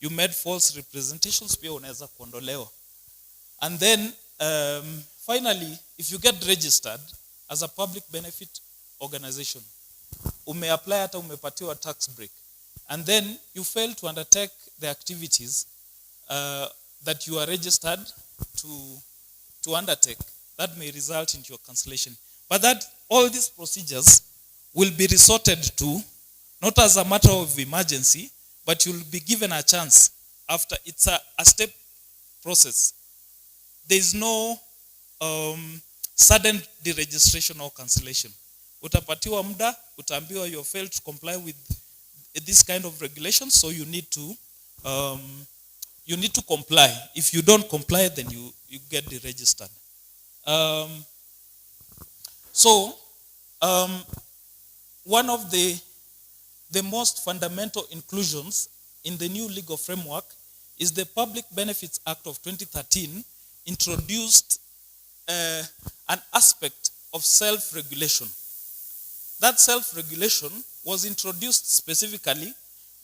you made false representations, pia unaweza kuondolewa. And then finally, if you get registered as a public benefit organization, umeapply hata umepatiwa tax break, and then you fail to undertake the activities that you are registered to undertake, that may result in your cancellation. But that all these procedures will be resorted to, not as a matter of emergency, but you'll be given a chance after. It's a step process. There is no sudden deregistration or cancellation. Utapatiwa muda, utaambiwa you failed to comply with this kind of regulations, so you need to comply. If you don't comply, then you get deregistered. One of the most fundamental inclusions in the new legal framework is the Public Benefits Act of 2013 introduced an aspect of self-regulation. That self-regulation was introduced specifically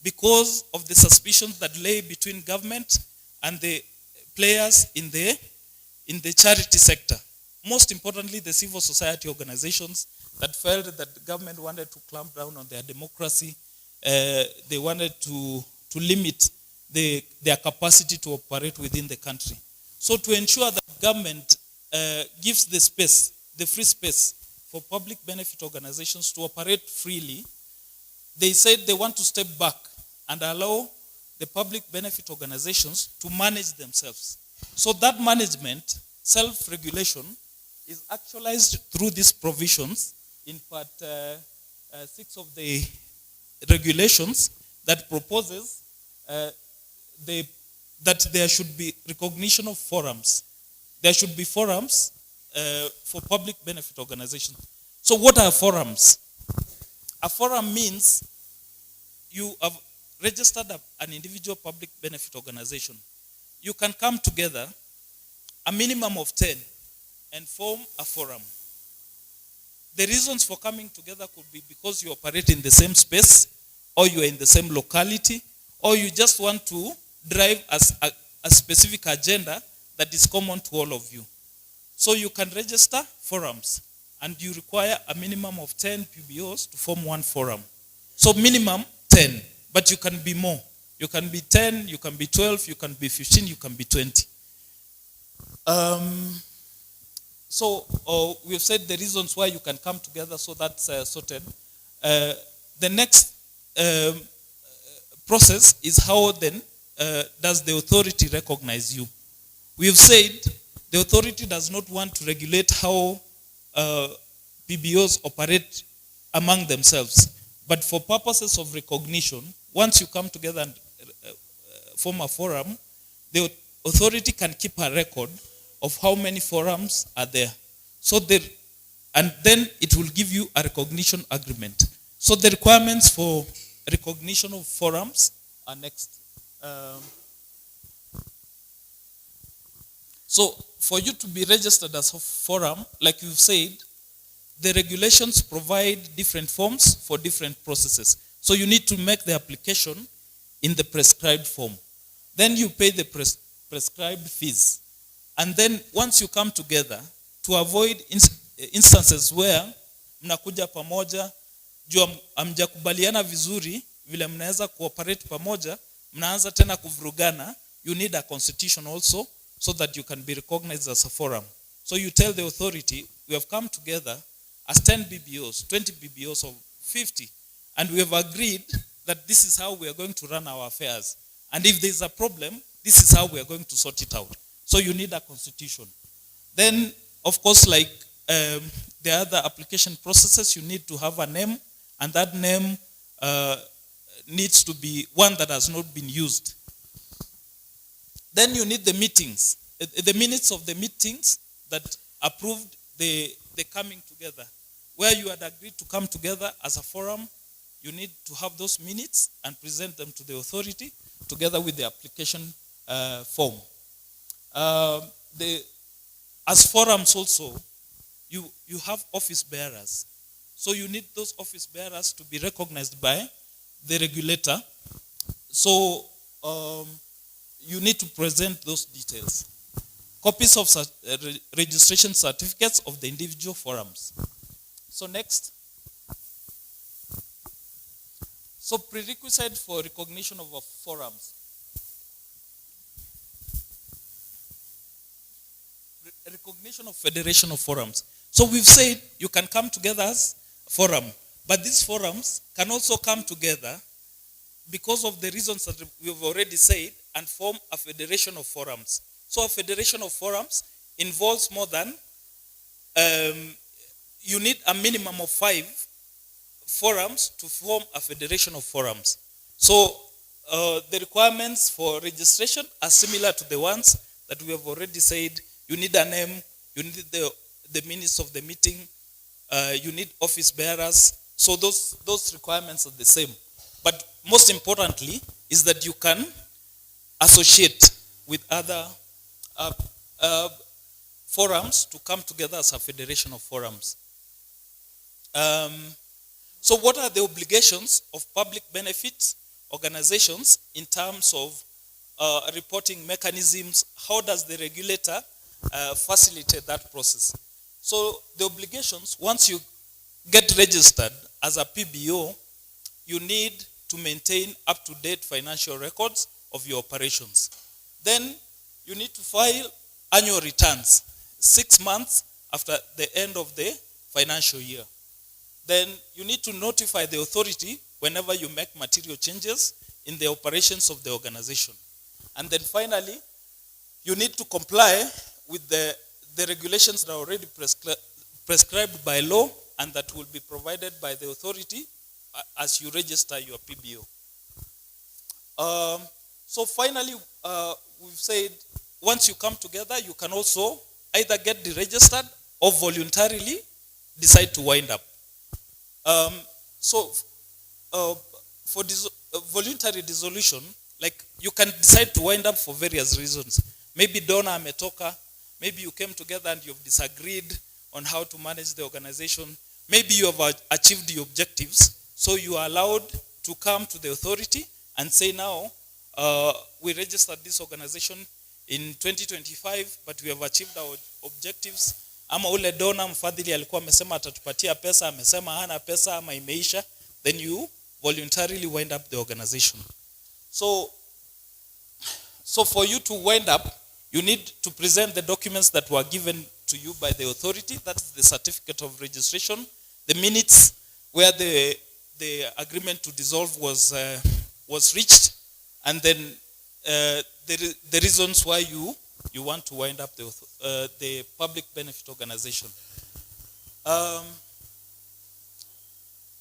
because of the suspicions that lay between government and the players in the charity sector. Most importantly, the civil society organizations that felt that the government wanted to clamp down on their democracy. They wanted to limit their capacity to operate within the country. So to ensure that government gives the free space for public benefit organizations to operate freely, they said they want to step back and allow the public benefit organizations to manage themselves. So that management, self-regulation, is actualized through these provisions in part 6 of the regulations that proposes that there should be recognition of forums. There should be forums for public benefit organizations. So what are forums? A forum means you have registered an individual public benefit organization. You can come together, a minimum of 10, and form a forum. The reasons for coming together could be because you operate in the same space, or you are in the same locality, or you just want to drive a specific agenda that is common to all of you. So you can register forums, and you require a minimum of 10 PBOs to form one forum. So minimum 10, but you can be more. You can be 10, you can be 12, you can be 15, you can be 20. We've said the reasons why you can come together, so that's sorted. The next process is how then does the authority recognize you? We've said the authority does not want to regulate how PBOs operate among themselves, but for purposes of recognition, once you come together and form a forum, the authority can keep a record of how many forums are there. And then it will give you a recognition agreement. So the requirements for recognition of forums are next. So for you to be registered as a forum, like you've said, the regulations provide different forms for different processes. So you need to make the application in the prescribed form. Then you pay the prescribed fees. And then once you come together, to avoid instances where mnakuja pamoja, juu hamjakubaliana vizuri, vile mnaweza cooperate pamoja, mnaanza tena kuvurugana, you need a constitution also, so that you can be recognized as a forum. So you tell the authority, we have come together as 10 BBOs, 20 BBOs, or 50, and we have agreed that this is how we are going to run our affairs. And if there is a problem, this is how we are going to sort it out. So you need a constitution. Then, of course, like the other application processes, you need to have a name, and that name needs to be one that has not been used. Then you need the meetings, the minutes of the meetings that approved the coming together. Where you had agreed to come together as a forum, you need to have those minutes and present them to the authority together with the application form. As forums also, you have office bearers. So you need those office bearers to be recognized by the regulator. So you need to present those details. Copies of registration certificates of the individual forums. So next. So prerequisite for recognition of forums. Recognition of federation of forums. So we've said you can come together as a forum, but these forums can also come together because of the reasons that we've already said and form a federation of forums. So a federation of forums involves more than, you need a minimum of 5 forums to form a federation of forums. So the requirements for registration are similar to the ones that we have already said. You need a name, you need the minutes of the meeting, you need office bearers. So those requirements are the same. But most importantly is that you can associate with other forums to come together as a federation of forums. So what are the obligations of public benefit organizations in terms of reporting mechanisms? How does the regulator facilitate that process? So the obligations, once you get registered as a PBO, you need to maintain up-to-date financial records of your operations. Then you need to file annual returns 6 months after the end of the financial year. Then you need to notify the authority whenever you make material changes in the operations of the organization. And then finally, you need to comply with the regulations that are already prescribed by law and that will be provided by the authority as you register your PBO. So finally, we've said once you come together, you can also either get deregistered or voluntarily decide to wind up. For voluntary dissolution, like you can decide to wind up for various reasons. Maybe donor ametoka, maybe you came together and you've disagreed on how to manage the organization. Maybe you have achieved your objectives, so you are allowed to come to the authority and say now, we registered this organization in 2025, but we have achieved our objectives. Ama ule donor mfadhili alikuwa amesema atatupatia pesa, amesema hana pesa ama imeisha, then you voluntarily wind up the organization. So for you to wind up, you need to present the documents that were given to you by the authority. That's the certificate of registration, the minutes where the agreement to dissolve was reached, and then the reasons why you want to wind up the public benefit organization.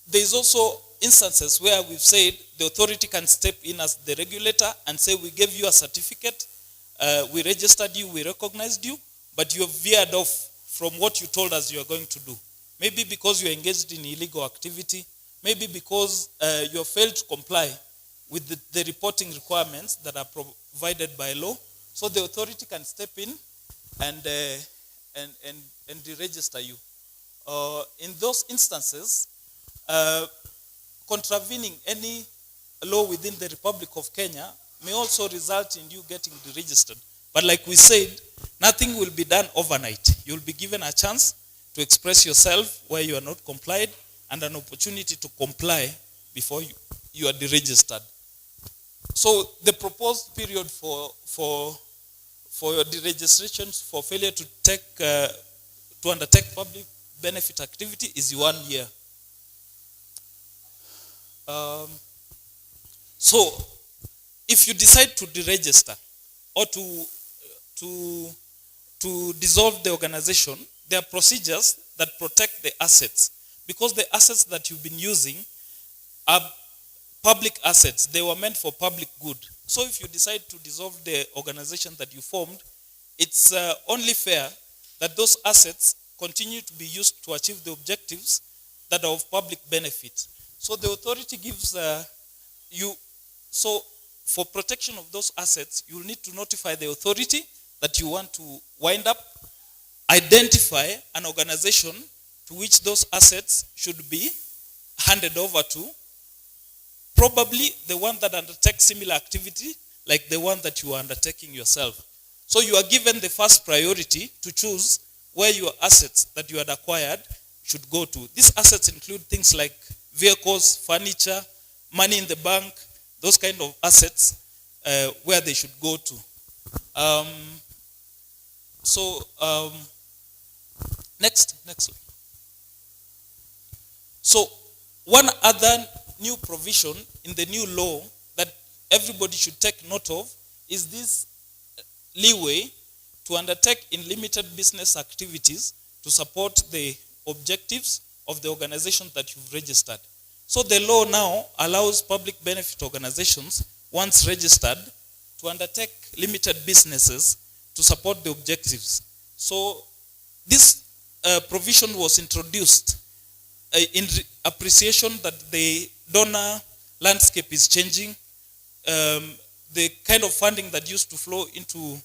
There's also instances where we've said the authority can step in as the regulator and say, we gave you a certificate, we registered you, we recognized you, but you have veered off from what you told us you are going to do. Maybe because you are engaged in illegal activity, maybe because you have failed to comply with the reporting requirements that are provided by law. So the authority can step in and deregister you. In those instances, contravening any law within the Republic of Kenya may also result in you getting deregistered. But like we said, nothing will be done overnight. You'll be given a chance to express yourself where you are not complied and an opportunity to comply before you are deregistered. So the proposed period for your deregistration for failure to undertake public benefit activity is 1 year. So if you decide to deregister or to dissolve the organization, there are procedures that protect the assets, because the assets that you've been using are public assets. They were meant for public good. So if you decide to dissolve the organization that you formed, it's only fair that those assets continue to be used to achieve the objectives that are of public benefit. So the authority gives so for protection of those assets, you'll need to notify the authority that you want to wind up, identify an organization to which those assets should be handed over to, probably the one that undertakes similar activity like the one that you are undertaking yourself. So you are given the first priority to choose where your assets that you had acquired should go to. These assets include things like vehicles, furniture, money in the bank, those kind of assets where they should go to. Next. So one other new provision in the new law that everybody should take note of is this leeway to undertake in limited business activities to support the objectives of the organization that you've registered. So the law now allows public benefit organizations, once registered, to undertake limited businesses to support the objectives. So this provision was introduced in appreciation that the donor landscape is changing. The kind of funding that used to flow into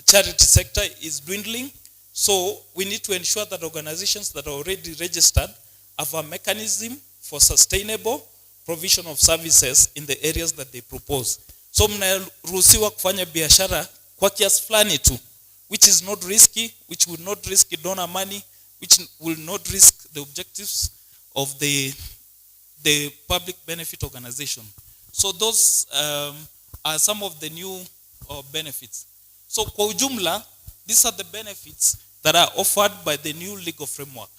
charity sector is dwindling. So we need to ensure that organizations that are already registered have a mechanism for sustainable provision of services in the areas that they propose. So mnaruhusiwa kufanya biashara kwa kiasi fulani tu, which is not risky, which will not risk donor money, which will not risk the objectives of the public benefit organization. So those are some of the new benefits. So kwa ujumla, these are the benefits that are offered by the new legal framework.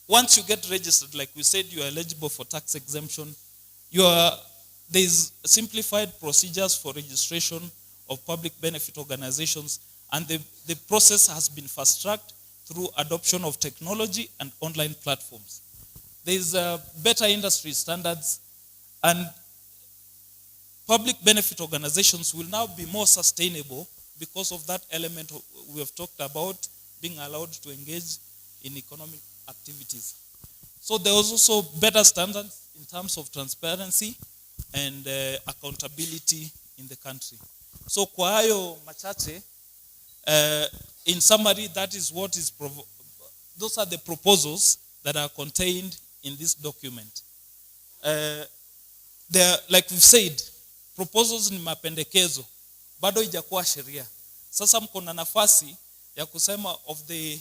Once you get registered, like we said, you are eligible for tax exemption. There is simplified procedures for registration of public benefit organizations, and the process has been fast-tracked through adoption of technology and online platforms. There is better industry standards, and public benefit organizations will now be more sustainable because of that element we have talked about, being allowed to engage in economic activities. So there was also better standards in terms of transparency and accountability in the country. So kwa hayo machache, in summary, that is what is those are the proposals that are contained in this document. Like we've said, proposals ni mapendekezo, bado ijakuwa sheria. Sasa mko na nafasi ya kusema of the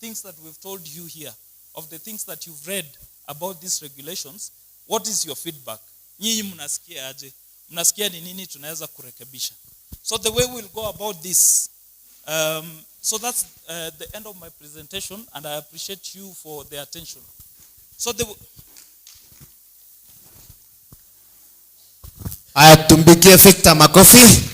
things that we've told you here, of the things that you've read about these regulations. What is your feedback? Nyinyi mnasikia aje? Mnasikia ni nini tunaweza kurekebisha? So the way we'll go about this, so that's the end of my presentation, and I appreciate you for the attention. So tumbikie Victor makofi.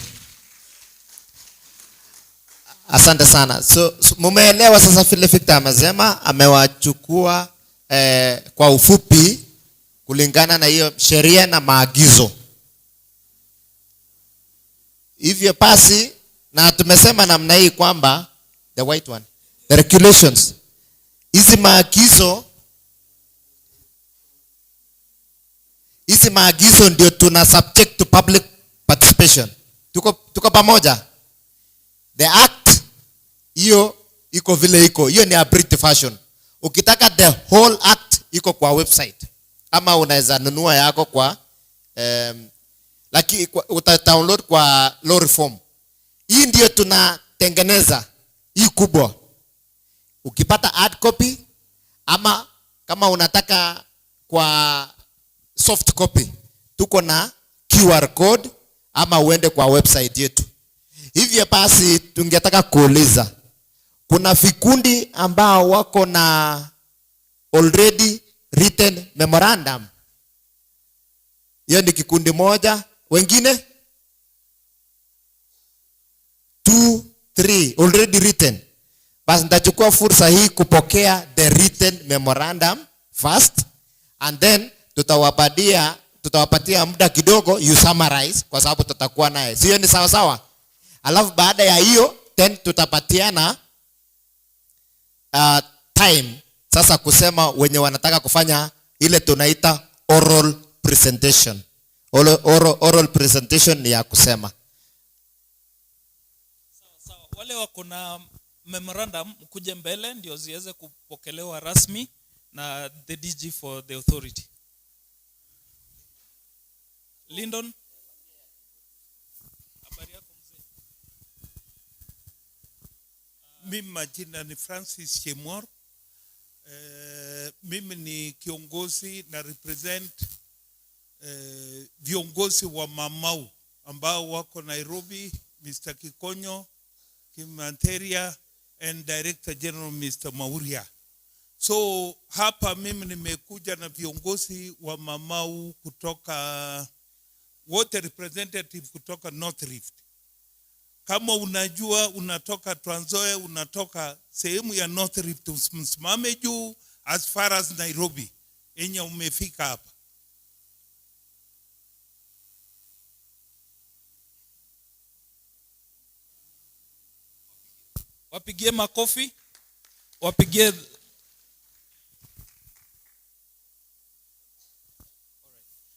Asante sana. So mumeelewa sasa vile Victor amesema, amewachukua kwa ufupi kulingana na hiyo sheria na maagizo. Hivyo basi, na tumesema namna hii kwamba the white one, the regulations, hizi maagizo ndio tuna subject to public participation. Tuko pamoja? The act hiyo iko vile iko. Hiyo ni a British version. Ukitaka the whole act iko kwa website, ama unaweza nunua yako kwa uta-download kwa law reform. Hii ndio tunatengeneza, hii kubwa. Ukipata hard copy, ama kama unataka kwa soft copy, tuko na QR code, ama uende kwa website yetu. Hivyo basi tungetaka kuuliza, kuna vikundi ambao wako na already written memorandum? Hiyo ni kikundi moja. Wengine 2, 3 already written. Basi nitachukua fursa hii kupokea the written memorandum first, and then tutawapatia muda kidogo you summarize, kwa sababu tutakuwa naye. Sio ni sawa sawa? Alafu baada ya hiyo then tutapatiana time sasa kusema wenye wanataka kufanya ile tunaita oral presentation. Oral presentation ni ya kusema. Sawa. Wale wako na memorandum mkuje mbele ndio ziweze kupokelewa rasmi na the DG for the authority. Lyndon, Mimi majina ni Francis Chemor. Mimi ni kiongozi na represent viongozi wa Mamau ambao wako Nairobi, Mr. Kikonyo, Kimanteria and Director General Mr. Mauria. So hapa mimi nimekuja na viongozi wa Mamau kutoka wote representative kutoka North Rift. Kama unajua unatoka Trans Nzoia, unatoka sehemu ya North Rift, msimame juu as far as Nairobi yenye umefika hapa. Wapigie makofi. Wapigie.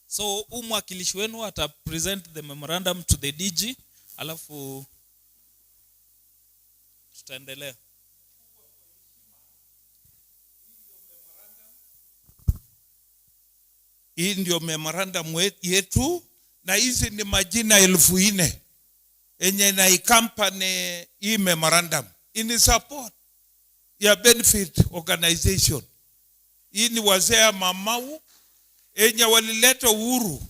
So mwakilishi wenu ata present the memorandum to the DG, alafu tutaendelea. Hii ndio memorandum yetu, na hizi ni majina 4,000 enye na ikampane hii memorandum in support ya benefit organization. Hii ni wazee Mamau enye walileta uhuru,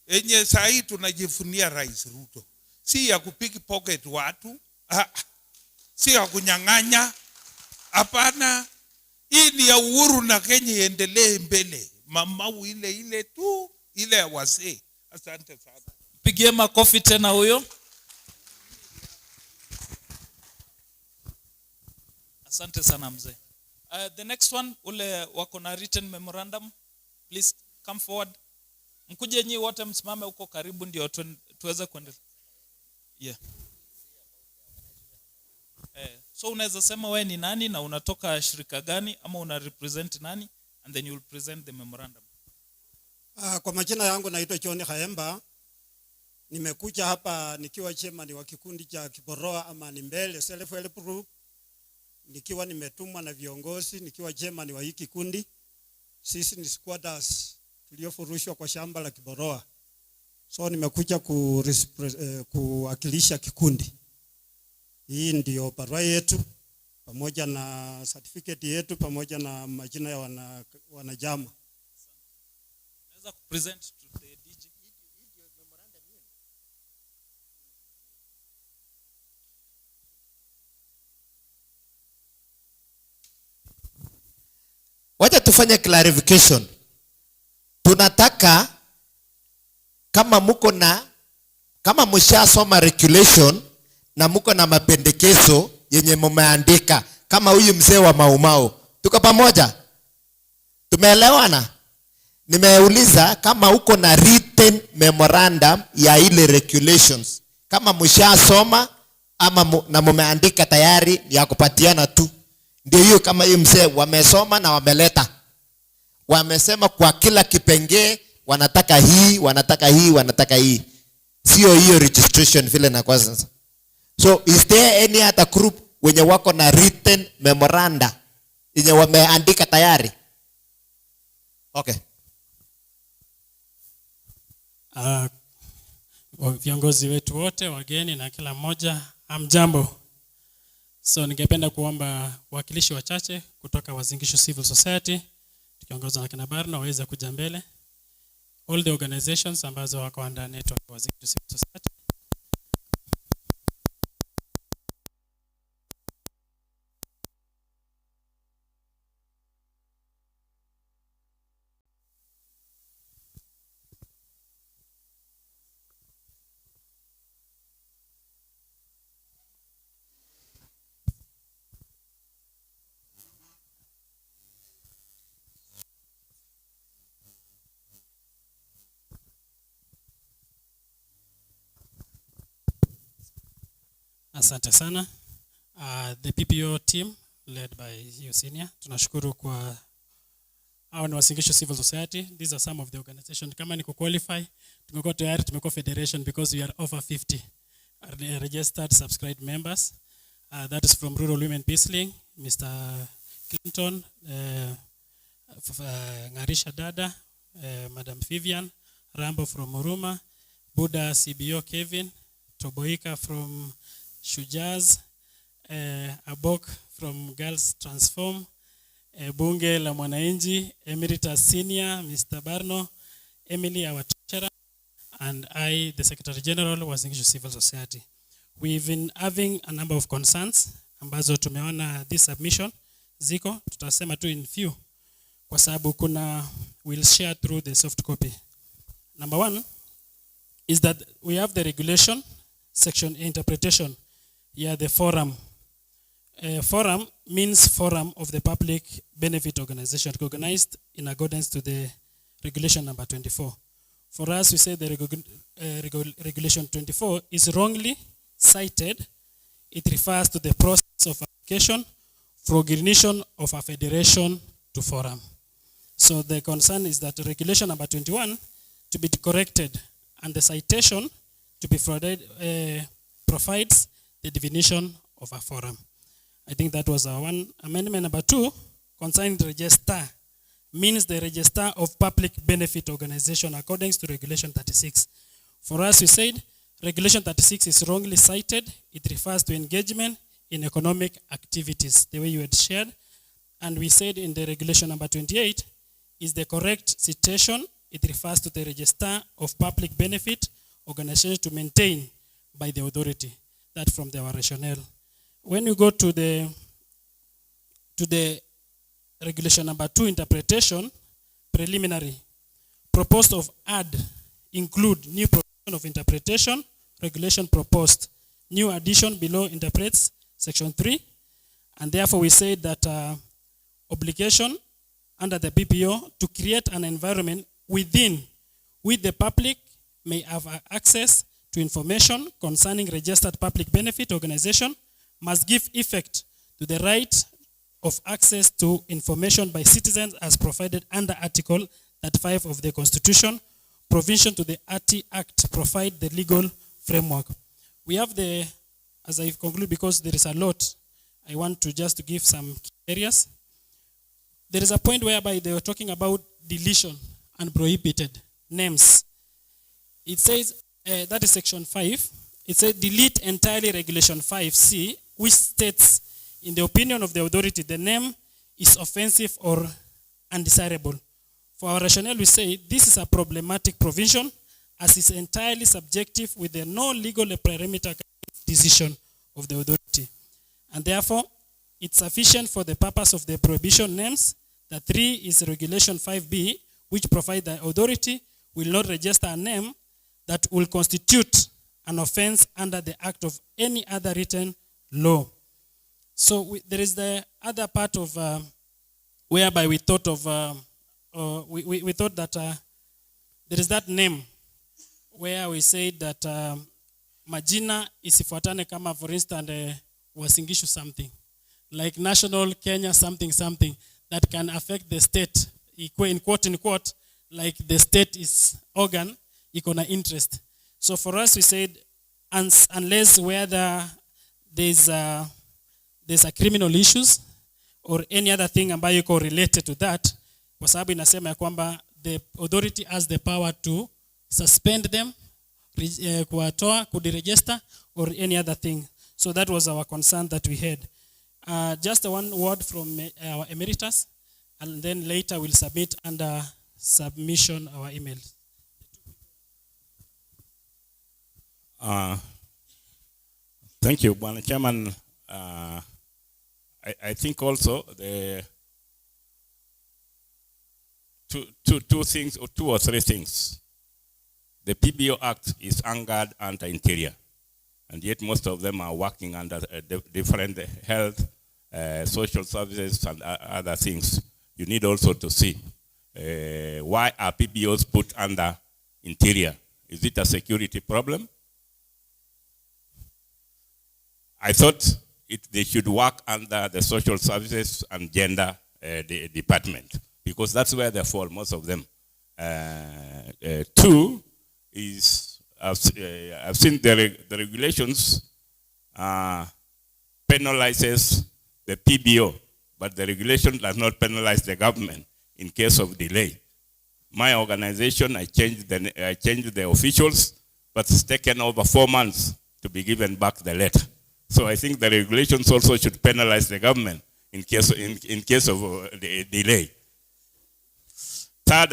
enye sahi tunajifunia Rais Ruto. Si ya kupiki pocket watu, si ya kunyang'anya, hapana. Hii ni ya uhuru na Kenya iendelee mbele. Mamau ile tu, ile ya wazee. Asante sana. Pigie makofi tena huyo. Asante sana mzee. The next one, ule wako na written memorandum, please come forward. Mkuje nyinyi wote msimame huko karibu ndio tuweze kuendelea. Yeah. So unaweza sema wewe ni nani na unatoka shirika gani ama una represent nani, and then you will present the memorandum. Kwa majina yangu naitwa John Khaemba. Nimekuja hapa nikiwa chairman wa kikundi cha Kiboroa ama ni Mbele Self Help Group. Nikiwa nimetumwa na viongozi, nikiwa chairman wa hii kikundi. Sisi ni squatters tuliofurushwa kwa shamba la Kiboroa. So nimekuja kuwakilisha kikundi. Hii ndio barua yetu pamoja na certificate yetu pamoja na majina ya wanajama. Naweza kupresent to the DG. Wacha tufanye clarification. Tunataka kama mshasoma regulation na mko na mapendekezo yenye mumeandika, kama huyu mzee wa Maumau, tuko pamoja? Tumeelewana? Nimeuliza kama uko na written memorandum ya ile regulations, kama mshasoma ama na mumeandika tayari ya kupatiana tu. Ndio hiyo, kama hiyo mzee wamesoma na wameleta. Wamesema kwa kila kipengee wanataka hii, wanataka hii, wanataka hii. Sio hiyo registration vile na kwa sasa. So is there any other group wenye wako na written memoranda yenye wameandika tayari? Okay. Viongozi wetu wote, wageni na kila mmoja, hamjambo. So ningependa kuomba wakilishi wachache kutoka Wazingishu Civil Society tukiongozwa na kina Barna waweze kuja mbele. All the organizations ambazo wako under network Wazingishu Civil Society. Asante sana. The PPO team led by you senior. Tunashukuru kwa hao ni Wazingishu Civil Society. These are some of the organizations. Kama ni qualify, tumekuwa tayari, tumekuwa federation because we are over 50 registered subscribed members. That is from Rural Women Peaceling, Mr. Clinton, Ngarisha Dada, Madam Vivian, Rambo from Muruma, Buddha CBO Kevin, Toboika from Shujaz, Abok from Girls Transform, Bunge la Mwananchi, Emeritus Senior, Mr. Barno, Emily, our treasurer, and I, the Secretary General, was English Civil Society. We've been having a number of concerns ambazo tumeona this submission ziko, tutasema tu in few kwa sababu we'll share through the soft copy. Number one is that we have the regulation section interpretation. Yeah, the forum. Forum means forum of the public benefit organization recognized in accordance to the regulation number 24. For us, we say the regulation 24 is wrongly cited. It refers to the process of application for recognition of a federation to forum. So the concern is that regulation number 21 to be corrected and the citation to be provides the definition of a forum. I think that was our one amendment. Number two, concerning the register, means the register of public benefit organization according to regulation 36. For us, we said regulation 36 is wrongly cited. It refers to engagement in economic activities, the way you had shared. And we said in the regulation number 28 is the correct citation. It refers to the register of public benefit organization to maintain by the authority. That from our rationale. When you go to the regulation number 2 interpretation, preliminary, proposed of add, include new provision of interpretation, regulation proposed, new addition below interprets section 3, and therefore we say that obligation under the PPO to create an environment with the public may have access to information concerning registered public benefit organization must give effect to the right of access to information by citizens as provided under Article 35 of the Constitution. Provision to the ATI Act provide the legal framework. We have as I conclude, because there is a lot, I want to just to give some key areas. There is a point whereby they were talking about deletion and prohibited names. It says, that is section 5. It says delete entirely regulation 5C, which states, in the opinion of the authority, the name is offensive or undesirable. For our rationale, we say this is a problematic provision as it's entirely subjective with the no legal parameter decision of the authority. And therefore, it's sufficient for the purpose of the prohibition names. The 3 is regulation 5B, which provides the authority will not register a name that will constitute an offense under the act of any other written law. So there is the other part of whereby we thought of we thought that there is that name where we said that majina isifuatane kama, for instance, Wasingishu something like national Kenya something that can affect the state in quote unquote, like the state is organ iko na interest. So for us we said unless whether there's a criminal issues or any other thing ambayo iko related to that, kwa sababu inasema ya kwamba the authority has the power to suspend them, kuwatoa, kudiregister or any other thing. So that was our concern that we had. Just one word from our emeritus, and then later we'll submit under submission our email. Thank you, Bwana Chairman. I think also the two things, or 2 or 3 things. The PBO Act is anchored under Interior, and yet most of them are working under different health, social services, and other things. You need also to see why are PBOs put under Interior? Is it a security problem? I thought they should work under the social services and gender department, because that's where they fall, most of them. 2 is, I've seen the regulations penalizes the PBO, but the regulation does not penalize the government in case of delay. My organization, I changed the officials, but it's taken over 4 months to be given back the letter. So I think the regulations also should penalize the government in case of delay. Third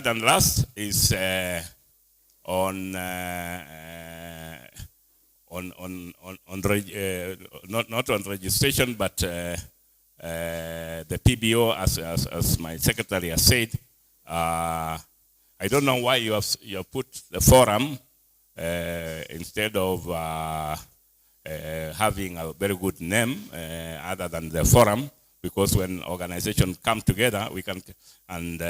and last is not on registration, but the PBO, as my secretary has said. I don't know why you have put the forum instead of having a very good name other than the forum, because when organizations come together, we can, and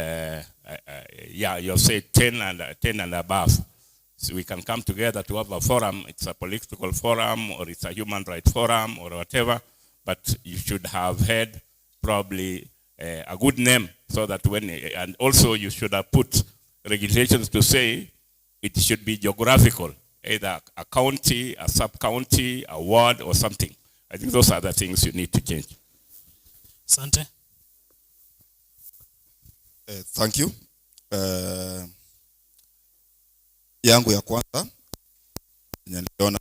yeah, you have said 10 and above. So we can come together to have a forum. It's a political forum, or it's a human rights forum, or whatever, but you should have had probably a good name, so that and also you should have put regulations to say it should be geographical, either a county, a sub-county, a ward, or something. I think those are the things you need to change. Asante. Thank you. Yangu ya kwanza niliona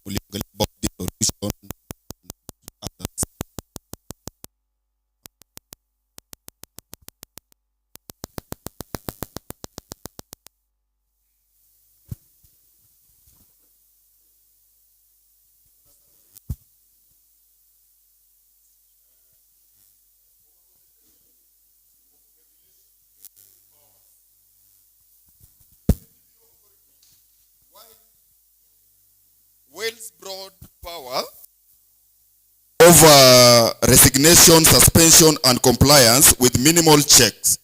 uliongelea about devolution. Wales broad power over resignation, suspension and compliance with minimal checks.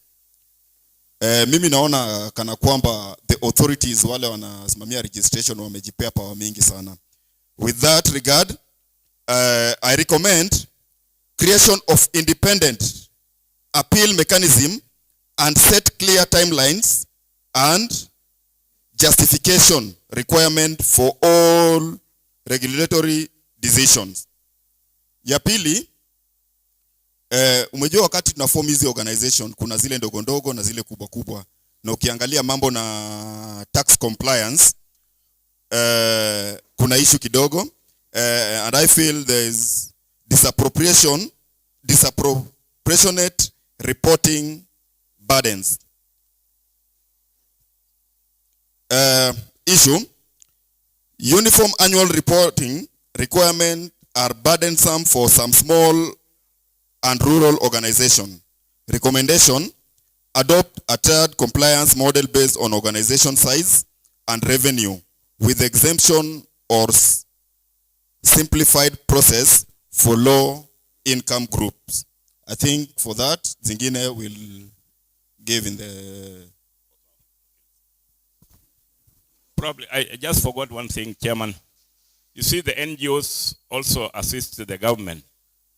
Mimi naona kana kwamba the authorities wale wanasimamia registration wamejipea power mingi sana. With that regard, I recommend creation of independent appeal mechanism and set clear timelines and justification requirement for all regulatory decisions. Ya pili, umejua wakati tunaform hizi organization kuna zile ndogo ndogo na zile kubwa kubwa, na ukiangalia mambo na tax compliance kuna issue kidogo, and I feel there is disproportionate reporting burdens. Issue, uniform annual reporting requirements are burdensome for some small and rural organizations. Recommendation, adopt a tiered compliance model based on organization size and revenue with exemption or simplified process for low income groups. I think for that, zingine will give in the... Probably, I just forgot one thing, Chairman. You see, the NGOs also assist the government.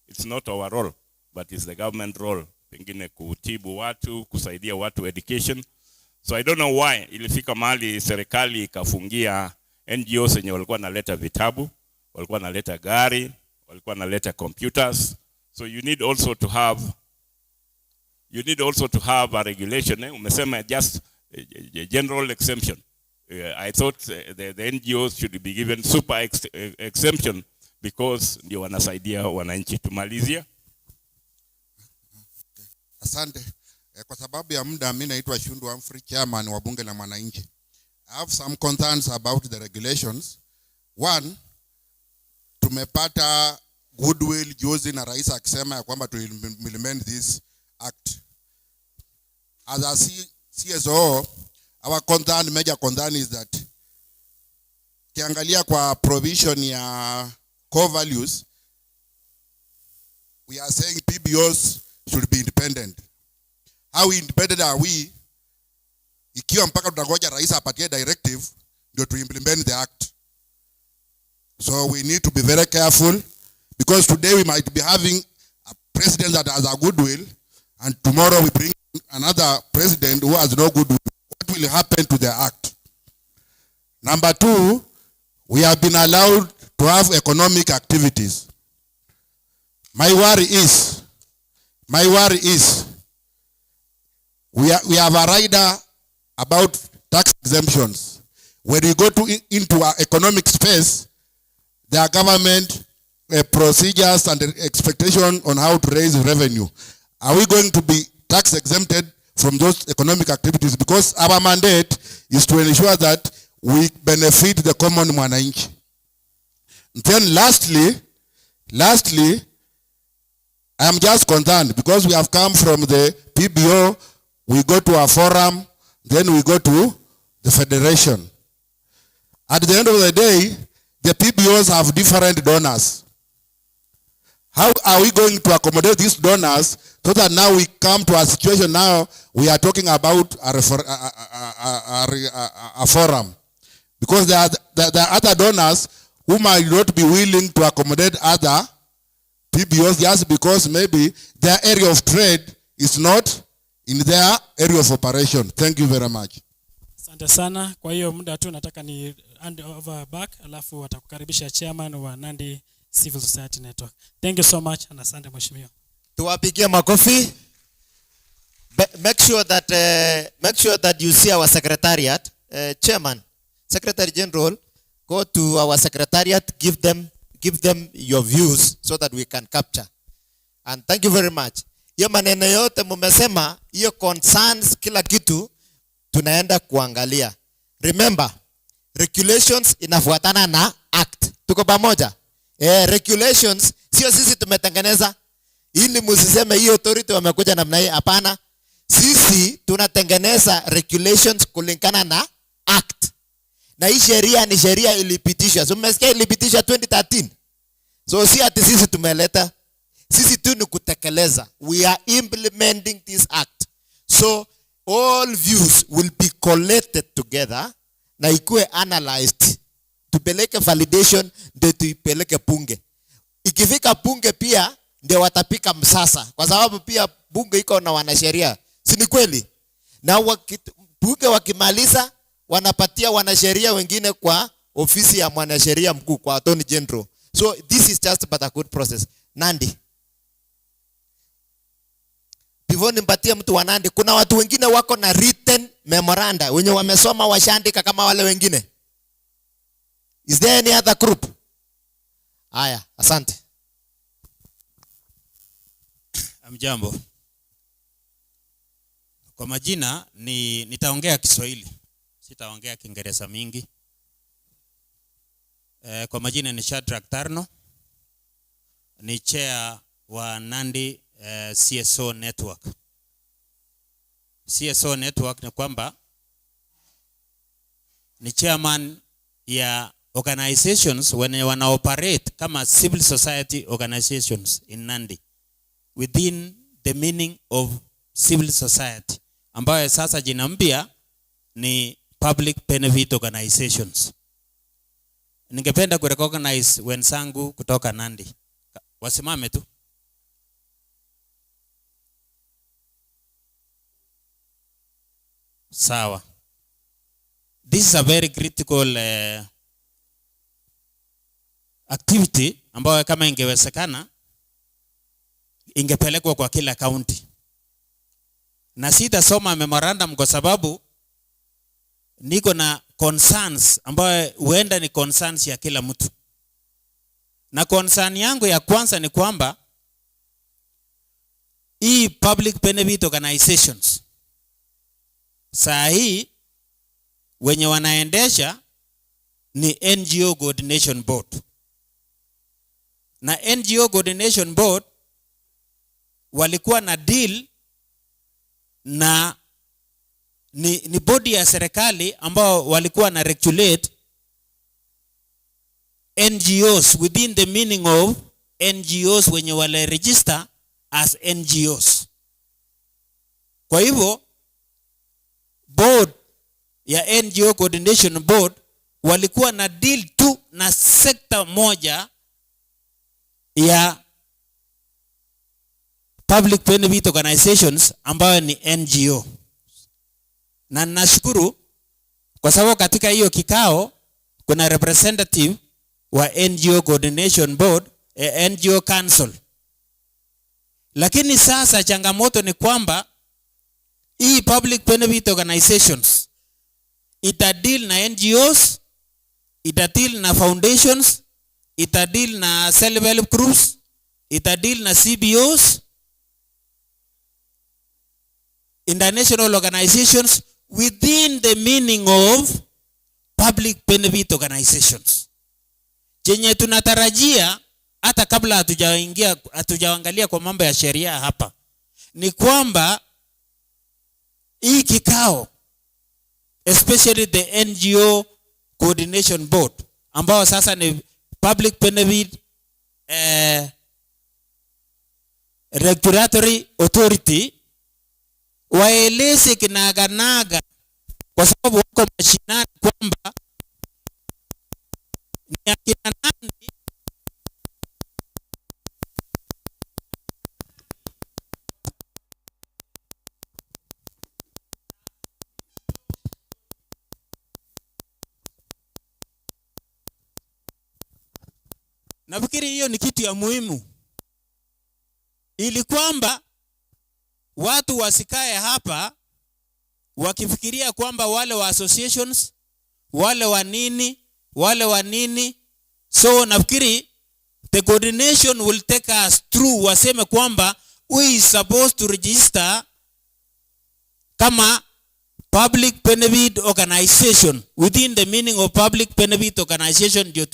It's not our role, but it's the government role. Pengine kutibu watu, kusaidia watu education. So I don't know why ilifika mahali serikali ikafungia NGOs yenye walikuwa naleta vitabu, walikuwa naleta gari, walikuwa naleta computers. So you need also to have a regulation. Umesema just a general exemption. I thought the NGOs should be given super exemption because ndio wanasaidia wananchi. Tumalizia. Asante. Kwa sababu ya muda, mimi naitwa Shundu Humphrey, chairman wa bunge la mwananchi. I have some concerns about the regulations. One, tumepata goodwill juzi na rais akisema ya kwamba to implement this act. As a CSO, our major concern is that kiangalia kwa provision ya core values, we are saying PBOs should be independent. How independent are we ikiwa mpaka tutangoja rais apatie directive ndio to implement the act? So we need to be very careful, because today we might be having a president that has a goodwill and tomorrow we bring another president who has no goodwill. What will happen to the act? Number two, we have been allowed to have economic activities. My worry is we have a rider about tax exemptions. When we go into our economic space, their government procedures and expectation on how to raise revenue. Are we going to be tax exempted from those economic activities? Because our mandate is to ensure that we benefit the common mwananchi. Then lastly, I am just concerned because we have come from the PBO, we go to a forum, then we go to the federation. At the end of the day, the PBOs have different donors. How are we going to accommodate these donors so that now we come to a situation now we are talking about a forum? Because there are other donors who might not be willing to accommodate other PBOs just because maybe their area of trade is not in their area of operation. Thank you very much. Asante sana. Kwa hiyo muda tu nataka ni hand over back, alafu watakukaribisha chairman wa Nandi Civil Society Network. Thank you so much and asante mheshimiwa. Tuwapigie makofi. Make sure that you see our secretariat, chairman, secretary general, go to our secretariat, give them your views so that we can capture. And thank you very much. Hiyo maneno yote mumesema, hiyo concerns kila kitu tunaenda kuangalia. Remember, regulations inafuatana na act. Tuko pamoja? Regulations sio sisi tumetengeneza ili msiseme hiyo authority wamekuja namna hii. Hapana. Sisi tunatengeneza regulations kulingana na act. Na hii sheria ni sheria ilipitishwa. So mmesikia ilipitishwa 2013. So si ati sisi tumeleta. Sisi tu ni kutekeleza. We are implementing this act. So all views will be collected together na ikuwe analyzed. Tupeleke validation ndio tuipeleke bunge. Ikifika bunge pia ndio watapika msasa. Kwa sababu pia bunge iko na wanasheria. Si ni kweli? Na bunge wakimaliza wanapatia wanasheria wengine kwa ofisi ya mwanasheria mkuu kwa Attorney General. So this is just but a good process. Nandi. Before nimpatie mtu wa Nandi, kuna watu wengine wako na written memoranda wenye wamesoma washaandika kama wale wengine. Is there any other group? Aya, asante. Amjambo. Kwa majina nitaongea Kiswahili. Sitaongea Kiingereza mingi. Kwa majina ni Shadrack Tarno. Ni chair wa Nandi CSO Network. CSO Network ni kwamba ni chairman ya organizations when wana operate kama civil society organizations in Nandi within the meaning of civil society, ambayo sasa jina mpya ni public benefit organizations. Ningependa kurecognize wenzangu kutoka Nandi. Wasimame tu. Sawa. This is a very critical activity ambayo kama ingewezekana ingepelekwa kwa kila county. Na sitasoma memorandum kwa sababu niko na concerns ambayo huenda ni concerns ya kila mtu. Na concern yangu ya kwanza ni kwamba hii public benefit organizations saa hii wenye wanaendesha ni NGO Coordination Board. Na NGO Coordination Board walikuwa na deal na ni body ya serikali ambao walikuwa na regulate NGOs within the meaning of NGOs wenye wale register as NGOs. Kwa hivyo board ya NGO Coordination Board walikuwa na deal tu na sekta moja ya public benefit organizations ambayo ni NGO. Na nashukuru kwa sababu katika hiyo kikao kuna representative wa NGO Coordination Board, NGO Council. Lakini sasa changamoto ni kwamba hii public benefit organizations itadeal na NGOs, itadeal na foundations, itadeal na self-help groups, itadeal na CBOs, international organizations within the meaning of public benefit organizations. Chenye tunatarajia hata kabla hatujaangalia kwa mambo ya sheria hapa ni kwamba hii kikao, especially the NGO coordination board ambao sasa ni public benefit regulatory authority, waeleze kinaganaga, kwa sababu wako mashinani, kwamba ni akina nani nafikiri hiyo ni kitu ya muhimu, ili kwamba watu wasikae hapa wakifikiria kwamba wale wa associations, wale wa nini. So nafikiri the coordination will take us through, waseme kwamba we is supposed to register kama public benefit organization within the meaning of public benefit organization, ndio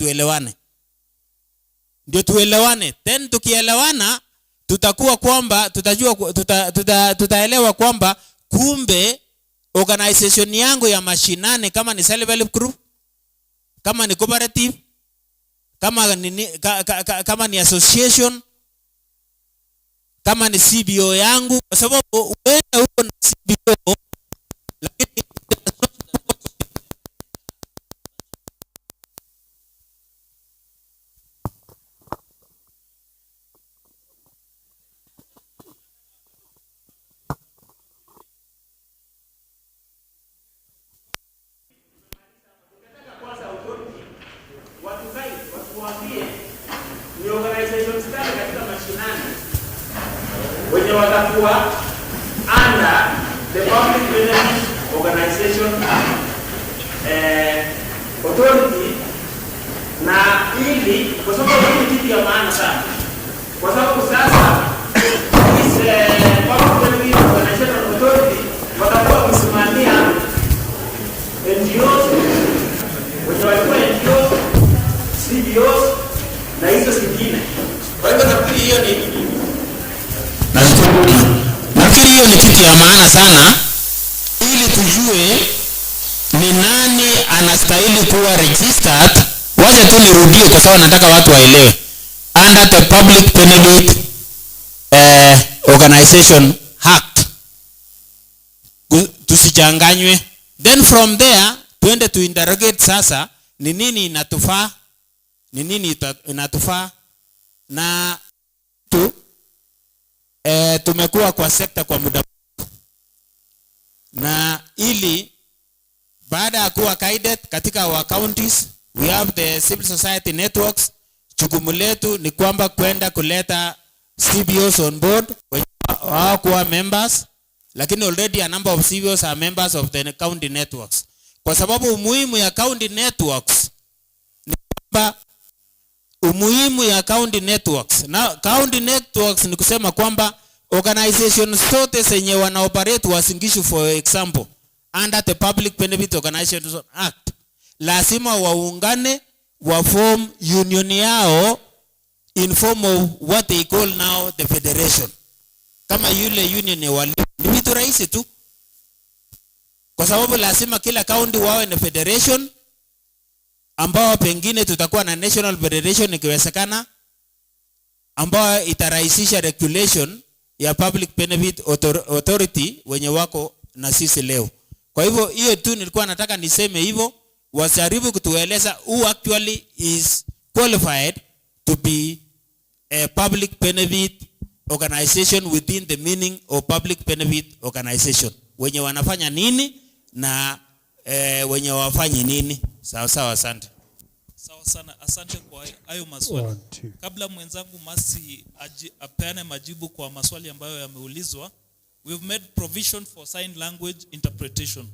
tuelewane. Then tukielewana tutakuwa kwamba tutaelewa kwamba kumbe organization yangu ya mashinani, kama ni self-help group, kama ni cooperative, kama ni association, kama ni CBO yangu, kwa sababu wewe uko na CBO lakini wenye watakuwa under the public benefit organization authority, na ili kwa sababu hii kitu ya maana sana, kwa sababu sasa this public benefit organization authority watakuwa kusimamia NGOs, wenye walikuwa NGOs, CBOs na hizo zingine. Kwa hivyo nafikiri hiyo ni kitu ya maana sana, ili tujue ni nani anastahili kuwa registered. Wacha tu nirudie kwa sababu nataka watu waelewe. Under the Public Benefit Organization Act, tusichanganywe. Then from there tuende to interrogate sasa ni nini inatufaa, na tumekuwa kwa sekta kwa muda, na ili baada ya kuwa guided katika our counties, we have the civil society networks. Jukumu letu ni kwamba kwenda kuleta CBOs on board, wao kuwa members, lakini already a number of CBOs are members of the county networks. Kwa sababu umuhimu ya county networks ni kwamba na county networks ni kusema kwamba organizations zote zenye wanaoperate wasingishu, for example under the Public Benefit Organization Act, lazima waungane wa form union yao in form of what they call now the federation. Kama yule union ya walimu ni vitu rahisi tu, kwa sababu lazima kila county wawe na federation, ambao pengine tutakuwa na national federation ikiwezekana, ambao itarahisisha regulation ya Public Benefit Authority wenye wako na sisi leo. Kwa hivyo hiyo tu nilikuwa nataka niseme hivyo, wasijaribu kutueleza who actually is qualified to be a public benefit organization within the meaning of public benefit organization, wenye wanafanya nini na wenye wafanyi nini. Sawa sawa, asante. Sawa sana, asante kwa hayo maswali. Kabla mwenzangu Masi apeane majibu kwa maswali ambayo yameulizwa, we've made provision for sign language interpretation.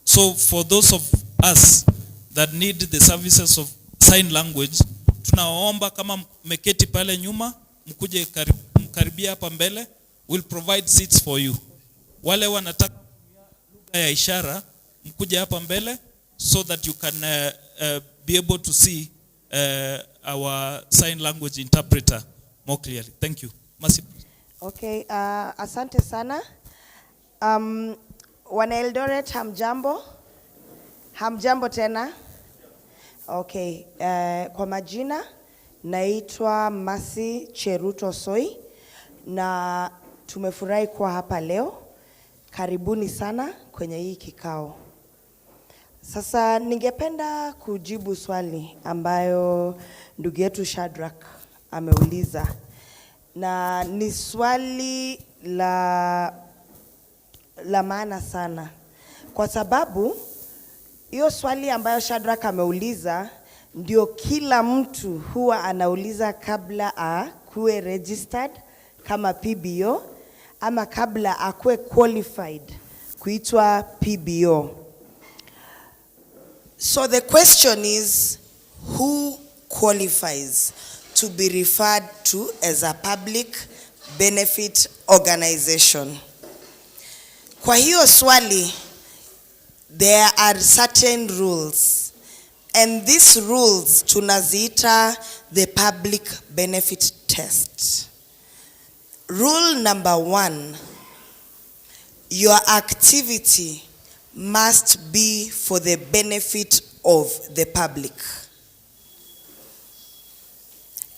So for those of us that need the services of sign language, tunaomba kama mmeketi pale nyuma, mkuje mkaribia hapa mbele, we'll provide seats for you. Wale wanataka lugha ya ishara, mkuje hapa mbele so that you can be able to see our sign language interpreter more clearly. Thank you. Mercy. Okay, asante sana. Wana Eldoret, hamjambo? Hamjambo tena? Okay, kwa majina naitwa Mercy Cheruto Soi na tumefurahi kuwa hapa leo. Karibuni sana kwenye hii kikao. Sasa ningependa kujibu swali ambayo ndugu yetu Shadrack ameuliza. Na ni swali la maana sana. Kwa sababu hiyo swali ambayo Shadrack ameuliza ndio kila mtu huwa anauliza kabla akuwe registered kama PBO ama kabla akuwe qualified kuitwa PBO. So the question is, who qualifies to be referred to as a public benefit organization? Kwa hiyo swali, there are certain rules, and these rules tunaziita the public benefit test. Rule number 1, your activity must be for the benefit of the public.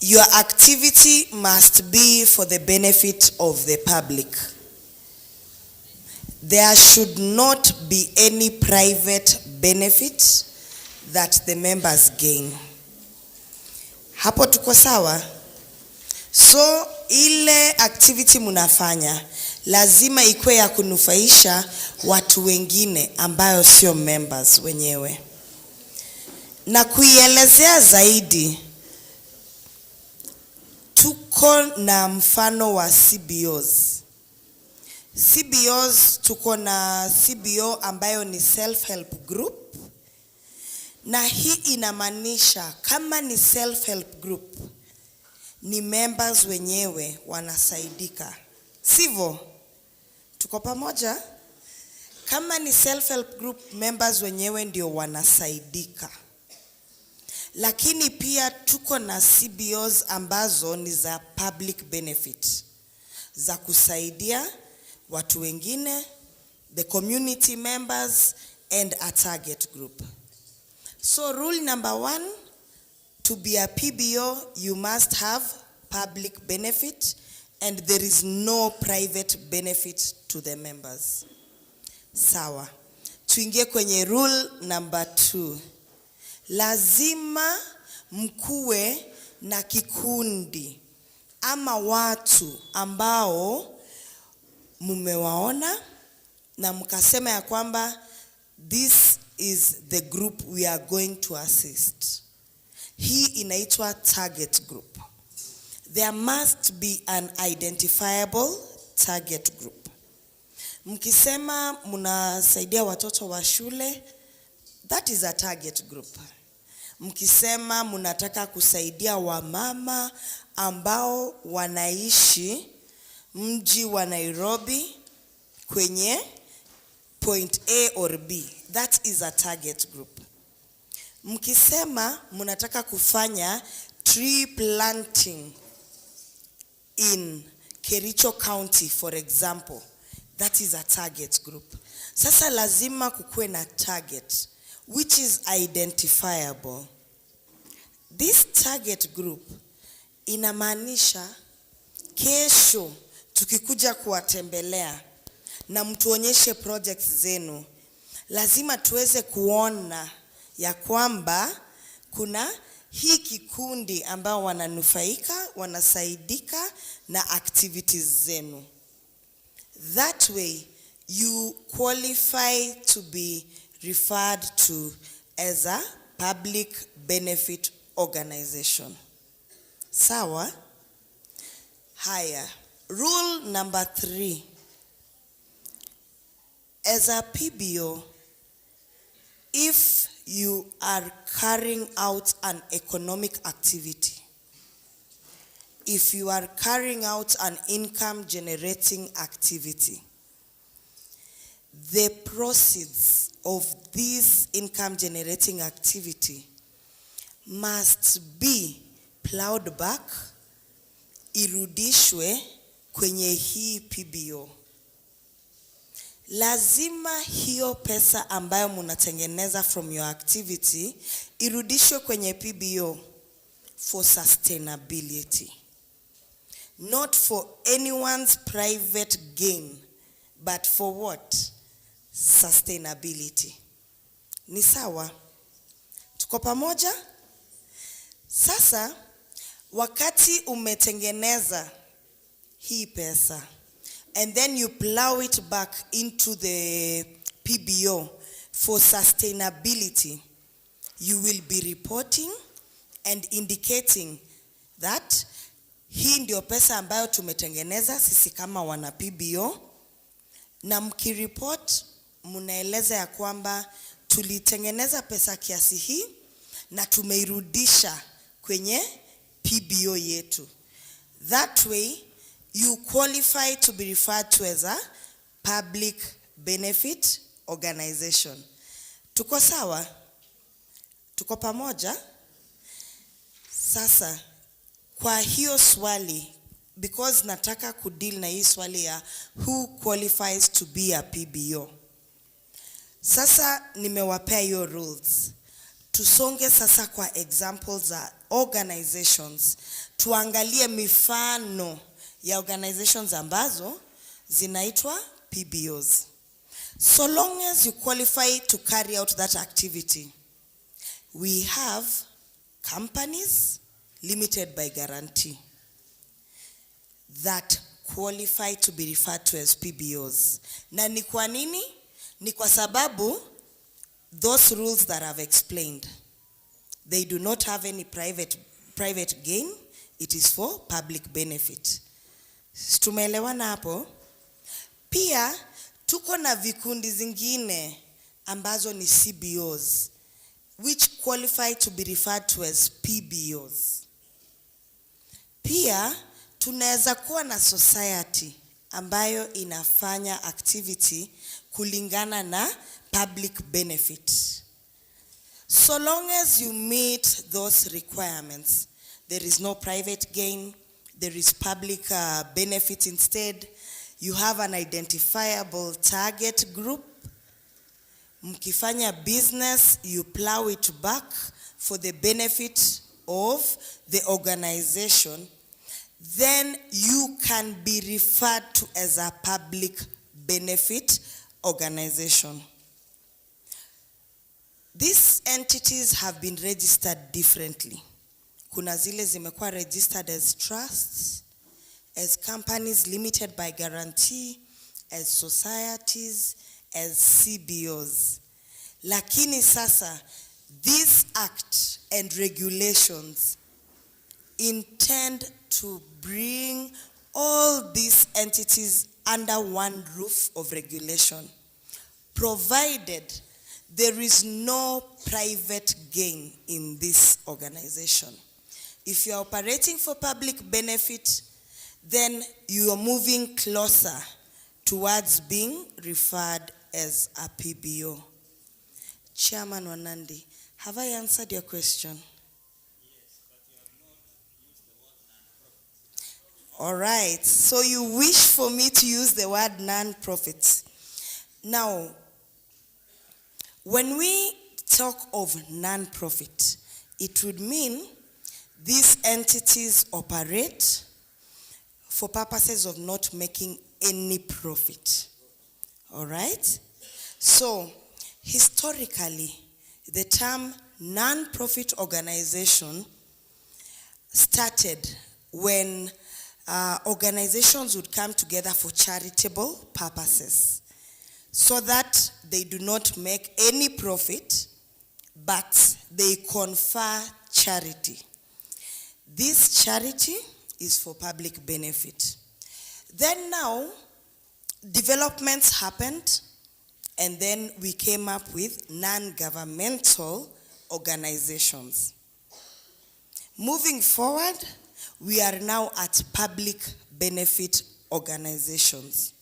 Your activity must be for the benefit of the public. There should not be any private benefit that the members gain. Hapo tuko sawa? So ile activity munafanya lazima ikuwe ya kunufaisha watu wengine ambayo sio members wenyewe. Na kuielezea zaidi, tuko na mfano wa CBOs. CBOs, tuko na CBO ambayo ni self-help group. Na hii inamaanisha kama ni self-help group, ni members wenyewe wanasaidika. Sivyo? Tuko pamoja? Kama ni self-help group, members wenyewe ndio wanasaidika. Lakini pia tuko na CBOs ambazo ni za public benefit, za kusaidia watu wengine, the community members and a target group. So rule number 1, to be a PBO, you must have public benefit and there is no private benefit to the members. Sawa. Tuingie kwenye rule number 2. Lazima mkuwe na kikundi ama watu ambao mumewaona na mkasema ya kwamba this is the group we are going to assist. Hii inaitwa target group. There must be an identifiable target group. Mkisema mnasaidia watoto wa shule, that is a target group. Mkisema mnataka kusaidia wamama ambao wanaishi mji wa Nairobi kwenye point A or B, that is a target group. Mkisema mnataka kufanya tree planting in Kericho County for example, that is a target group. Sasa lazima kukuwe na target which is identifiable. This target group inamaanisha kesho tukikuja kuwatembelea na mtuonyeshe projects zenu, lazima tuweze kuona ya kwamba kuna hii kikundi ambao wananufaika, wanasaidika na activities zenu. That way you qualify to be referred to as a public benefit organization. Sawa? Haya. Rule number 3. As a PBO, if you are carrying out an economic activity, if you are carrying out an income generating activity, the proceeds of this income generating activity must be plowed back, irudishwe kwenye hii PBO. Lazima hiyo pesa ambayo munatengeneza from your activity irudishwe kwenye PBO for sustainability. Not for anyone's private gain, but for what? Sustainability. Ni sawa? Tuko pamoja? Sasa, wakati umetengeneza hii pesa, and then you plow it back into the PBO for sustainability, you will be reporting and indicating that hii ndio pesa ambayo tumetengeneza sisi kama wana PBO, na mkireport munaeleza ya kwamba tulitengeneza pesa kiasi hii na tumeirudisha kwenye PBO yetu. That way you qualify to be referred to as a public benefit organization. Tuko sawa? Tuko pamoja? Sasa, kwa hiyo swali, because nataka kudeal na hii swali ya who qualifies to be a PBO. Sasa nimewapea hiyo rules. Tusonge sasa kwa examples za organizations. Tuangalie mifano ya organizations ambazo zinaitwa PBOs. So long as you qualify to carry out that activity, we have companies limited by guarantee that qualify to be referred to as PBOs. Na ni kwa nini? Ni kwa sababu those rules that I've explained, they do not have any private gain. It is for public benefit. Tumeelewana hapo? Pia tuko na vikundi zingine ambazo ni CBOs, which qualify to be referred to as PBOs. Pia tunaweza kuwa na society ambayo inafanya activity kulingana na public benefit. So long as you meet those requirements, there is no private gain, there is public benefit instead, you have an identifiable target group, mkifanya business, you plow it back for the benefit of the organization, then you can be referred to as a public benefit organization. These entities have been registered differently. Kuna zile zimekuwa registered as trusts, as companies limited by guarantee, as societies, as CBOs. Lakini sasa, this act and regulations intend to bring all these entities under one roof of regulation, provided there is no private gain in this organization. If you are operating for public benefit, then you are moving closer towards being referred as a PBO. Chairman Wanandi, have I answered your question? Yes, but you have not used the word non-profit. All right, so you wish for me to use the word non-profit. Now, when we talk of non-profit, it would mean these entities operate for purposes of not making any profit. All right? So, historically, the term non-profit organization started when organizations would come together for charitable purposes, so that they do not make any profit, but they confer charity. This charity is for public benefit. Then now, developments happened, And then we came up with non-governmental organizations. Moving forward, we are now at public benefit organizations.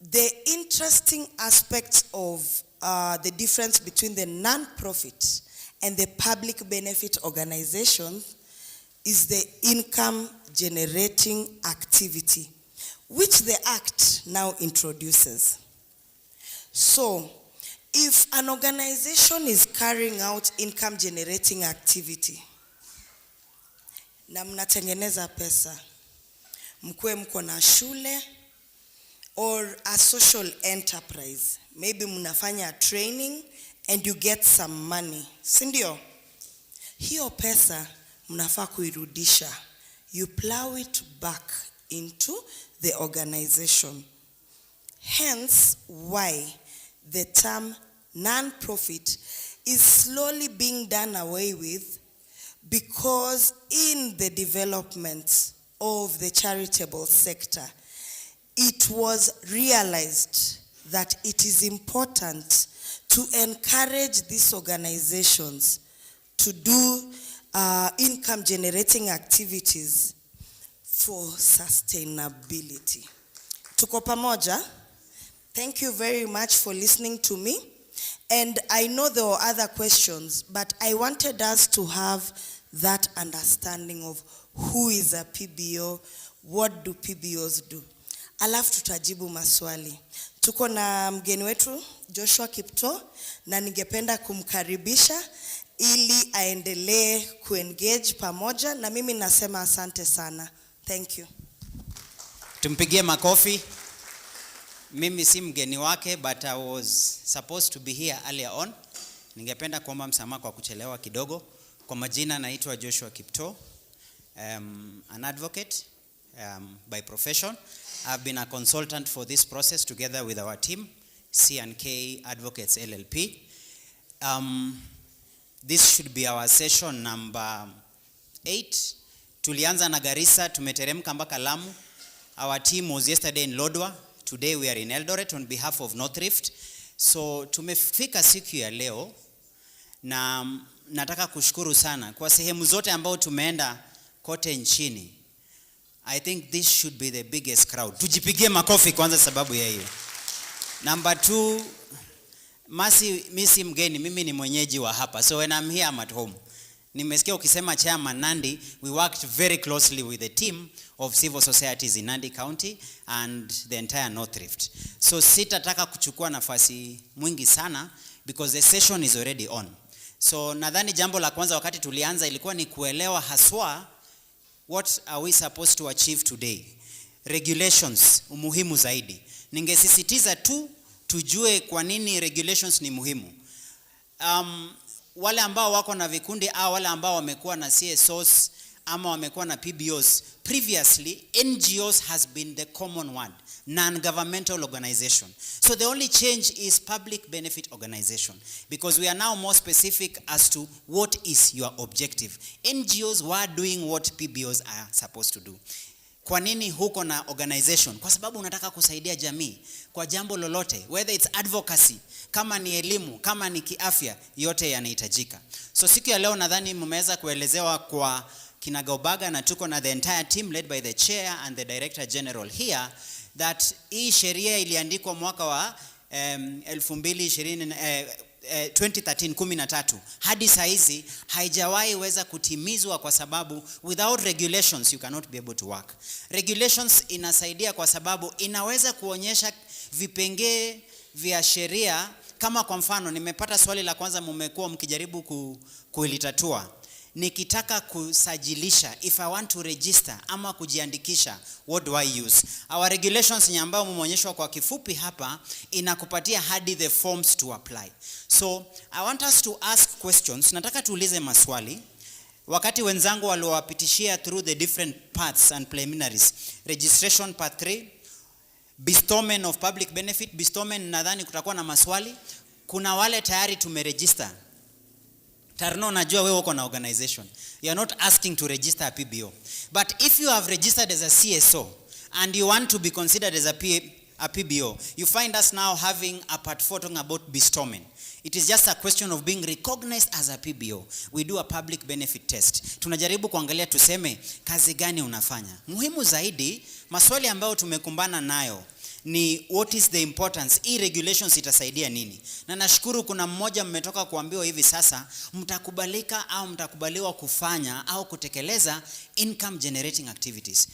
The interesting aspects of the difference between the non-profit and the public benefit organization is the income generating activity, which the Act now introduces. So, if an organization is carrying out income generating activity, na mnatengeneza pesa, mkue mko na shule, or a social enterprise, maybe mnafanya training and you get some money, sindio? Hiyo pesa mnafaa kuirudisha. You plow it back into the organization. Hence why the term non-profit is slowly being done away with, because in the development of the charitable sector, it was realized that it is important to encourage these organizations to do income generating activities for sustainability. Tuko pamoja? Thank you very much for listening to me. And I know there were other questions, but I wanted us to have that understanding of who is a PBO, what do PBOs do. Alafu tutajibu maswali. Tuko na mgeni wetu Joshua Kipto, na ningependa kumkaribisha ili aendelee kuengage pamoja, na mimi nasema asante sana. Thank you. Tumpigie makofi. Mimi si mgeni wake, but I was supposed to be here earlier on. Ningependa kuomba msamaha kwa kuchelewa kidogo. Kwa majina naitwa Joshua Kipto. An advocate by profession. I've been a consultant for this process together with our team, C&K Advocates LLP. This should be our session number 8. Tulianza na Garissa, tumeteremka mpaka Lamu. Our team was yesterday in Lodwar. Today we are in Eldoret on behalf of North Rift. So tumefika siku ya leo, na nataka kushukuru sana kwa sehemu zote ambao tumeenda kote nchini. I think this should be the biggest crowd. Tujipigie makofi kwanza sababu ya hiyo. Number 2, mimi mgeni, mimi ni mwenyeji wa hapa. So when I'm here, I'm at home. Nimesikia ukisema Chairman Nandi, we worked very closely with the team of civil societies in Nandi County and the entire North Rift. So sitataka kuchukua nafasi mwingi sana because the session is already on. So nadhani jambo la kwanza wakati tulianza ilikuwa ni kuelewa haswa what are we supposed to achieve today. Regulations umuhimu zaidi. Ningesisitiza tu tujue kwa nini regulations ni muhimu. Wale ambao wako na vikundi au wale ambao wamekuwa na CSOs ama wamekuwa na PBOs, previously NGOs has been the common word, non-governmental organization. So the only change is public benefit organization, because we are now more specific as to what is your objective. NGOs were doing what PBOs are supposed to do. Kwa nini huko na organization? Kwa sababu unataka kusaidia jamii kwa jambo lolote, whether it's advocacy, kama ni elimu, kama ni kiafya, yote yanahitajika. So siku ya leo nadhani mmeweza kuelezewa kwa kinagaubaga, na tuko na the entire team led by the chair and the director general here, that hii sheria iliandikwa mwaka wa 2013 hadi saizi haijawahi weza kutimizwa, kwa sababu without regulations you cannot be able to work. Regulations inasaidia kwa sababu inaweza kuonyesha vipengee vya sheria. Kama kwa mfano, nimepata swali la kwanza mmekuwa mkijaribu kuilitatua. Nikitaka kusajilisha, if I want to register ama kujiandikisha, what do I use? Our regulations ambayo mmeonyeshwa kwa kifupi hapa inakupatia hadi the forms to apply. So I want us to ask questions. Nataka tuulize maswali. Wakati wenzangu waliowapitishia through the different parts and preliminaries. Registration part 3, bestowment of public benefit. Bestowment nadhani kutakuwa na maswali. Kuna wale tayari tumeregister. Tarno, najua wewe uko na organization. You are not asking to register a PBO. But if you have registered as a CSO and you want to be considered as a a PBO. You find us now having a part 4 talking about bestowment. It is just a question of being recognized as a PBO. We do a public benefit test. Tunajaribu kuangalia tuseme kazi gani unafanya. Muhimu zaidi, maswali ambayo tumekumbana nayo ni what is the importance, hii regulations itasaidia nini. Na nashukuru kuna mmoja mmetoka kuambiwa hivi sasa mtakubalika au mtakubaliwa kufanya au kutekeleza income generating activities.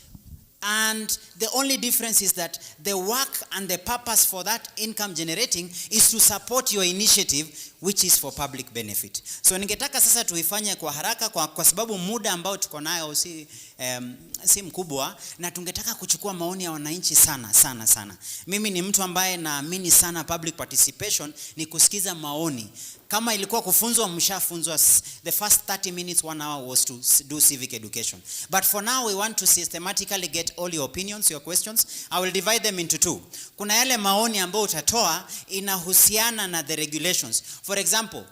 And the only difference is that the work and the purpose for that income generating is to support your initiative, which is for public benefit. So ningetaka sasa tuifanye kwa haraka kwa sababu muda ambao tuko nayo si mkubwa, na tungetaka kuchukua maoni ya wananchi sana. Mimi ni mtu ambaye naamini sana public participation ni kusikiza maoni. Kama ilikuwa kufunzwa, mshafunzwa. The first 30 minutes, 1 hour was to do civic education. But for now, we want to systematically get all your opinions, your questions. I will divide them into 2. Kuna yale maoni ambayo utatoa inahusiana na the regulations. For example,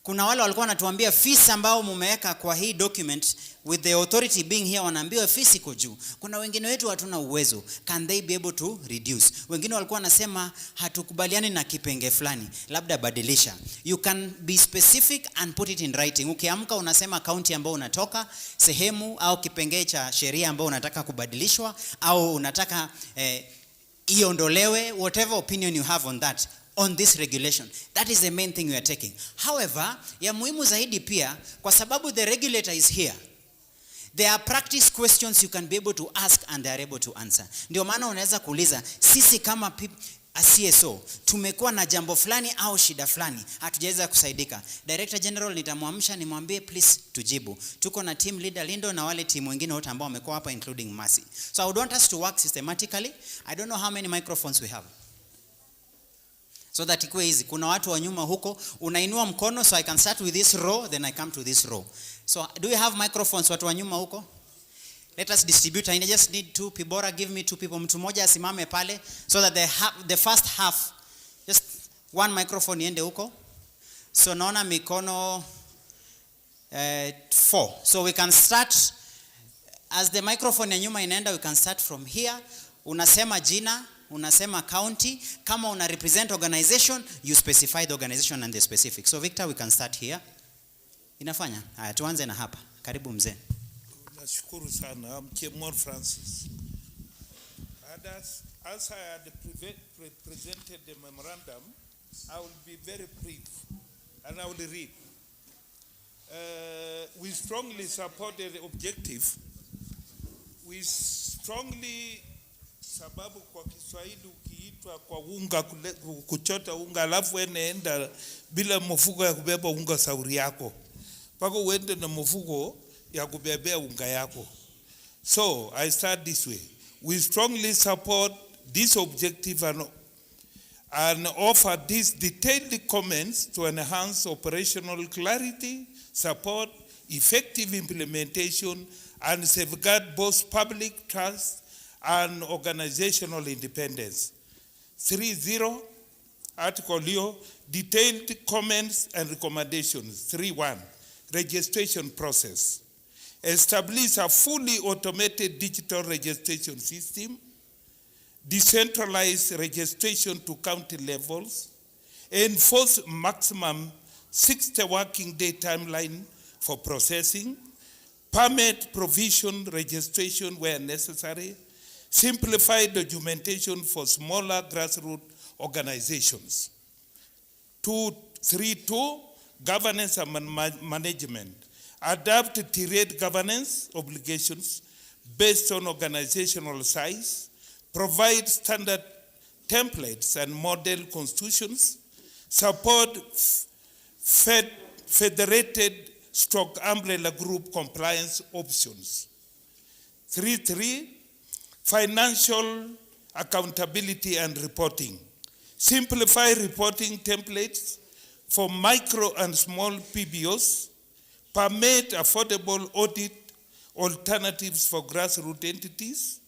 kuna wale walikuwa wanatuambia fees ambao mumeweka kwa hii document, with the authority being here wanaambiwa fees iko juu. Kuna wengine wetu hatuna uwezo. Can they be able to reduce? Wengine walikuwa wanasema hatukubaliani na kipenge fulani, labda badilisha. You can be specific and put it in writing. Ukiamka unasema county ambao unatoka, sehemu au kipenge cha sheria ambao unataka kubadilishwa au unataka iondolewe, whatever opinion you have on that. On this regulation. That is the main thing we are taking. However, ya muhimu zaidi pia, kwa sababu the regulator is here, there are practice questions you can be able to ask and they are able to answer. Ndio maana unaweza kuuliza, sisi kama CSO tumekuwa na jambo fulani au shida fulani, hatujaweza kusaidika. Director General nitamwamsha nimwambie please tujibu. Tuko na team leader Lindo na wale team wengine wote ambao wamekuwa hapa including Mercy. So I would want us to work systematically. I don't know how many microphones we have, so that ikuwe easy. Kuna watu wa nyuma huko, unainua mkono, so I can start with this row, then I come to this row. So do we have microphones watu wa nyuma huko? Let us distribute. I just need 2 people. Bora give me 2 people. Mtu mmoja asimame pale, so that the first half, just 1 microphone iende huko. So naona mikono 4. So we can start, as the microphone ya nyuma inaenda, we can start from here. Unasema jina, unasema county, kama una represent organization, you specify the organization and the specific. So Victor, we can start here. Inafanya? Haya, tuanze na hapa. Karibu mzee. Nashukuru sana. I'm Kemor Francis. As I had presented the memorandum, I will be very brief and I will read. We strongly support the objective. We strongly, sababu kwa Kiswahili ukiitwa kwa unga kuchota unga alafu eneenda bila mfuko ya kubeba unga sauri yako, pako uende na mfuko ya kubebea unga yako. So I start this way. We strongly support this objective and offer these detailed comments to enhance operational clarity, support effective implementation, and safeguard both public trust and organizational independence. 3.0, Article Leo, detailed comments and recommendations. 3.1, registration process. Establish a fully automated digital registration system, decentralize registration to county levels, enforce maximum 60 working day timeline for processing, permit provision registration where necessary, simplify documentation for smaller grassroots organizations. 3.2, governance and management. Adapt tiered governance obligations based on organizational size, provide standard templates and model constitutions, support federated stroke umbrella group compliance options. 3.3, financial accountability and reporting. Simplify reporting templates for micro and small PBOs, permit affordable audit alternatives for grassroots entities,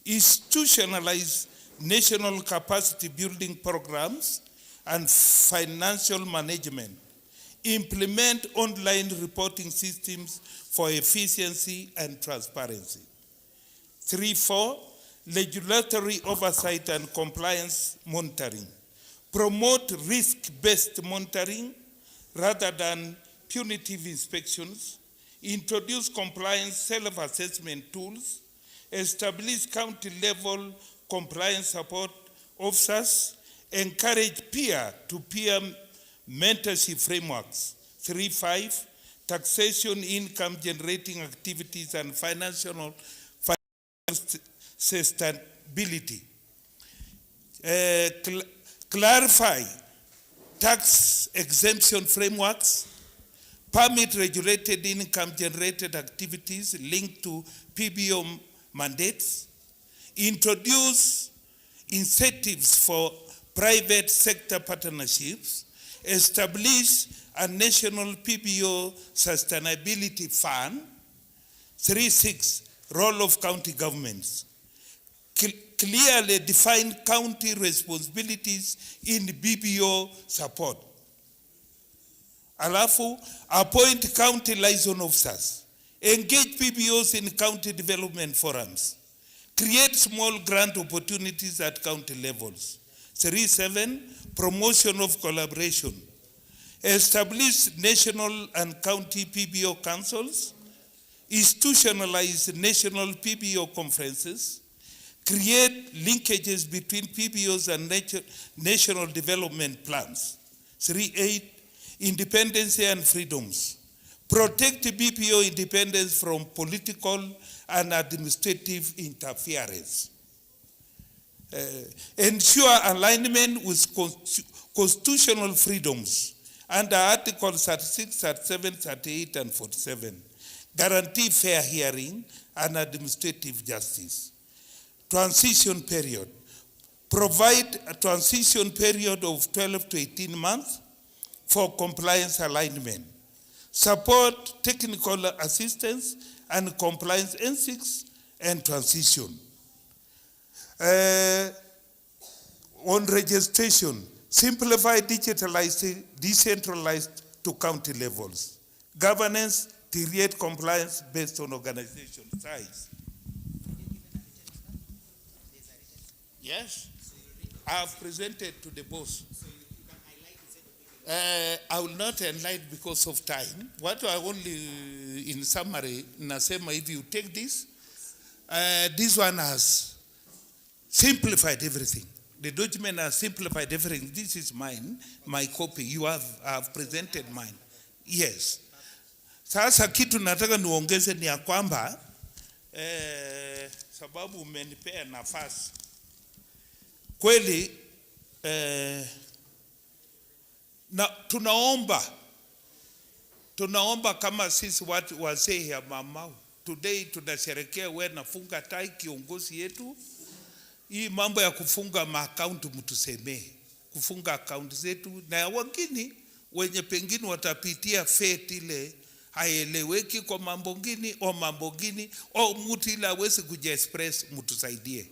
institutionalize national capacity building programs and financial management, implement online reporting systems for efficiency and transparency. 3.4, regulatory oversight and compliance monitoring, promote risk-based monitoring rather than punitive inspections, introduce compliance self-assessment tools, establish county-level compliance support officers, encourage peer-to-peer mentorship frameworks. 3.5, taxation, income generating activities, and financial sustainability. Clarify tax exemption frameworks, permit regulated income generated activities linked to PBO mandates, introduce incentives for private sector partnerships, establish a national PBO sustainability fund. 3.6, role of county governments. Clearly define county responsibilities in BBO support. Alafu, appoint county liaison officers. Engage PBOs in county development forums. Create small grant opportunities at county levels. 3.7, promotion of collaboration. Establish national and county PBO councils. Institutionalize national PBO conferences. Create linkages between PBOs and national development plans. 3.8, independence and freedoms. Protect BPO independence from political and administrative interference. Ensure alignment with constitutional freedoms under Articles 36, 37, 38, and 47. Guarantee fair hearing and administrative justice. Transition period. Provide a transition period of 12 to 18 months for compliance alignment. Support technical assistance and compliance N6 and transition. On registration, simplify, digitalize, decentralized to county levels. Governance, create compliance based on organization size. Yes, I have presented to the boss. I will not enlighten because of time. What I only, in summary, nasema, if you take this, this one has simplified everything. The document has simplified everything. This is mine, my copy. You have presented mine. Yes. Sasa kitu nataka niongeze ni ya kwamba sababu umenipea nafasi. Kweli na tunaomba kama sisi watu wazee ya mamau. Today tunasherehekea wewe nafunga tai kiongozi yetu. Hii mambo ya kufunga maakaunti mtusemee. Kufunga akaunti zetu na wengine wenye pengine watapitia fate ile haieleweki kwa mambo ngini o mambo ngini o mtu ile hawezi kujiexpress mtusaidie.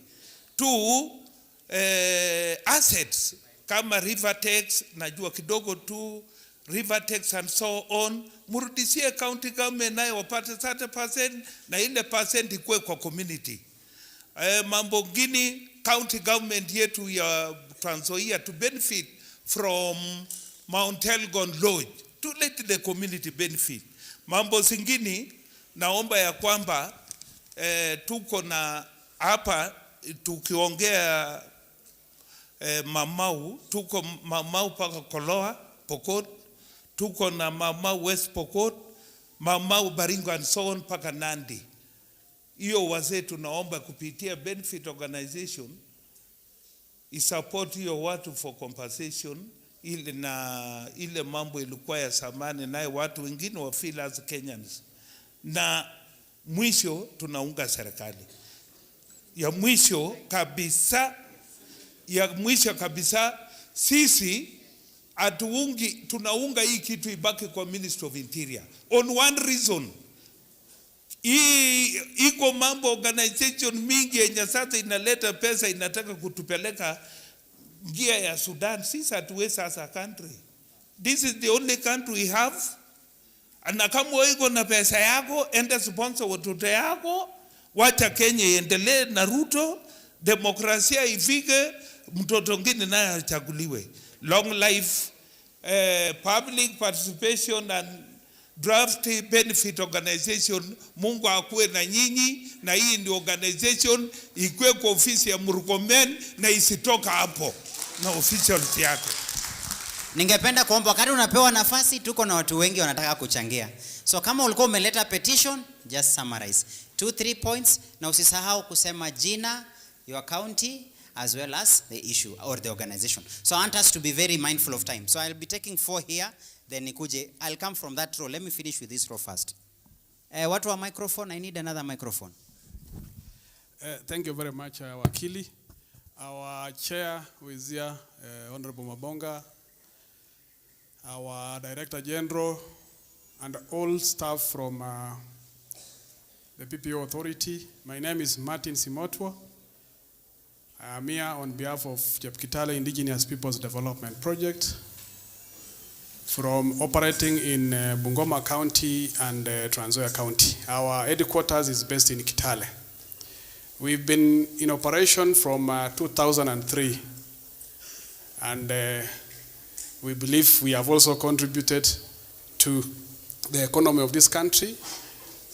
Assets kama river tax najua kidogo tu river tax and so on murudishie county government nayo wapate 30% na ile percent ikue kwa community. Mambo ngini county government yetu ya Trans Nzoia to benefit from Mount Elgon Lodge to let the community benefit. Mambo zingine naomba ya kwamba tuko na hapa tukiongea Mamau, tuko Mamau paka Koloa, Pokot, tuko na Mamau West Pokot, Mamau Baringo and so on paka Nandi. Hiyo wazee tunaomba kupitia benefit organization isupport hiyo watu for compensation ile na ile mambo ilikuwa ya samani naye watu wengine wa feel as Kenyans. Na mwisho tunaunga serikali. Ya mwisho kabisa sisi tunaunga hii kitu ibaki kwa Ministry of Interior. On one reason. Iko mambo organization mingi yenye sasa inaleta pesa inataka kutupeleka njia ya Sudan. Sisi hatuwezi as a country. This is the only country we have. Na kama wewe na pesa yako enda sponsor watoto yako, wacha Kenya iendelee na Ruto demokrasia ifike, mtoto ngine naye achaguliwe. Long life public participation and draft benefit organization, Mungu akuwe na nyinyi, na hii ndio organization ikuwe kwa ofisi ya Murkomen na isitoka hapo na officials yake. Ningependa kuomba wakati unapewa nafasi, tuko na watu wengi wanataka kuchangia. So kama ulikuwa umeleta petition, just summarize 2-3 points, na usisahau kusema jina, your county, as well as the issue or the organization. So I want us to be very mindful of time. So I'll be taking 4 here, then nikuje. I'll come from that row. Let me finish with this row first. What was microphone? I need another microphone. Thank you very much, Wakili. Our chair who is here, Honorable Mabonga, our Director General, and all staff from the PPO Authority. My name is Martin Simotwo. I am here on behalf of Chepkitale Indigenous Peoples Development Project, from operating in Bungoma County and Trans Nzoia County. Our headquarters is based in Kitale. We've been in operation from 2003, and we believe we have also contributed to the economy of this country.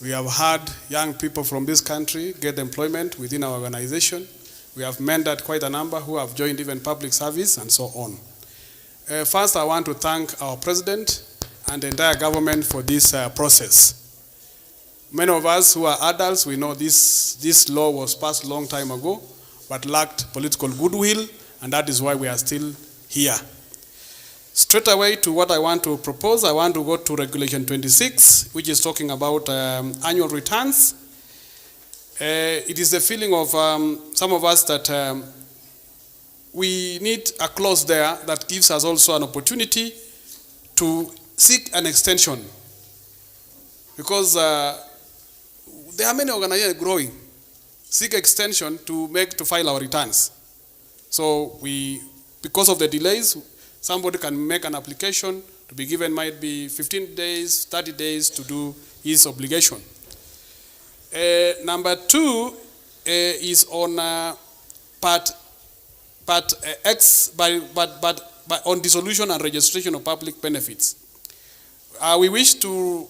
We have had young people from this country get employment within our organization. We have mentored quite a number who have joined even public service and so on. First, I want to thank our president and the entire government for this process. Many of us who are adults, we know this law was passed a long time ago, but lacked political goodwill, and that is why we are still here. Straight away to what I want to propose, I want to go to Regulation 26, which is talking about annual returns. It is the feeling of some of us that we need a clause there that gives us also an opportunity to seek an extension, because there are many organizations growing, seek extension to file our returns. So because of the delays, somebody can make an application to be given, might be 15 days, 30 days to do his obligation. Number 2 is on part X, but on dissolution and registration of public benefits. We wish to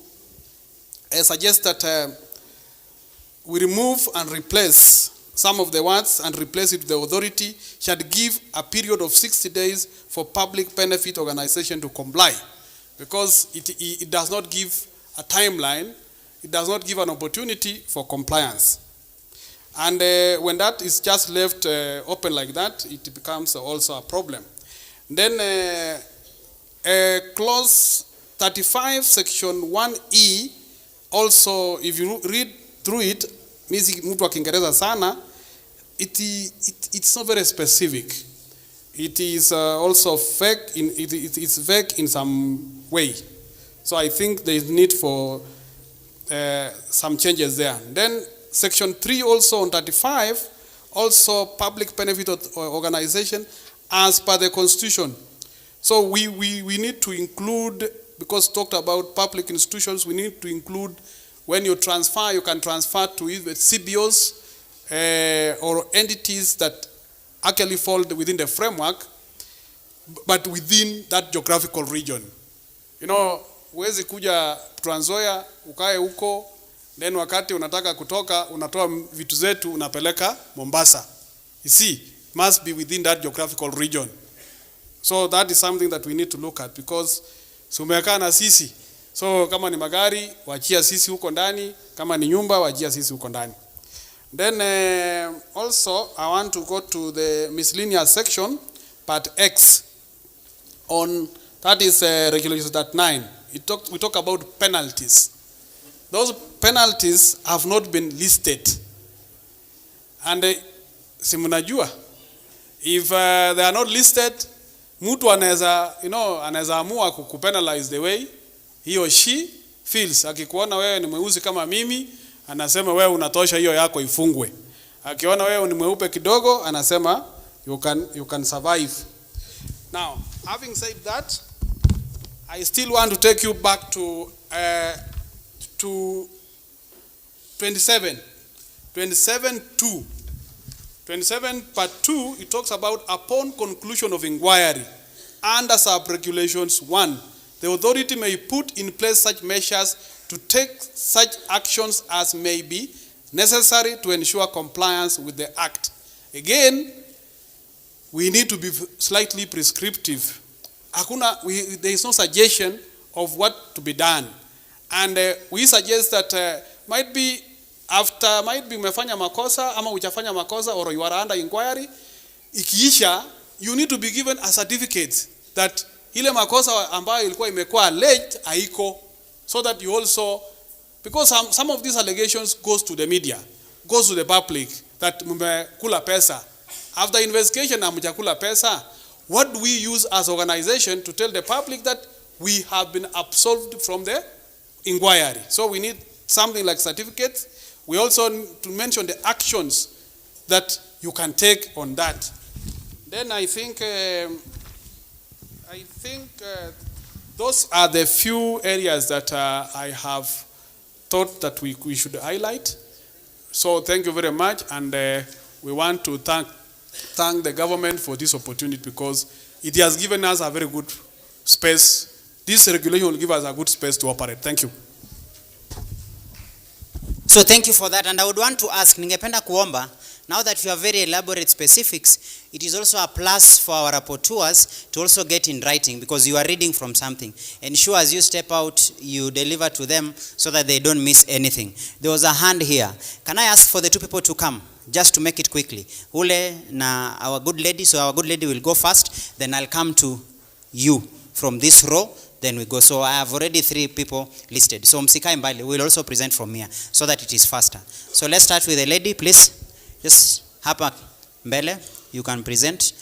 suggest that we remove and replace some of the words and replace it with the authority shall give a period of 60 days for public benefit organization to comply, because it does not give a timeline, it does not give an opportunity for compliance. And when that is just left open like that, it becomes also a problem. Then clause 35, section 1E, also if you read through it, mtu wa Kiingereza sana, it's not very specific. It is also vague it's vague in some way. So I think there is need for some changes there. Then section 3 also on 35, also public benefit organization as per the constitution. So we need to include, because talked about public institutions, we need to include when you transfer, you can transfer to either CBOs or entities that actually fall within the framework, but within that geographical region. You know, huwezi kuja Trans Nzoia, ukae huko, then wakati unataka kutoka, unatoa vitu zetu, unapeleka Mombasa. You see, must be within that geographical region. So that is something that we need to look at, because sumekaa na sisi. So kama ni magari, wachia sisi huko ndani, kama ni nyumba, wachia sisi huko ndani. Then also I want to go to the miscellaneous section, part X, on that is regulation 9. We talk about penalties. Those penalties have not been listed. And si mnajua, if they are not listed, mtu anaweza amua kukupenalize the way he or she feels. Akikuona wewe ni mweusi kama mimi, anasema wewe unatosha, hiyo yako ifungwe. Akiona wewe ni mweupe kidogo, anasema you can survive. Now, having said that, I still want to take you back to 27.2. 27 part 2, it talks about upon conclusion of inquiry under sub-regulations 1, the authority may put in place such measures to take such actions as may be necessary to ensure compliance with the Act. Again, we need to be slightly prescriptive. There is no suggestion of what to be done. And we suggest that might be umefanya makosa ama uchafanya makosa or you are under inquiry. Ikiisha, you need to be given a certificate that ile makosa ambayo ilikuwa imekuwa alleged haiko, so that you also, because some of these allegations goes to the media, goes to the public, that mmekula pesa. After investigation hamjakula pesa, what do we use as organization to tell the public that we have been absolved from the inquiry? So we need something like certificates. We also need to mention the actions that you can take on that. Then I think those are the few areas that I have thought that we should highlight. So thank you very much, and we want to thank the government for this opportunity, because it has given us a very good space. This regulation will give us a good space to operate. Thank you. So thank you for that, and I would want to ask, ningependa kuomba, now that you have very elaborate specifics, it is also a plus for our rapporteurs to also get in writing, because you are reading from something. Ensure as you step out, you deliver to them so that they don't miss anything. There was a hand here. Can I ask for the two people to come, just to make it quickly? Ule na our good lady, so our good lady will go first, then I'll come to you from this row, then we go. So I have already 3 people listed. So Msikai Mbali will also present from here so that it is faster. So let's start with the lady, please. Just hapa mbele, you can present.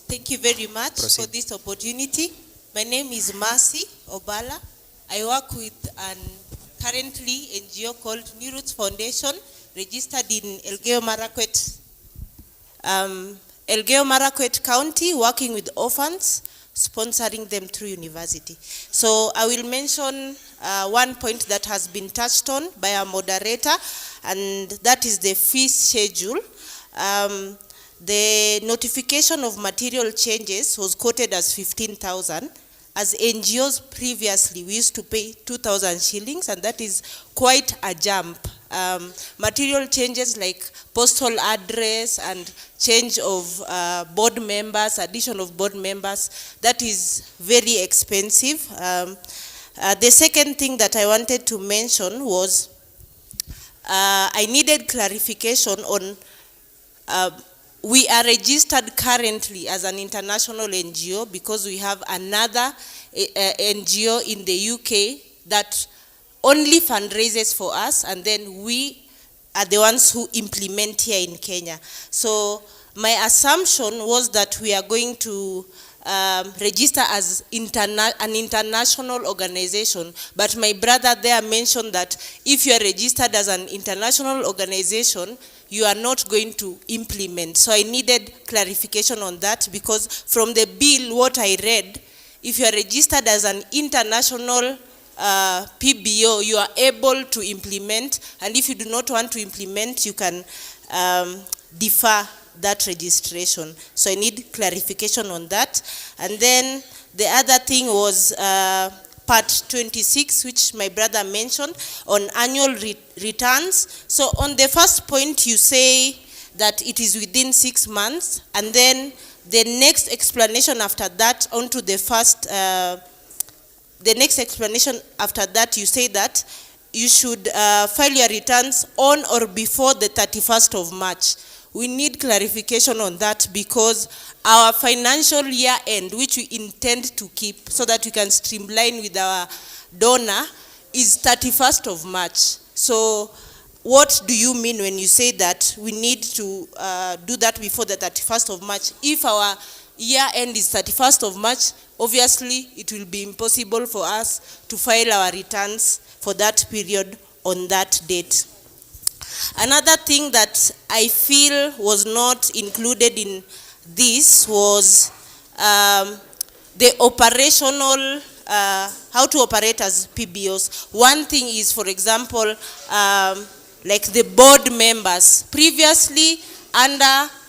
Thank you very much Proceed. for this opportunity. My name is Mercy Obala. I work with an currently NGO called New Roots Foundation, registered in Elgeyo Marakwet County, working with orphans, sponsoring them through university. So I will mention one point that has been touched on by our moderator, and that is the fee schedule. The notification of material changes was quoted as 15,000. As NGOs previously, we used to pay 2,000 shillings, and that is quite a jump. Material changes like postal address and change of board members, addition of board members, that is very expensive. The second thing that I wanted to mention was I needed clarification on we are registered currently as an international NGO, because we have another NGO in the UK that only fundraises for us, and then we are the ones who implement here in Kenya. So my assumption was that we are going to register as an international organization, but my brother there mentioned that if you are registered as an international organization, you are not going to implement. So I needed clarification on that, because from the bill, what I read, if you are registered as an international PBO, you are able to implement, and if you do not want to implement, you can defer that registration. So I need clarification on that. And then the other thing was part 26, which my brother mentioned, on annual returns. So on the first point, you say that it is within 6 months, and then the next explanation after that, onto the first, the next explanation after that, you say that you should file your returns on or before the 31st of March. We need clarification on that, because our financial year end, which we intend to keep so that we can streamline with our donor, is 31st of March. So what do you mean when you say that we need to do that before the 31st of March? If our year end is 31st of March, obviously it will be impossible for us to file our returns for that period on that date. Another thing that I feel was not included in this was the operational, how to operate as PBOs. One thing is, for example, like the board members. Previously,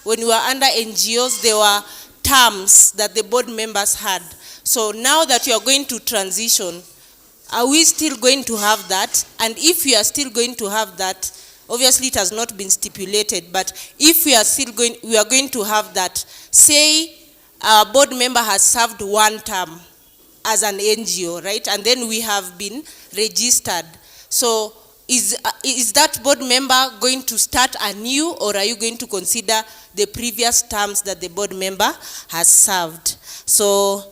when we were under NGOs, there were terms that the board members had. So now that you are going to transition, are we still going to have that? And if we are still going to have that, obviously it has not been stipulated, but if we are going to have that, say our board member has served one term as an NGO, right? And then we have been registered. So is that board member going to start anew, or are you going to consider the previous terms that the board member has served? So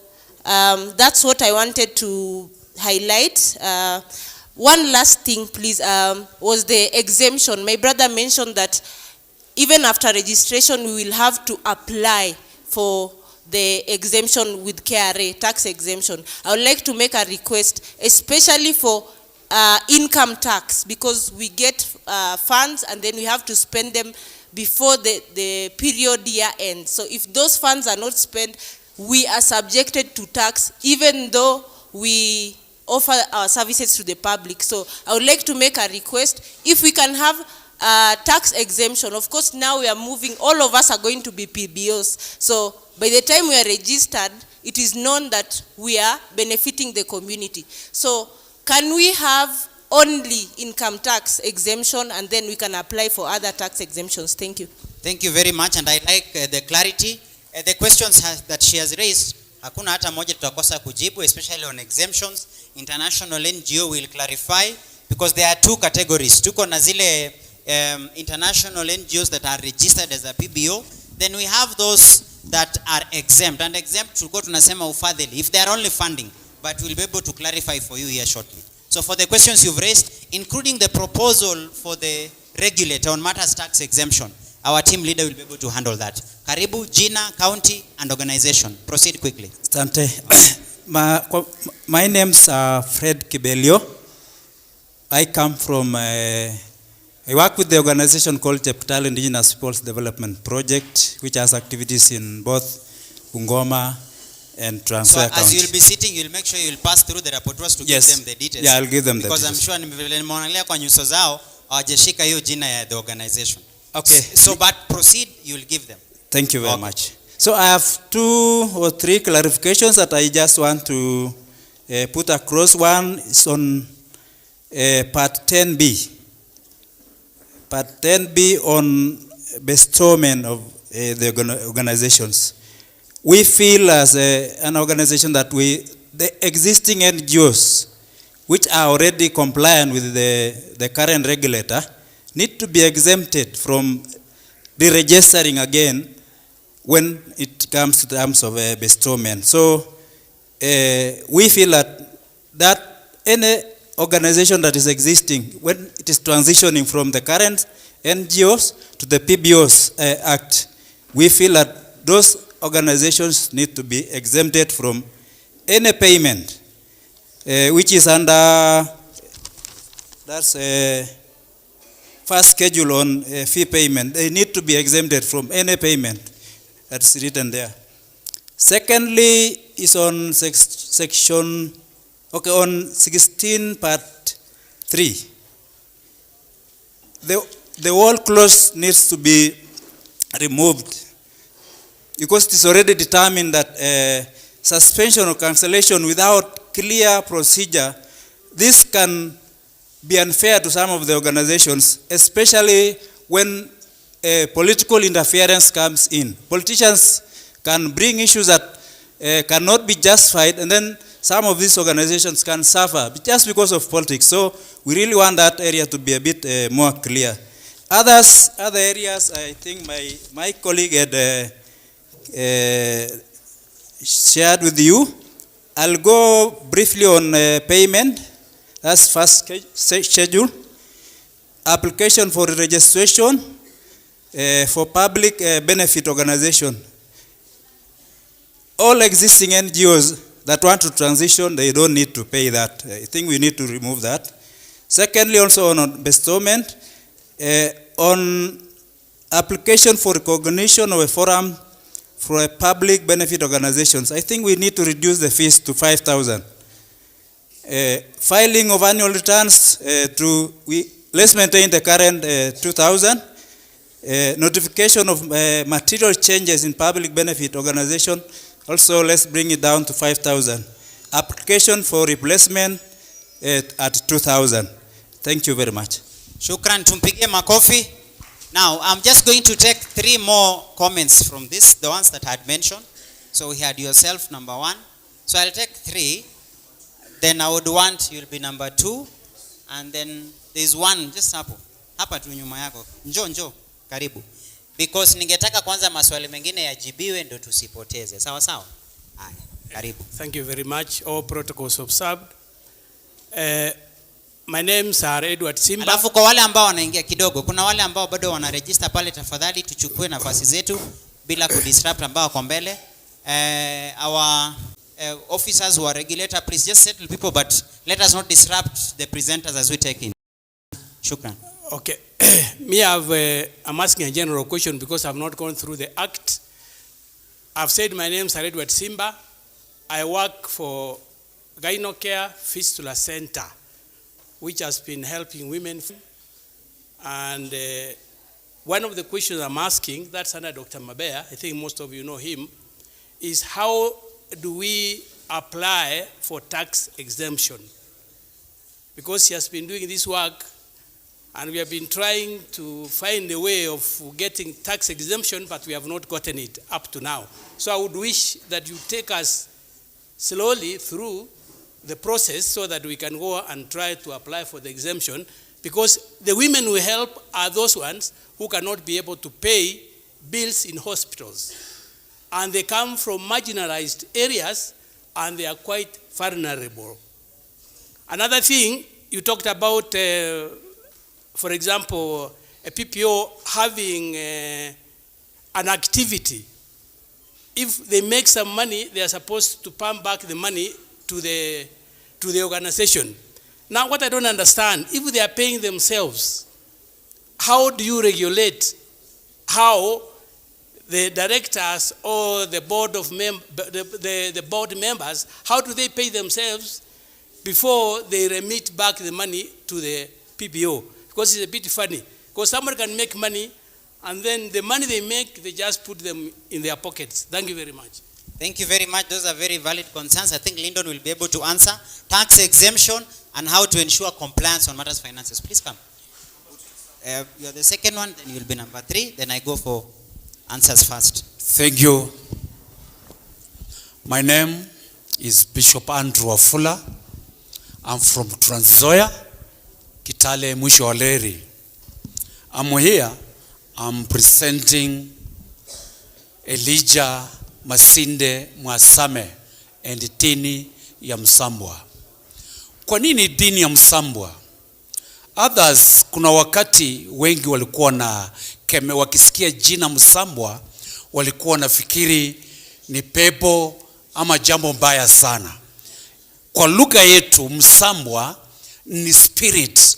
that's what I wanted to highlight. One last thing, please, was the exemption. My brother mentioned that even after registration, we will have to apply for the exemption with KRA, tax exemption. I would like to make a request, especially for income tax, because we get funds and then we have to spend them before the period year ends. So if those funds are not spent, we are subjected to tax, even though we offer our services to the public. So I would like to make a request, if we can have tax exemption. Of course, now we are moving, all of us are going to be PBOs. So by the time we are registered, it is known that we are benefiting the community. So can we have only income tax exemption, and then we can apply for other tax exemptions? Thank you. Thank you very much, and I like the clarity. The questions that she has raised, hakuna hata moja tutakosa kujibu, especially on exemptions. International NGO will clarify, because there are two categories. Tuko na zile international NGOs that are registered as a PBO. Then we have those that are exempt. And exempt, tulikuwa tunasema ufadhili, if they are only funding, but we'll be able to clarify for you here shortly. So for the questions you've raised, including the proposal for the regulator on matters tax exemption, our team leader will be able to handle that. Karibu, Jina, county, and organization. Proceed quickly. Asante. My name's Fred Kibelio. I come from, I work with the organization called Cheptal Indigenous Peoples Development Project, which has activities in both Bungoma and Trans Nzoia County. As you'll be sitting, you'll make sure you'll pass through the rapporteurs to give them the details. Yeah, I'll give them the because details. Because I'm sure nimeangalia kwa nyuso zao hawajashika hiyo jina ya the organization. Okay. So but proceed, you'll give them. Thank you very much. So I have 2 or 3 clarifications that I just want to put across. One is on part 10B. Part 10B on bestowment of the organizations. We feel as an organization that the existing NGOs, which are already compliant with the current regulator, need to be exempted from deregistering again when it comes to terms of bestowment. So we feel that any organization that is existing, when it is transitioning from the current NGOs to the PBOs Act, we feel that those organizations need to be exempted from any payment, which is under, that's first schedule on fee payment. They need to be exempted from any payment that's written there. Secondly, is on section, okay, on 16 part 3. The whole clause needs to be removed, because it is already determined that suspension or cancellation without clear procedure, this can be unfair to some of the organizations, especially when political interference comes in. Politicians can bring issues that cannot be justified, and then some of these organizations can suffer just because of politics. So we really want that area to be a bit more clear. Other areas, I think my colleague had shared with you. I'll go briefly on payment. That's first schedule. Application for registration for public benefit organization. All existing NGOs that want to transition, they don't need to pay that. I think we need to remove that. Secondly, also on bestowment, on application for recognition of a forum for a public benefit organizations, I think we need to reduce the fees to 5,000. Filing of annual returns let's maintain the current 2,000. Notification of material changes in public benefit organization, also let's bring it down to 5,000. Application for replacement at 2,000. Thank you very much. Shukran, tumpigie makofi. Now, I'm just going to take 3 more comments from this, the ones that I had mentioned. So we had yourself, number 1. So I'll take 3. Then I would want you'll be number 2. And then there's one, just hapa tu nyuma yako. Njoo, karibu. Because ningetaka kwanza maswali mengine yajibiwe ndo tusipoteze. Sawa sawa? Haya, karibu. Thank you very much. All protocols observed. My name is Edward Simba. Alafu kwa wale ambao wanaingia kidogo, kuna wale ambao bado wana register pale, tafadhali tuchukue nafasi zetu bila kudisrupt ambao wako mbele. Our officers who are regulator, please just settle people, but let us not disrupt the presenters as we take in. Shukran. Okay. I'm asking a general question because I've not gone through the act. I've said my name is Edward Simba. I work for Gynocare Fistula Center, which has been helping women. And one of the questions I'm asking, that's under Dr. Mabea, I think most of you know him, is how do we apply for tax exemption? Because he has been doing this work and we have been trying to find a way of getting tax exemption, but we have not gotten it up to now. So I would wish that you take us slowly through the process so that we can go and try to apply for the exemption, because the women we help are those ones who cannot be able to pay bills in hospitals. And they come from marginalized areas and they are quite vulnerable. Another thing, you talked about, for example, a PPO having an activity. If they make some money, they are supposed to pump back the money to the organization. Now, what I don't understand, if they are paying themselves, how do you regulate how the directors or the board of the board members, how do they pay themselves before they remit back the money to the PPO? Because it's a bit funny. Because someone can make money and then the money they make, they just put them in their pockets. Thank you very much. Thank you very much. Those are very valid concerns. I think Lyndon will be able to answer. Tax exemption and how to ensure compliance on matters of finances. Please come. You're the second one, then you'll be number 3. Then I go for answers first. Thank you. My name is Bishop Andrew Afula. I'm from Trans Nzoia, Kitale Mwisho Waleri. I'm here. I'm presenting Elijah Masinde Mwasame and dini ya Msambwa. Kwa nini dini ya Msambwa? Others, kuna wakati wengi walikuwa na wakisikia jina Msambwa walikuwa nafikiri ni pepo ama jambo mbaya sana. Kwa lugha yetu Msambwa ni spirit.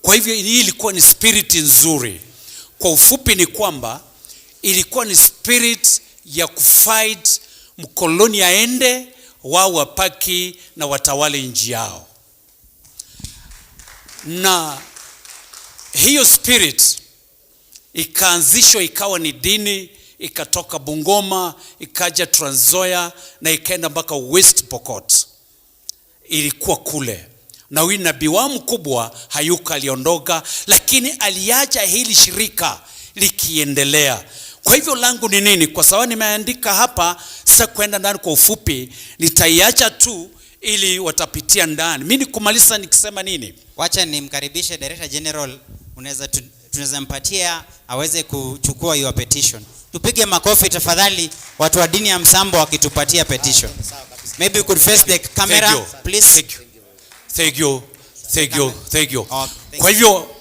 Kwa hivyo hii ilikuwa ni spirit nzuri. Kwa ufupi ni kwamba ilikuwa ni spirit ya kufight mkoloni aende, wao wapaki na watawale nchi yao. Na hiyo spirit ikaanzishwa ikawa ni dini, ikatoka Bungoma, ikaja Trans Nzoia na ikaenda mpaka West Pokot. Ilikuwa kule. Na huyu nabii wa mkubwa hayuka aliondoka, lakini aliacha hili shirika likiendelea. Kwa hivyo langu ni nini? Kwa sababu nimeandika hapa, sasa kwenda ndani kwa ufupi, nitaiacha tu ili watapitia ndani. Mimi kumaliza nikisema nini? Wacha nimkaribishe Director General, tunaweza mpatia aweze kuchukua your petition. Tupige makofi tafadhali watu wa dini ya Msambwa wakitupatia petition. Maybe you could face the camera, please. Thank you. Kwa hivyo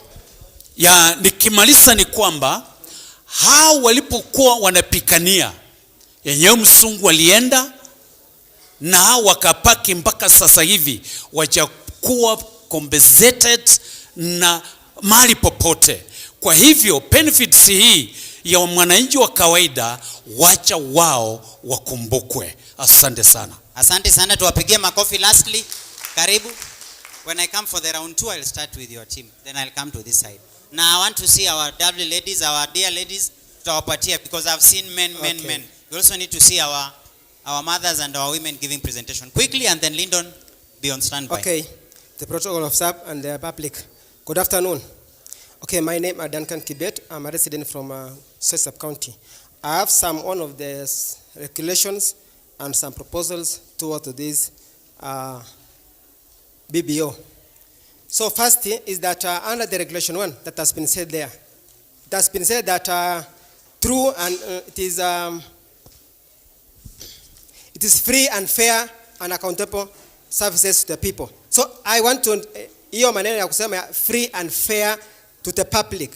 ya nikimaliza ni kwamba hao walipokuwa wanapikania yenyewe msungu walienda na hao wakapaki mpaka sasa hivi wajakuwa compensated na mali popote. Kwa hivyo benefits hii ya mwananchi wa kawaida wacha wao wakumbukwe. Asante sana. Asante sana, tuwapigie makofi. Lastly, karibu When I come for the round 2, I'll start with your team. Then I'll come to this side. Now I want to see our lovely ladies, our dear ladies, tutawapatia, because I've seen men. We also need to see our mothers and our women giving presentation. Quickly, and then Lyndon, be on standby. Okay, the protocol of SAP and the public. Good afternoon. Okay, my name is Duncan Kibet. I'm a resident from Sesop County. I have one of the regulations and some proposals towards this BBO. So first thing is that under the regulation 1 that has been said there, it has been said that true and it is free and fair and accountable services to the people. So I want to, hiyo maneno ya kusema free and fair to the public,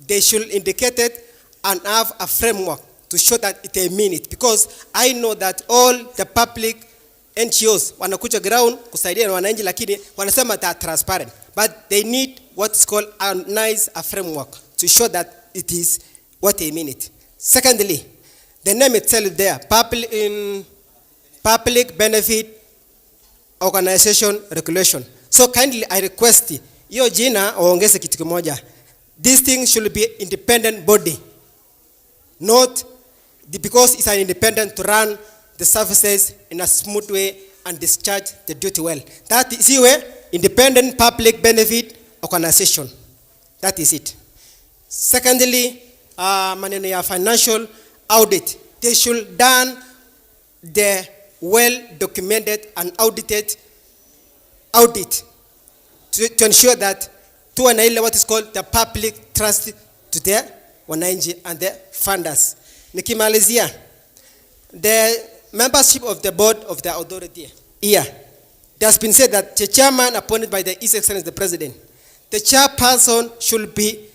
they should indicate it and have a framework to show that they mean it, because I know that all the public NGOs wanakuja ground kusaidia na wananchi, lakini wanasema that transparent, but they need what's called a framework to show that it is what they mean it. Secondly, the name itself there, public benefit organization regulation. So kindly I request hiyo jina waongeze kitu kimoja. This thing should be independent body, not because it's an independent to run the services in a smooth way and discharge the duty well. That is independent public benefit organization. That is it. Secondly, maneno ya financial audit. They should done the well documented and audited audit to ensure that tuwe na ile what is called the public trust to the wananchi and the funders. Nikimalizia, the membership of the board of the authority here, it has been said that the chairman appointed by the His Excellency the President, the chairperson should be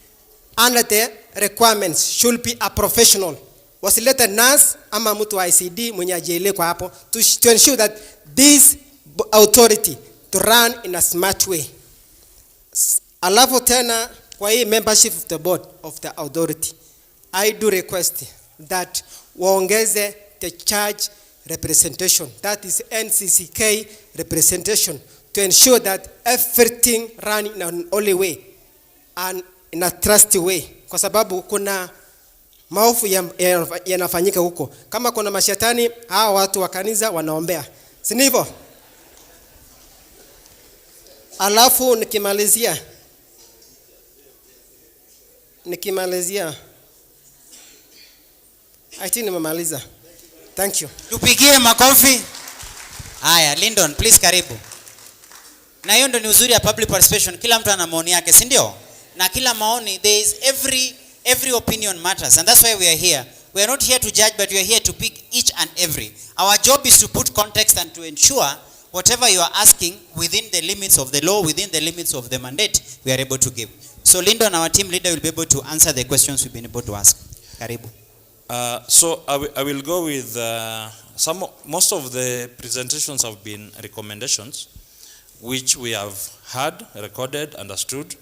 under the requirements, should be a professional. Wasilete nurse ama mtu wa ICD mwenye ajiele kwa hapo to ensure that this authority to run in a smart way. Alafu tena kwa hii membership of the board of the authority, I do request that waongeze the church representation, that is NCCK representation, to ensure that everything run in an only way and in a trusty way, kwa sababu kuna maofu yanafanyika huko. Kama kuna mashetani, hawa watu wa kanisa wanaombea, si ndivyo? Alafu nikimalizia I think nimemaliza. Thank you. Tupigie makofi. Haya, Lyndon, please karibu. Na hiyo ndio ni uzuri ya public participation, kila mtu ana maoni yake, si ndio? Na kila maoni, there is every opinion matters, and that's why we are here. We are not here to judge, but we are here to pick each and every. Our job is to put context and to ensure whatever you are asking within the limits of the law, within the limits of the mandate, we are able to give. So Lyndon, our team leader, will be able to answer the questions we've been able to ask. Karibu. So I will go with most of the presentations have been recommendations, which we have heard, recorded, understood,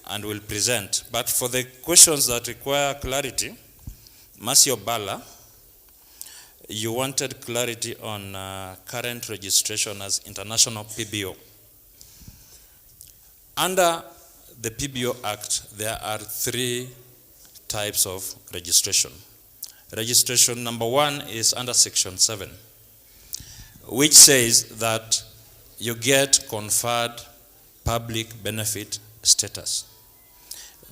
and will present. But for the questions that require clarity, Masio Bala, you wanted clarity on current registration as international PBO. Under the PBO Act, there are 3 types of registration. Registration number 1 is under Section 7, which says that you get conferred public benefit status.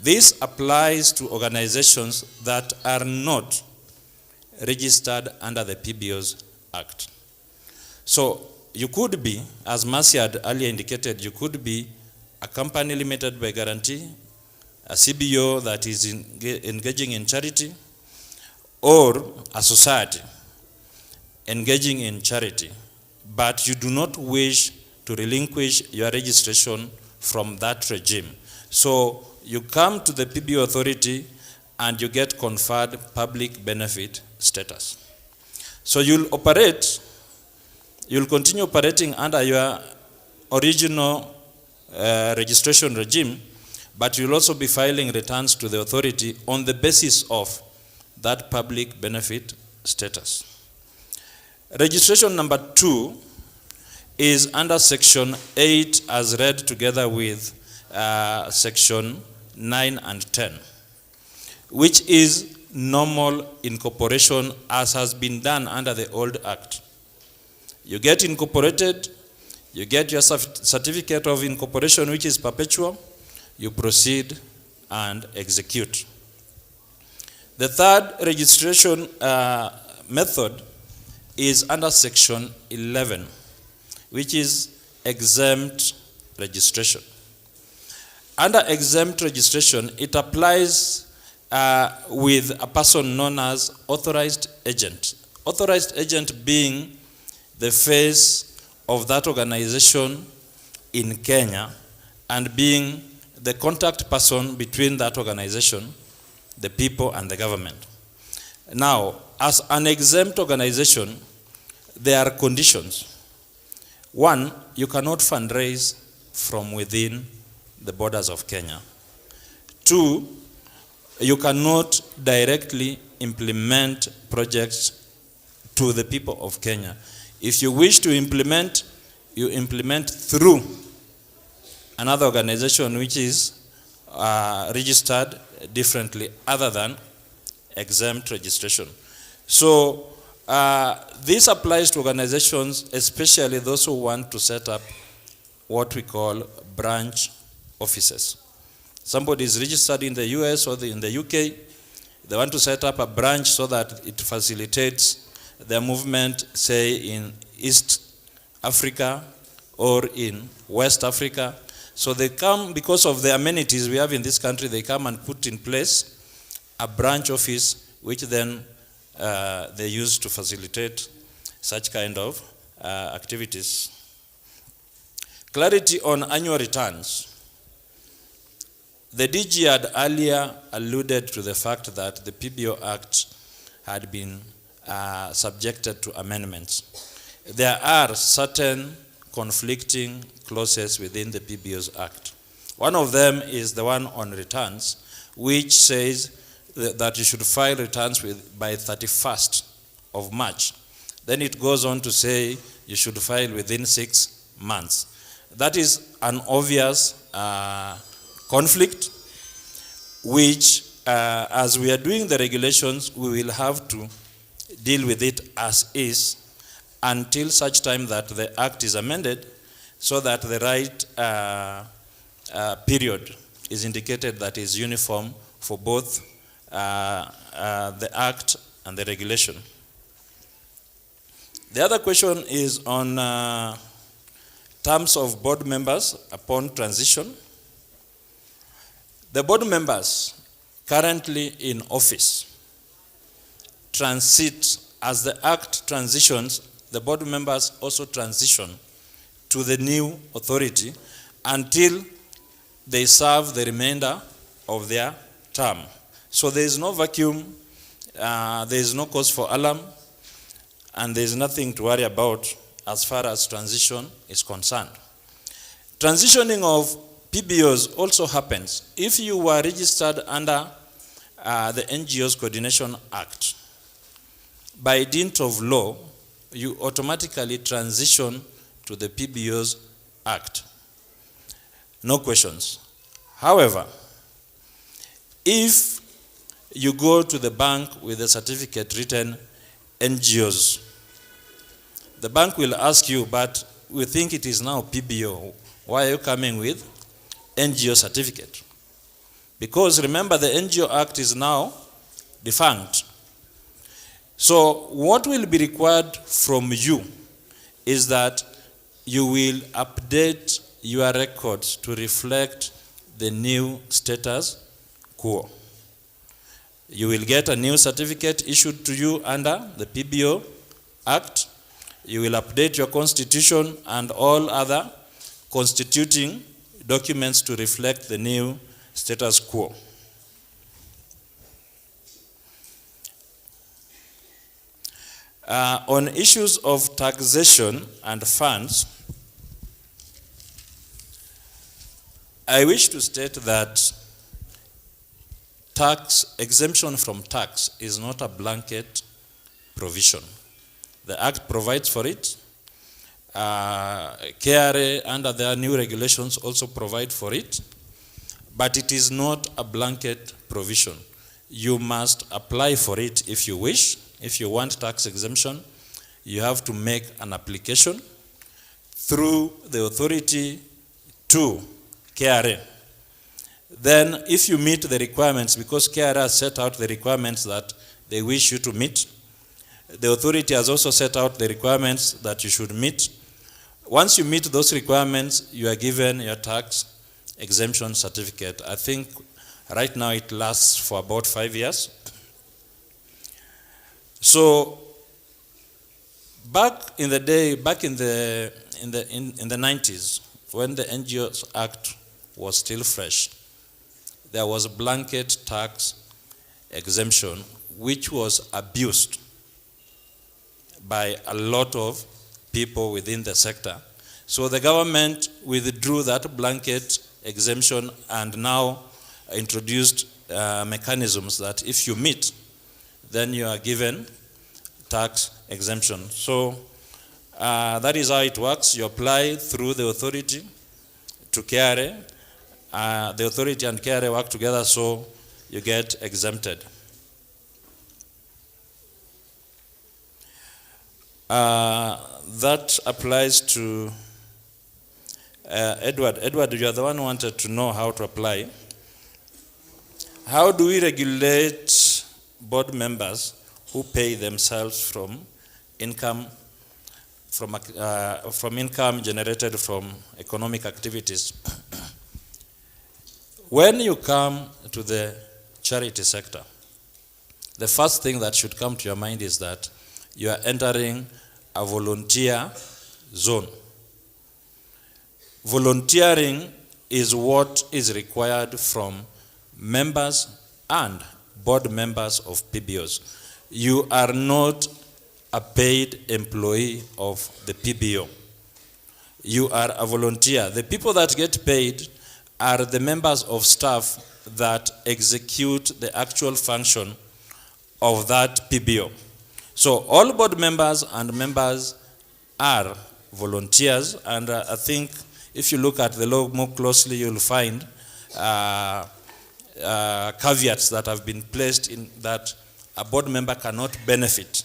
This applies to organizations that are not registered under the PBO's Act. So you could be, as Mercy had earlier indicated, you could be a company limited by guarantee, a CBO that is engaging in charity, or a society engaging in charity, but you do not wish to relinquish your registration from that regime. So you come to the PBO authority and you get conferred public benefit status. So you'll continue operating under your original registration regime, but you'll also be filing returns to the authority on the basis of that public benefit status. Registration number 2 is under section 8 as read together with section 9 and 10, which is normal incorporation as has been done under the old act. You get incorporated, you get your certificate of incorporation, which is perpetual, you proceed and execute. The third registration method is under section 11, which is exempt registration. Under exempt registration, it applies with a person known as authorized agent. Authorized agent being the face of that organization in Kenya and being the contact person between that organization, the people, and the government. Now, as an exempt organization, there are conditions. One, you cannot fundraise from within the borders of Kenya. Two, you cannot directly implement projects to the people of Kenya. If you wish to implement, you implement through another organization which is registered differently other than exempt registration. So this applies to organizations, especially those who want to set up what we call branch offices. Somebody is registered in the US or in the UK. They want to set up a branch so that it facilitates their movement, say, in East Africa or in West Africa. So they come, because of the amenities we have in this country, they come and put in place a branch office, which then they use to facilitate such kind of activities. Clarity on annual returns. The DG had earlier alluded to the fact that the PBO Act had been subjected to amendments. There are certain conflicting clauses within the PBO's Act. One of them is the one on returns, which says that you should file returns by 31st of March. Then it goes on to say you should file within 6 months. That is an obvious conflict, which as we are doing the regulations, we will have to deal with it as is until such time that the Act is amended so that the right period is indicated that is uniform for both the Act and the regulation. The other question is on terms of board members upon transition. The board members currently in office transit, as the Act transitions, the board members also transition to the new authority until they serve the remainder of their term. So there is no vacuum, there is no cause for alarm, and there is nothing to worry about as far as transition is concerned. Transitioning of PBOs also happens if you were registered under the NGOs Coordination Act. By dint of law, you automatically transition to the PBOs Act. No questions. However, if you go to the bank with a certificate written NGOs, the bank will ask you, but we think it is now PBO. Why are you coming with NGO certificate? Because remember, the NGO Act is now defunct. So what will be required from you is that you will update your records to reflect the new status quo. You will get a new certificate issued to you under the PBO Act. You will update your constitution and all other constituting documents to reflect the new status quo. On issues of taxation and funds, I wish to state that tax exemption from tax is not a blanket provision. The Act provides for it. KRA under their new regulations also provide for it, but it is not a blanket provision. You must apply for it if you wish. If you want tax exemption, you have to make an application through the authority to KRA. Then if you meet the requirements, because KRA has set out the requirements that they wish you to meet, the authority has also set out the requirements that you should meet. Once you meet those requirements, you are given your tax exemption certificate. I think right now it lasts for about 5 years. So back in the day, back in the 90s, when the NGOs Act was still fresh, there was a blanket tax exemption which was abused by a lot of people within the sector. So the government withdrew that blanket exemption and now introduced mechanisms that if you meet, then you are given tax exemption. So that is how it works. You apply through the authority to KRA. The authority and KRA work together, so you get exempted. That applies to Edward. Edward, you are the one who wanted to know how to apply. How do we regulate board members who pay themselves from income generated from economic activities? When you come to the charity sector, the first thing that should come to your mind is that you are entering a volunteer zone. Volunteering is what is required from members and board members of PBOs. You are not a paid employee of the PBO. You are a volunteer. The people that get paid are the members of staff that execute the actual function of that PBO. So all board members and members are volunteers, and I think if you look at the law more closely, you'll find caveats that have been placed in that a board member cannot benefit.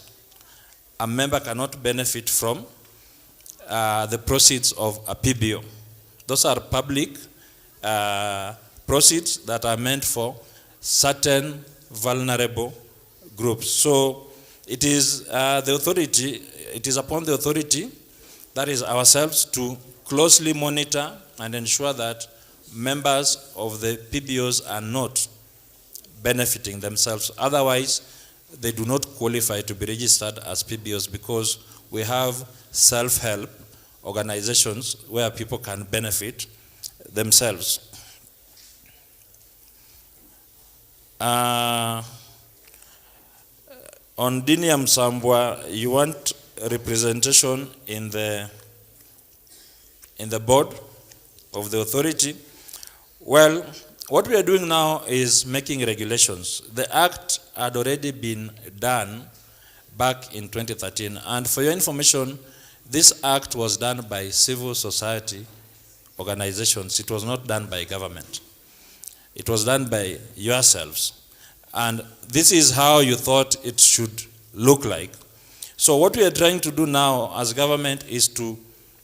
A member cannot benefit from the proceeds of a PBO. Those are public proceeds that are meant for certain vulnerable groups. So it is the authority, it is upon the authority, that is ourselves, to closely monitor and ensure that members of the PBOs are not benefiting themselves. Otherwise, they do not qualify to be registered as PBOs, because we have self-help organizations where people can benefit themselves. On Dini Msambwa, you want representation in the board of the authority. Well, what we are doing now is making regulations. The act had already been done back in 2013. And for your information, this act was done by civil society organizations. It was not done by government. It was done by yourselves. And this is how you thought it should look like. So what we are trying to do now as government is to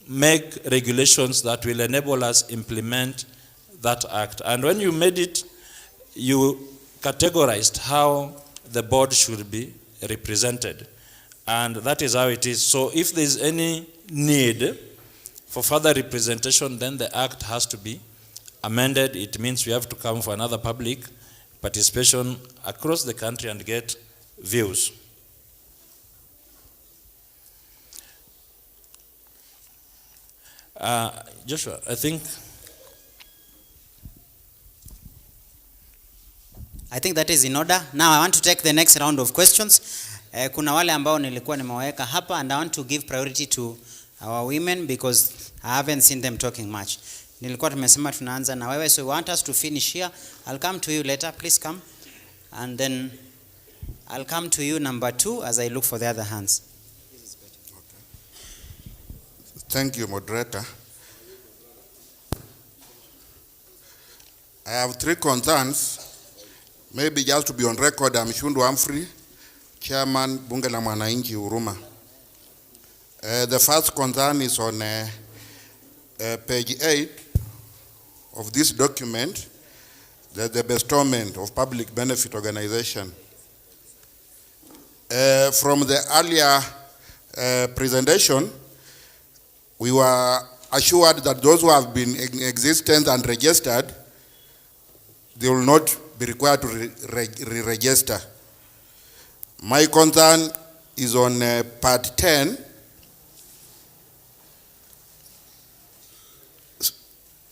make regulations that will enable us implement that act. And when you made it, you categorized how the board should be represented. And that is how it is. So if there's any need for further representation, then the act has to be amended. It means we have to come for another public participation across the country and get views. Joshua, I think that is in order. Now I want to take the next round of questions. Kuna wale ambao nilikuwa nimewaweka hapa, and I want to give priority to our women because I haven't seen them talking much. Nilikuwa tumesema tunaanza na wewe, so we want us to finish here. I'll come to you later, please come. And then I'll come to you number 2 as I look for the other hands. Thank you, moderator. I have 3 concerns. Maybe just to be on record, I'm Shundu Humphrey, Chairman Bunge la Mwananchi Huruma. The first concern is on page 8 of this document, the bestowment of public benefit organization. From the earlier presentation, we were assured that those who have been in existence and registered, they will not be required to re-register. My concern is on part 10,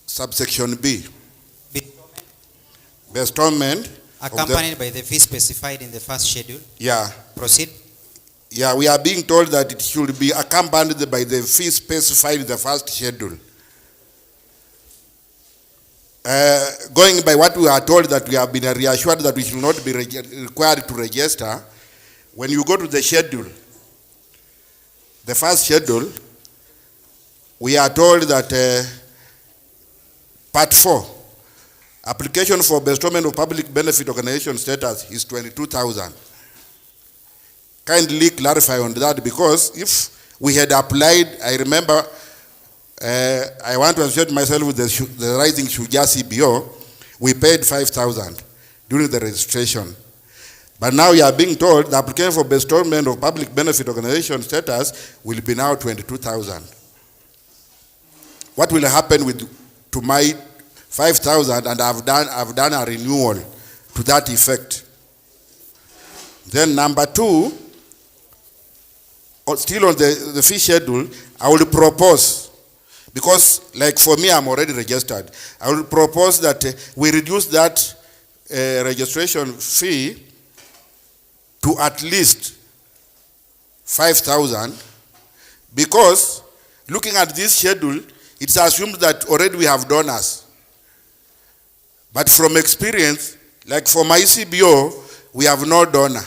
subsection B. Bestowment. Accompanied by the fee specified in the first schedule. Yeah. Proceed. Yeah, we are being told that it should be accompanied by the fee specified in the first schedule. Going by what we are told, that we have been reassured that we should not be required to register, when you go to the schedule, the first schedule, we are told that part 4, application for bestowment of public benefit organization status is 22,000. Kindly clarify on that, because if we had applied, I remember, I want to associate myself with the Rising Shujaa CBO, we paid 5,000 during the registration. But now we are being told the application for bestowment of public benefit organization status will be now 22,000. What will happen to my 5,000, and I've done a renewal to that effect? Then number 2, still on the fee schedule, I will propose, because like for me, I'm already registered, I will propose that we reduce that registration fee to at least 5,000, because looking at this schedule, it's assumed that already we have donors. But from experience, like for my CBO, we have no donor.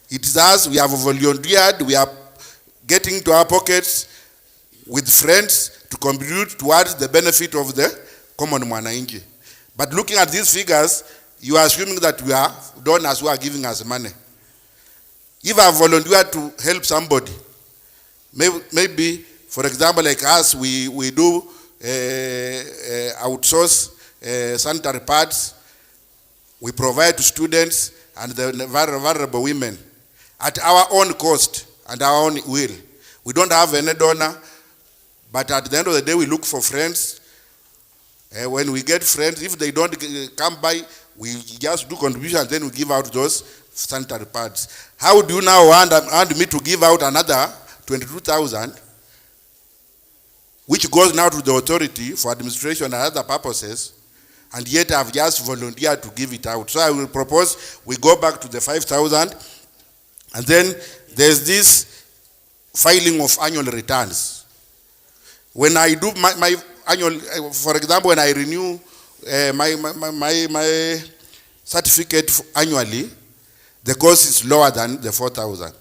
It's us, we have volunteered, we are getting to our pockets with friends to contribute towards the benefit of the common mwananchi. But looking at these figures, you are assuming that we are donors who are giving us money. If I volunteer to help somebody, maybe for example, like us, we do outsource sanitary pads, we provide to students and the vulnerable women at our own cost and our own will. We don't have any donor, but at the end of the day, we look for friends. When we get friends, if they don't come by, we just do contributions, then we give out those sanitary pads. How do you now want me to give out another 22,000, which goes now to the authority for administration and other purposes, and yet I've just volunteered to give it out? So I will propose we go back to the 5,000, and then there's this filing of annual returns. When I do my annual, for example, when I renew my certificate annually, the cost is lower than the 4,000.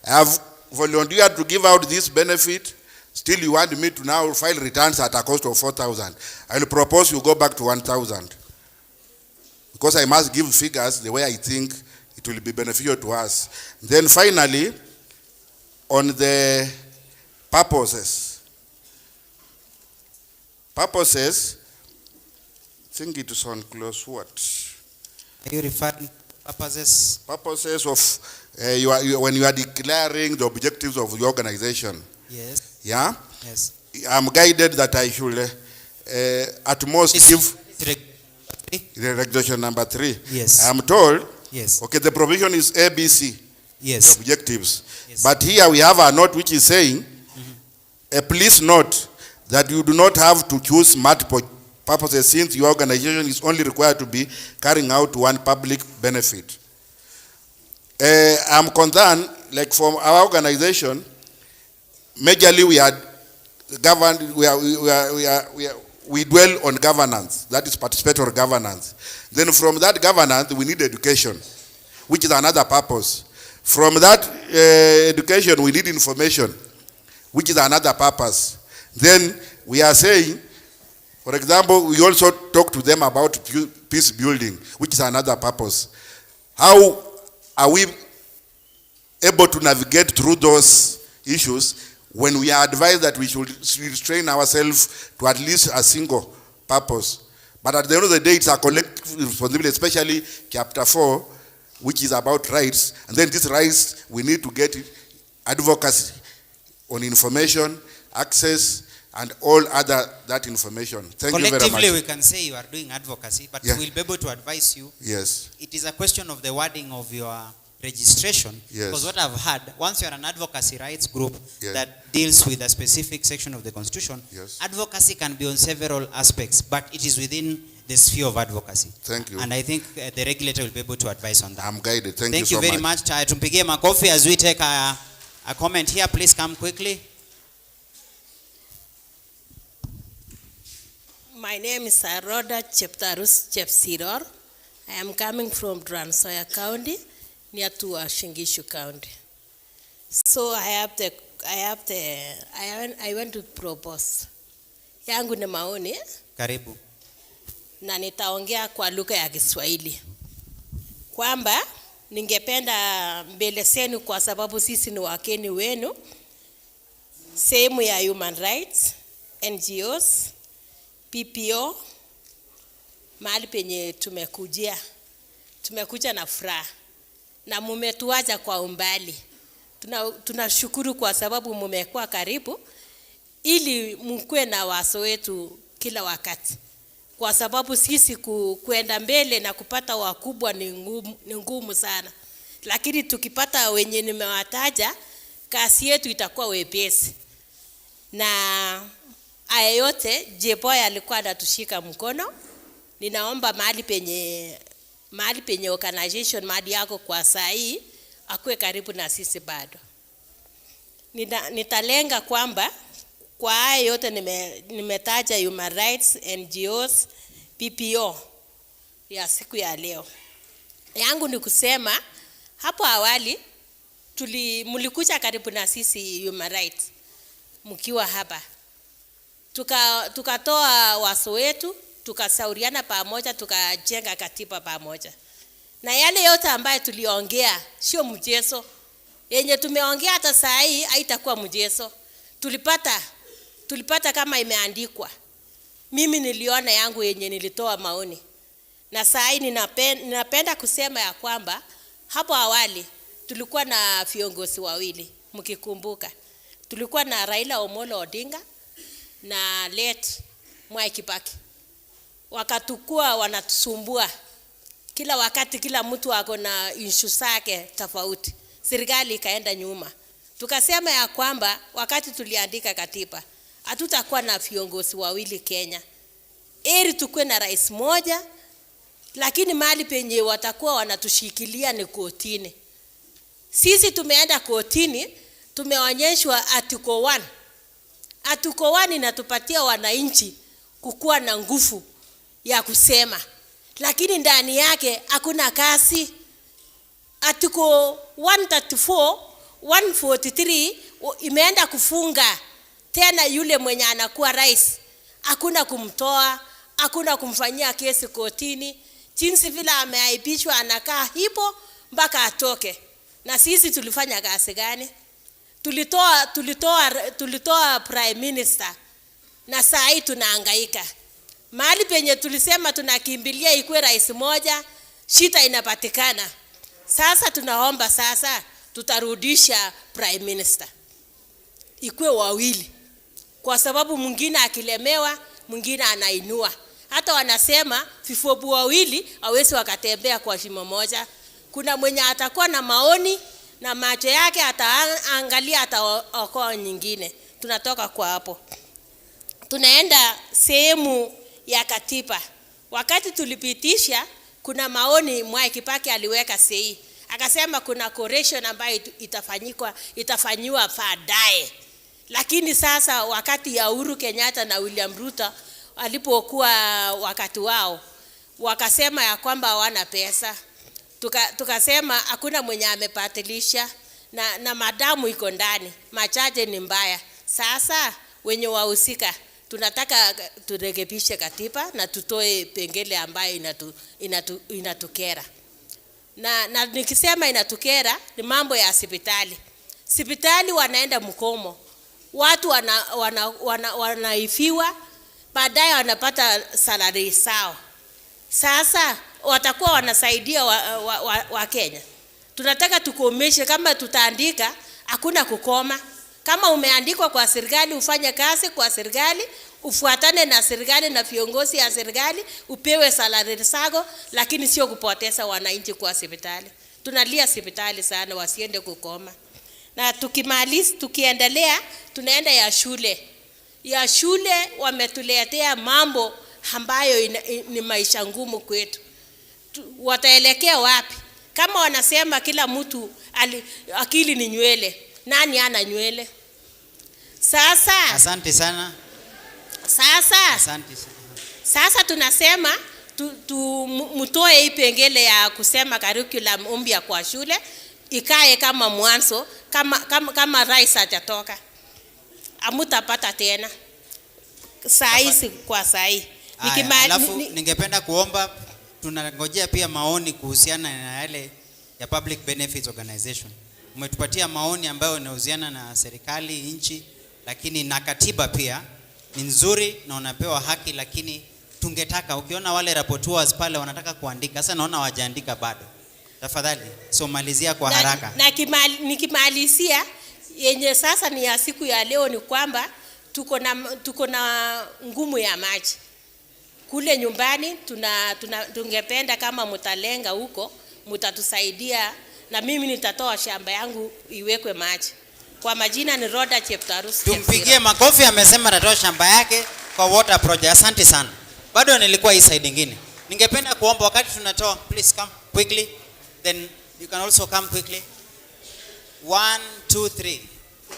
I have volunteered to give out this benefit. Still, you want me to now file returns at a cost of 4,000. I will propose you go back to 1,000, because I must give figures the way I think it will be beneficial to us. Then finally, on the purposes, I think it is on close what? Are you referring to purposes? Purposes of when you are declaring the objectives of the organization. Yes. Yeah? Yes. I'm guided that I should at most give the regulation number 3. Yes. I'm told, yes. Okay, the provision is ABC. Yes. The objectives. Yes. But here we have a note which is saying, please note that you do not have to choose multiple purposes, since your organization is only required to be carrying out one public benefit. I'm concerned, like from our organization, majorly we are governed, we dwell on governance, that is participatory governance. Then from that governance, we need education, which is another purpose. From that education, we need information, which is another purpose. Then we are saying, for example, we also talk to them about peace building, which is another purpose. How are we able to navigate through those issues when we are advised that we should restrain ourselves to at least a single purpose? But at the end of the day, it's a collective responsibility, especially chapter 4, which is about rights. And then these rights, we need to get advocacy on information, access, and all other that information. Thank you very much. Collectively, we can say you are doing advocacy, but Yeah. we'll be able to advise you. Yes. It is a question of the wording of your registration. Yes. Because what I've heard, once you're an advocacy rights group Yes. that deals with a specific section of the Constitution, Yes. advocacy can be on several aspects, but it is within the sphere of advocacy. Thank you. And I think the regulator will be able to advise on that. I'm guided. Thank Thank you you so very much. much. Tumpigie makofi as we take a comment here. Please come quickly. My name is Aroda Cheptarus Chepsiror. I am coming from Trans Nzoia County, near to Shingishu County. So I want to propose. Yangu ni maoni Karibu. na nitaongea kwa lugha ya Kiswahili. Kwamba ningependa mbele zenu, kwa sababu sisi ni wakeni wenu, sehemu ya human rights, NGOs, PPO, mahali penye tumekuja na furaha na mumetuacha kwa umbali. Tunashukuru kwa sababu mumekuwa karibu ili mkue na waso wetu kila wakati, kwa sababu sisi kuenda mbele na kupata wakubwa ni ngumu sana, lakini tukipata wenye nimewataja, kasi yetu itakuwa wepesi. Na haya yote Jeboy alikuwa anatushika mkono. Ninaomba mahali penye organization mahali yako kwa saa hii akue karibu na sisi bado. Nitalenga kwamba kwa haya yote nimetaja human rights, NGOs, PPO ya siku ya leo. Yangu ni kusema hapo awali mulikuja karibu na sisi human rights mkiwa hapa. Tukatoa waso wetu, tukasauriana pamoja, tukajenga katiba pamoja. Na yale yote ambayo tuliongea sio mchezo. Yenye tumeongea hata saa hii haitakuwa mchezo. Tulipata kama imeandikwa. Mimi niliona yangu yenye nilitoa maoni. Na saa hii ninapenda kusema ya kwamba hapo awali tulikuwa na viongozi wawili, mkikumbuka. Tulikuwa na Raila Omolo Odinga na late Mwai Kibaki. Wakatukua wanatusumbua. Kila wakati kila mtu ako na issue zake tofauti. Serikali ikaenda nyuma. Tukasema ya kwamba wakati tuliandika katiba, hatutakuwa na viongozi wawili Kenya. Eri tukue na rais moja, lakini mahali penye watakuwa wanatushikilia ni kotini. Sisi tumeenda kotini, tumeonyeshwa article 1. Article 1 inatupatia wananchi kukuwa na nguvu ya kusema, lakini ndani yake hakuna kasi. Article 134, 143 imeenda kufunga tena yule mwenye anakuwa rais. Hakuna kumtoa, hakuna kumfanyia kesi kotini. Jinsi vile ameaibishwa anakaa hipo mpaka atoke. Na sisi tulifanya kazi gani? Tulitoa prime minister na saa hii tunahangaika. Mahali penye tulisema tunakimbilia ikuwe rais moja, shida inapatikana. Sasa tunaomba tutarudisha prime minister ikuwe wawili, kwa sababu mwingine akilemewa mwingine anainua. Hata wanasema vifofu wawili hawezi wakatembea kwa shimo moja. Kuna mwenye atakuwa na maoni na macho yake ataangalia ataokoa nyingine. Tunatoka kwa hapo, tunaenda sehemu ya katiba. Wakati tulipitisha, kuna maoni Mwai Kibaki aliweka sahihi. Akasema kuna correction ambayo itafanywa baadaye. Lakini sasa wakati ya Uhuru Kenyatta na William Ruto alipokuwa wakati wao, wakasema ya kwamba hawana pesa. Tukasema hakuna mwenye amepatilisha na madamu iko ndani, machache ni mbaya. Sasa wenye wahusika tunataka turekebishe katiba na tutoe pengele ambayo inatukera. Na nikisema inatukera ni mambo ya hospitali. Hospitali wanaenda mkomo. Watu wanaifiwa, baadaye wanapata salary sawa. Sasa watakuwa wanasaidia wa Kenya. Tunataka tukomeshe, kama tutaandika hakuna kukoma. Kama umeandikwa kwa serikali ufanye kazi kwa serikali, ufuatane na serikali na viongozi ya serikali, upewe salary zako, lakini sio kupoteza wananchi kwa hospitali. Tunalia hospitali sana, wasiende kukoma. Na tukiendelea tunaenda ya shule. Ya shule wametuletea mambo ambayo ni maisha ngumu kwetu. Wataelekea wapi? Kama wanasema kila mtu akili ni nywele, nani ana nywele? Sasa Asante sana. Asante sana. Sasa tunasema mtoe hii pengele ya kusema curriculum mpya kwa shule ikae kama mwanzo, kama rais hajatoka. Amutapata tena. Saisi kwa sai. Alafu ningependa kuomba, tunangojea pia maoni kuhusiana na yale ya Public Benefits Organization. Umetupatia maoni ambayo yanahusiana na serikali, nchi, lakini na katiba pia ni nzuri na unapewa haki, lakini tungetaka ukiona wale rapporteurs pale wanataka kuandika, sasa naona wajaandika bado. Tafadhali somalizia kwa haraka. Nikimalizia yenye sasa ni ya siku ya leo ni kwamba tuko na ngumu ya maji. Kule nyumbani tungependa kama mtalenga huko, mtatusaidia na mimi nitatoa shamba yangu iwekwe maji. Kwa majina ni Roda Cheptarus. Tumpigie makofi, amesema atatoa shamba yake kwa water project. Asante sana. Bado nilikuwa hii side nyingine. Ningependa kuomba wakati tunatoa, please come quickly, then you can also come quickly. 1 2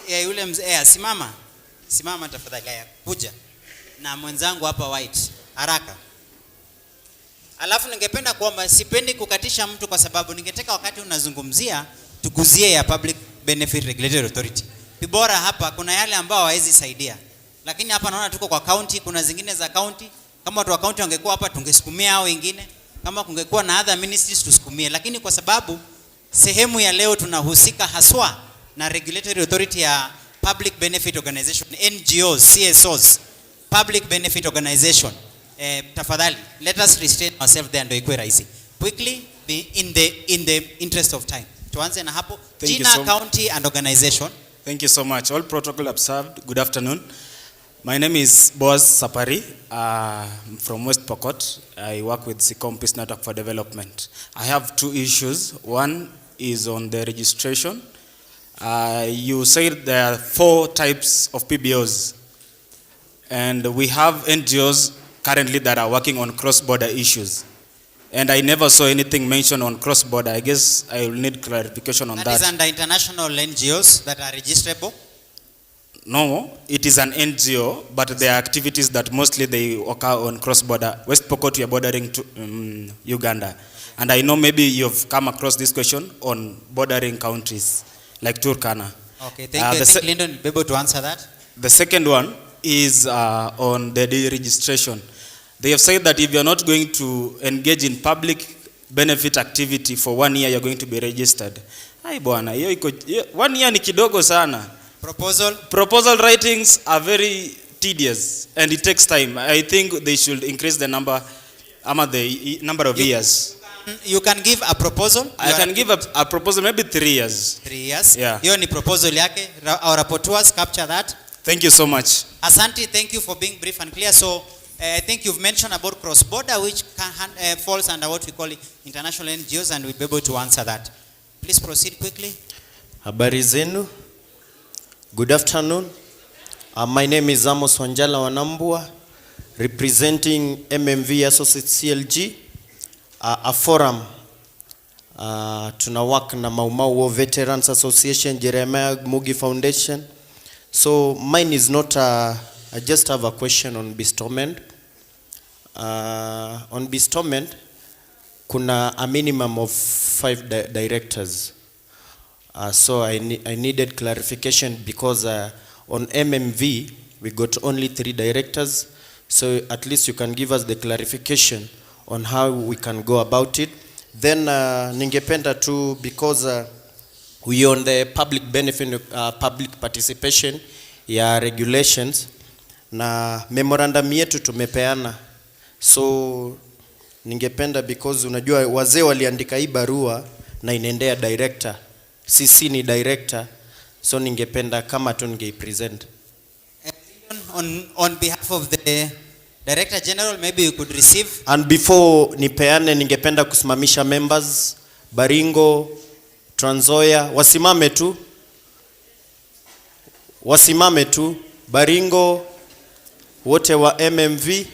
3. Yule mzee simama tafadhali, kuja na mwenzangu hapa white haraka. Alafu ningependa kuomba, sipendi kukatisha mtu kwa sababu ningetaka wakati unazungumzia tukuzie ya Public Benefit Regulatory Authority. Bora hapa kuna yale ambao hawezi saidia. Lakini hapa naona tuko kwa county, kuna zingine za county. Kama watu wa county wangekuwa hapa tungesukumia hao wengine. Kama kungekuwa na other ministries tusukumie. Lakini kwa sababu sehemu ya leo tunahusika haswa na Regulatory Authority ya Public Benefit Organization, NGOs, CSOs, Public Benefit Organization. Tafadhali, let us restrain ourselves there ndio ikuwe rahisi. Quickly, in the interest of time. Tuanze na hapo. Jina, county and organization. Thank you so much. All protocol observed. Good afternoon. My name is Boaz Sapari. I'm from West Pokot. I work with SICOM Peace Network for Development. I have two issues. One is on the registration. You said there are 4 types of PBOs. And we have NGOs currently that are working on cross-border issues. And I never saw anything mentioned on cross-border. I guess I will need clarification on that. That is under international NGOs that are registrable? No, it is an NGO, but there are activities that mostly they occur on cross-border. West Pokot, we are bordering to Uganda. And I know maybe you've come across this question on bordering countries like Turkana. Okay, thank you. I think Lyndon will be able to answer that. The second one is on the deregistration. They have said that if you're not going to engage in public benefit activity for 1 year, you're going to be registered. Hai bwana, 1 year ni kidogo sana. Proposal writings are very tedious and it takes time. I think they should increase the number of years. You can give a proposal? I can give a proposal, maybe 3 years. 3 years? Yeah. Hiyo ni proposal yake. Our rapporteurs capture that. Thank you so much. Asante, thank you for being brief and clear. So, I think you've mentioned about cross-border, which falls under what we call international NGOs, and we'll be able to answer that. Please proceed quickly. Habari zenu. Good afternoon. My name is Amos Wanjala Wanambua, representing MMV Associates CLG, a forum. Tuna work na Maumau War Veterans Association, Jeremiah Mugi Foundation. So mine is not I just have a question on bestowment. On bestowment, kuna a minimum of 5 directors. So I needed clarification because on MMV we got only 3 directors. So at least you can give us the clarification on how we can go about it. Then ningependa tu, because we on the public benefit, public participation ya regulations, na memorandum yetu tumepeana. So ningependa, because unajua wazee waliandika hii barua na inaendea director, sisi ni director, so ningependa kama tu present. On behalf of the Director General, maybe you could receive. And before nipeane, ningependa kusimamisha members Baringo, Trans Nzoia, wasimame tu, Baringo, wote wa MMV,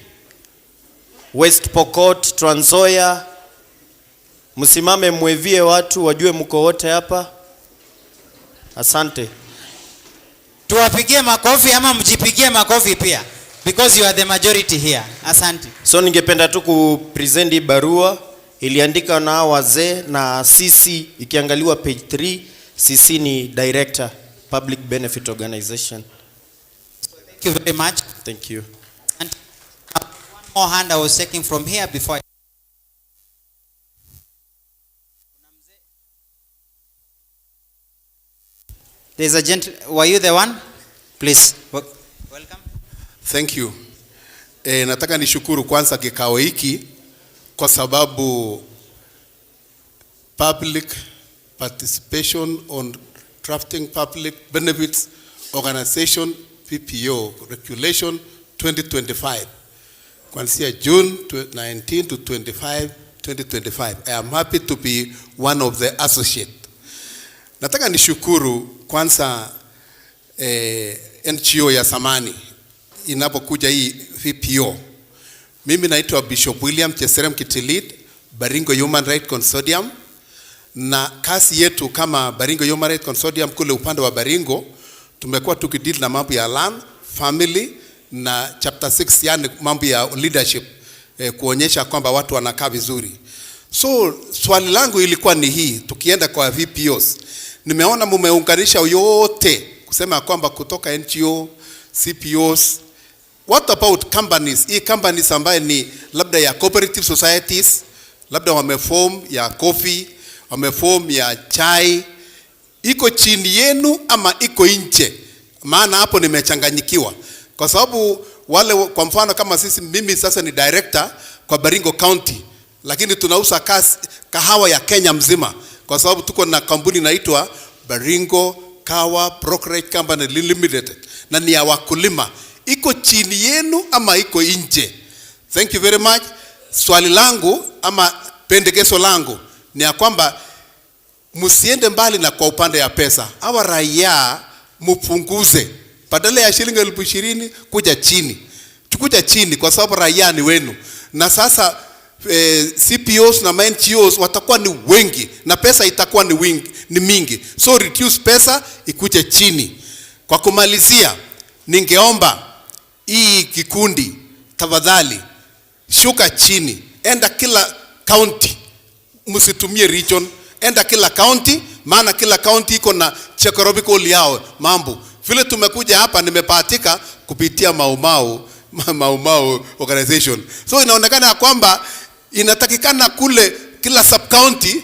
West Pokot, Trans Nzoia, msimame mwevie watu wajue mko wote hapa. Asante. Tuwapigie makofi ama mjipigie makofi pia, because you are the majority here. Asante. So ningependa tu kupresent hii barua iliandika na wazee, na sisi ikiangaliwa page 3, sisi ni director public benefit organization. Thank you very much. Thank you. And one more hand I was taking from here before. There's a were you the one? Please, welcome. Thank you. Nataka nishukuru kwanza kikao hiki kwa sababu public participation on drafting public benefits organization PPO regulation 2025 kuanzia June 19 to 25 2025. I am happy to be one of the associate. Nataka nishukuru kwanza NGO ya samani inapokuja hii VPO. Mimi naitwa Bishop William Cheserem Kitilit, Baringo Human Rights Consortium, na kazi yetu kama Baringo Human Rights Consortium kule upande wa Baringo tumekuwa tukideal na mambo ya land, family na chapter 6, yani mambo ya leadership, kuonyesha kwamba watu wanakaa vizuri. So swali langu ilikuwa ni hii, tukienda kwa VPOs, nimeona mumeunganisha yote kusema kwamba kutoka NGO, CPOs. What about companies? Hii companies ambaye ni labda ya cooperative societies, labda wameform ya coffee, wameform ya chai, iko chini yenu ama iko nje? Maana hapo nimechanganyikiwa. Kwa sababu wale, kwa mfano kama sisi, mimi sasa ni director kwa Baringo County, lakini tunauza kahawa ya Kenya mzima, kwa sababu tuko na kampuni inaitwa Baringo Kawa Brokerage Company Limited, na ni ya wakulima. Iko chini yenu ama iko nje? Thank you very much. Swali langu ama pendekezo langu ni ya kwamba msiende mbali na kwa upande ya pesa. Hawa raia mpunguze, badala ya shilingi 20,000 kuja chini. Tukuja chini kwa sababu raia ni wenu. Na sasa CPOs na NGOs watakuwa ni wengi na pesa itakuwa ni mingi. So reduce pesa ikuje chini. Kwa kumalizia, ningeomba hii kikundi tafadhali shuka chini, enda kila county, msitumie region, enda kila county, maana kila county iko na geographical yao mambo. Vile tumekuja hapa nimepatika kupitia Mau organization. So inaonekana kwamba inatakikana kule kila sub county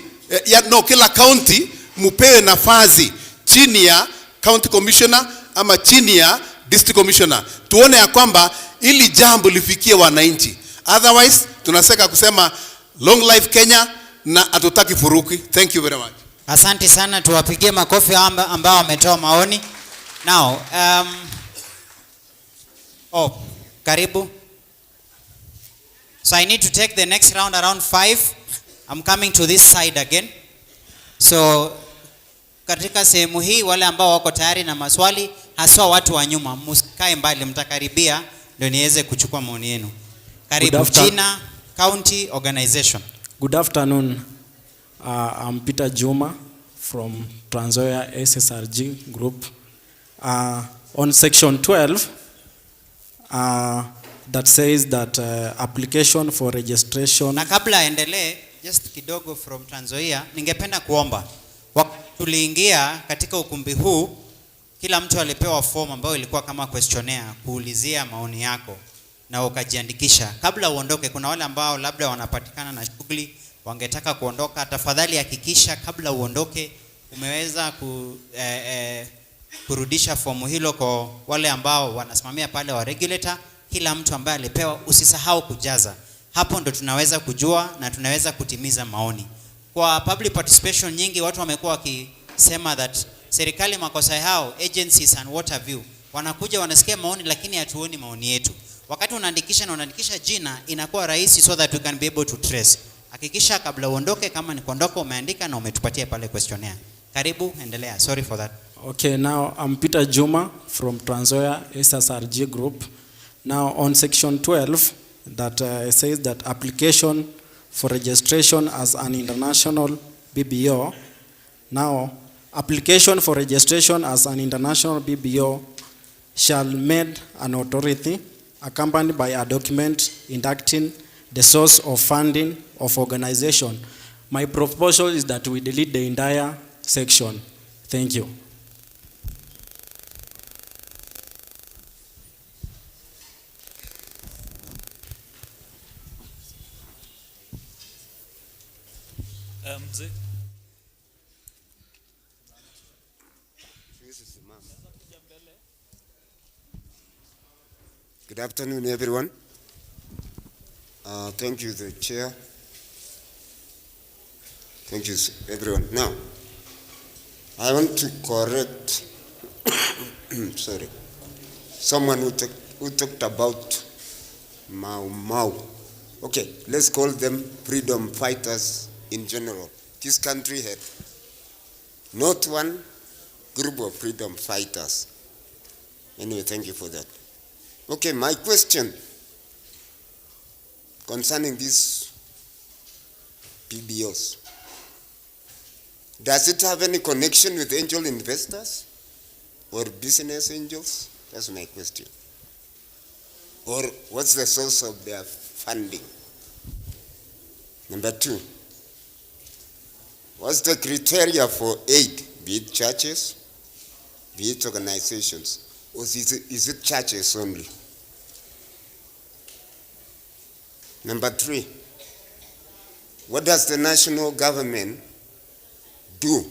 kila county mupewe nafasi chini ya county commissioner ama chini ya district commissioner. Tuone ya kwamba ili jambo lifikie wananchi. Otherwise tunaseka kusema long life Kenya na hatutaki furuki. Thank you very much. Asante sana, tuwapigie makofi ambao wametoa maoni. Now, karibu. So I need to take the next round around 5. I'm coming to this side again. So katika sehemu hii wale ambao wako tayari na maswali, haswa watu wa nyuma, msikae mbali, mtakaribia ndio niweze kuchukua maoni yenu. Karibu. Jina, county, organization. Good afternoon. I'm Peter Juma from Trans Nzoia SSRG group. On section 12, that says that application for registration. Na kabla endelee, just kidogo from Trans Nzoia, ningependa kuomba tuliingia katika ukumbi huu kila mtu alipewa form ambayo ilikuwa kama questionnaire kuulizia maoni yako na ukajiandikisha. Kabla uondoke, kuna wale ambao labda wanapatikana na shughuli wangetaka kuondoka, tafadhali hakikisha kabla uondoke umeweza kurudisha fomu hilo kwa wale ambao wanasimamia pale wa regulator. Kila mtu ambaye alipewa, usisahau kujaza. Hapo ndo tunaweza kujua na tunaweza kutimiza maoni. Kwa public participation nyingi watu wamekuwa wakisema that serikali makosa yao, agencies and what have you, wanakuja wanasikia maoni lakini hatuoni maoni yetu. Wakati unaandikisha na unaandikisha jina, inakuwa rahisi so that we can be able to trace. Hakikisha kabla uondoke, kama ni kuondoka umeandika na umetupatia pale questionnaire. Karibu, endelea. Sorry for that. Okay, now I'm Peter Juma from Trans Nzoia SSRG Group. Now on section 12 that says that application for registration as an international BBO. Now application for registration as an international BBO shall made an authority accompanied by a document inducting the source of funding of organization. My proposal is that we delete the entire section. Thank you. Mzee. Good afternoon, everyone. Thank you, the chair. Thank you, everyone. Now, I want to correct, sorry, someone who talked about Mau Mau. Okay, let's call them freedom fighters in general. This country had not one group of freedom fighters. Anyway, thank you for that. Okay, my question concerning these PBOs. Does it have any connection with angel investors or business angels? That's my question. Or what's the source of their funding? Number two, what's the criteria for aid, be it churches, be it organizations, or is it churches only? Number three, what does the national government do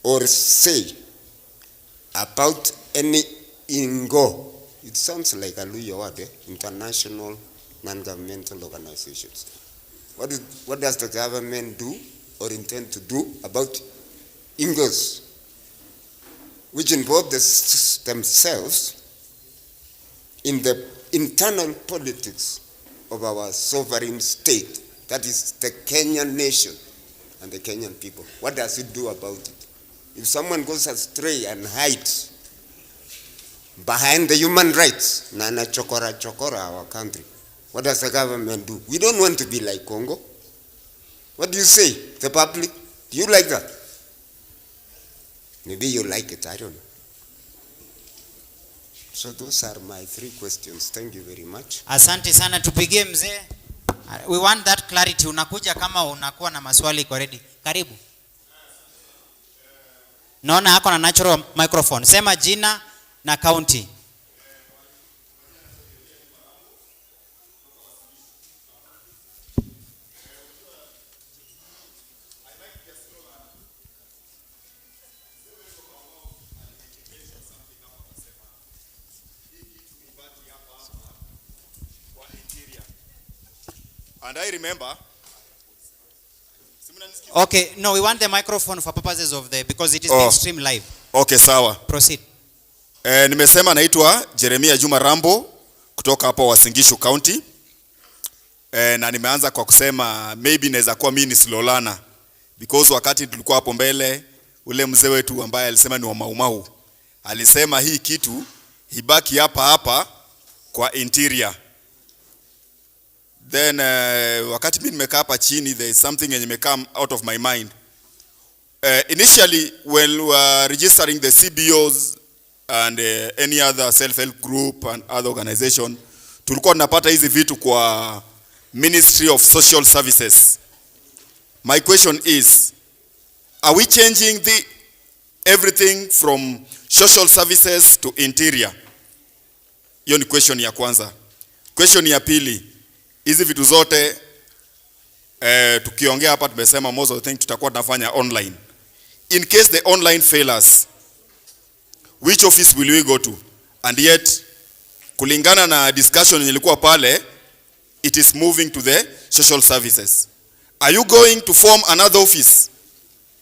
or say about any INGO? It sounds like a Luya word, international non-governmental organizations. What does the government do or intend to do about INGOs, which involve themselves in the internal politics of our sovereign state, that is the Kenyan nation and the Kenyan people? What does it do about it? If someone goes astray and hides behind the human rights, Nana Chokora our country, what does the government do? We don't want to be like Congo. What do you say, the public? Do you like that? Maybe you like it, I don't know. So those are my three questions. Thank you very much. Asante sana, tupigie mzee. We want that clarity. Unakuja kama unakuwa na maswali iko ready. Karibu. Naona hako na natural microphone. Sema jina na county. And I remember. Okay, no, we want the microphone for purposes of because it is being streamed live. Okay, sawa. Proceed. Nimesema naitwa Jeremia Juma Rambo kutoka hapo Uasin Gishu County. Na nimeanza kwa kusema maybe inaweza kuwa mimi ni Silolana because wakati tulikuwa hapo mbele ule mzee wetu ambaye alisema ni wa Maumau alisema hii kitu ibaki hapa kwa interior. Then wakati mimi nimekaa hapa chini, there is something that may come out of my mind. Initially when we were registering the CBOs and any other self-help group and other organization, tulikuwa tunapata hizi vitu kwa Ministry of Social Services. My question is, are we changing everything from social services to interior. Hiyo ni question ya kwanza. Question ya pili, hizi vitu zote tukiongea hapa tumesema most of the things tutakuwa tunafanya online. In case the online fails, which office will we go to? And yet kulingana na discussion ilikuwa pale, it is moving to the social services. Are you going to form another office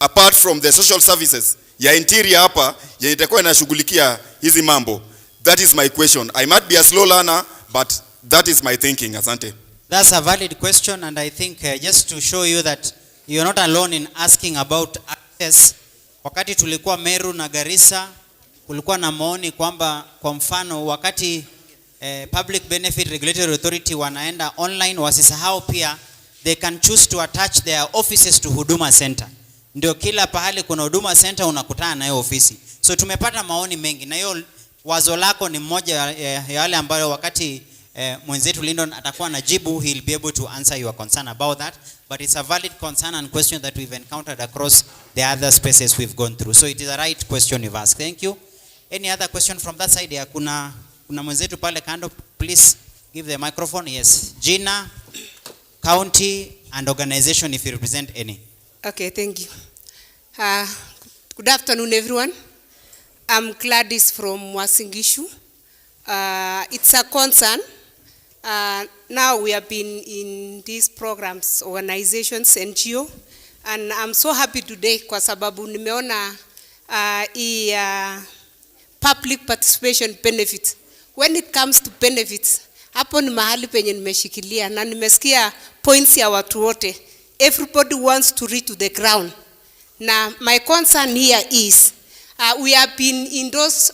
apart from the social services ya interior hapa yenye itakuwa inashughulikia hizi mambo? That is my question. I might be a slow learner, but that is my thinking. Asante. That's a valid question, and I think just to show you that you're not alone in asking about access. Wakati tulikuwa Meru na Garissa, kulikuwa na maoni kwamba kwa mfano wakati Public Benefit Regulatory Authority wanaenda online, wasisahau pia they can choose to attach their offices to Huduma Center. Ndio kila pahali kuna Huduma Center unakutana na hiyo ofisi. So tumepata maoni mengi, na hiyo wazo lako ni mmoja ya yale ambayo wakati mwenzetu Lyndon atakuwa na jibu, he'll be able to answer your concern about that. But it's a valid concern and question that we've encountered across the other spaces we've gone through. So it is a right question you've asked. Thank you. Any other question from that side? Ya kuna mwenzetu pale kando, please give the microphone. Yes. Gina, county and organization if you represent any. Okay, thank you. Good afternoon, everyone. I'm Gladys from Wasingishu. It's a concern. Now we have been in these programs, organizations, NGO, and I'm so happy today kwa sababu nimeona public participation benefits. When it comes to benefits, hapo ni mahali penye nimeshikilia na nimesikia points ya watu wote. Everybody wants to reach to the ground. Now, my concern here is we have been in those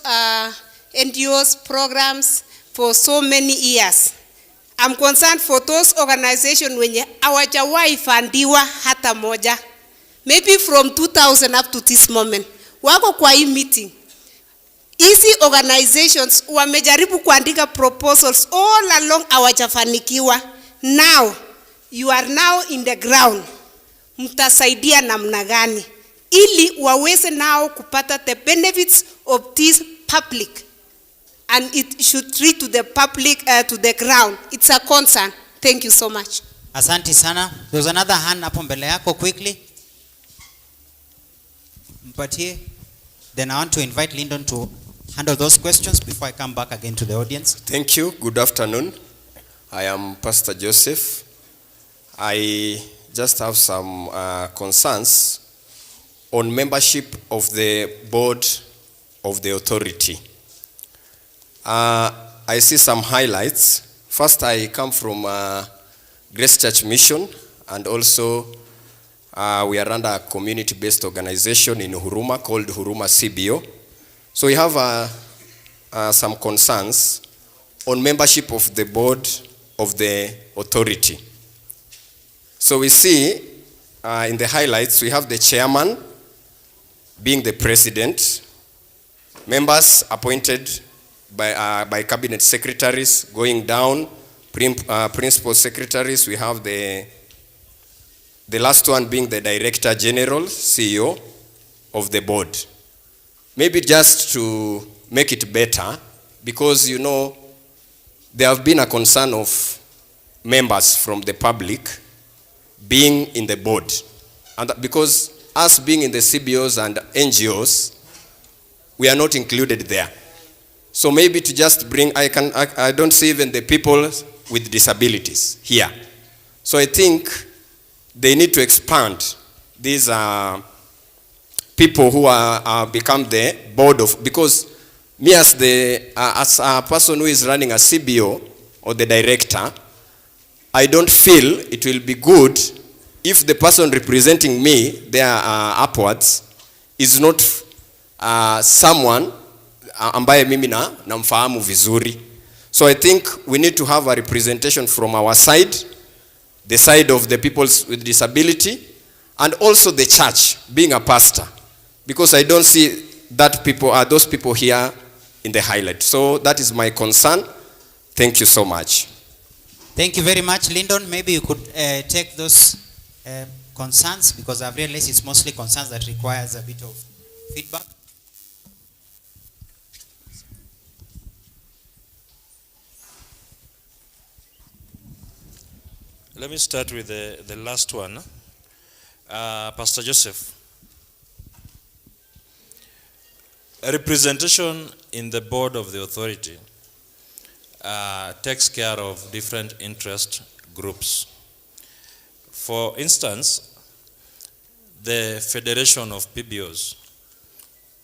NGOs programs for so many years. I'm concerned for those organizations wenye hawajawahi fundiwa hata moja. Maybe from 2000 up to this moment. Wako kwa hii meeting. Hizi organizations wamejaribu kuandika proposals all along hawajafanikiwa. Now, you are now in the ground. Mtasaidia namna gani ili waweze nao kupata the benefits of this public, and it should reach to the public, to the ground. It's a concern. Thank you so much. Asante sana. There's another hand hapo mbele yako quickly. Mpatie. Then I want to invite Lyndon to handle those questions before I come back again to the audience. Thank you. Good afternoon. I am Pastor Joseph. I just have some concerns on membership of the board of the authority. I see some highlights. First, I come from Grace Church Mission, and also we are under a community-based organization in Huruma called Huruma CBO. So we have some concerns on membership of the board of the authority. So we see in the highlights, we have the chairman being the president, members appointed by cabinet secretaries going down, principal secretaries. We have the last one being the director general, CEO of the board. Maybe just to make it better, because you know, there have been a concern of members from the public being in the board. And because us being in the CBOs and NGOs, we are not included there. So maybe to just bring, I don't see even the people with disabilities here. So I think they need to expand these people who are become the board of, because me as a person who is running a CBO or the director, I don't feel it will be good if the person representing me there upwards is not someone ambaye mimi namfahamu vizuri. So I think we need to have a representation from our side, the side of the people with disability, and also the church, being a pastor, because I don't see that those people here in the highlight. So that is my concern. Thank you so much. Thank you very much, Lyndon. Maybe you could take those concerns, because I've realized it's mostly concerns that requires a bit of feedback. let me start with the last one. Pastor Joseph. A representation in the board of the authority takes care of different interest groups. For instance, the Federation of PBOs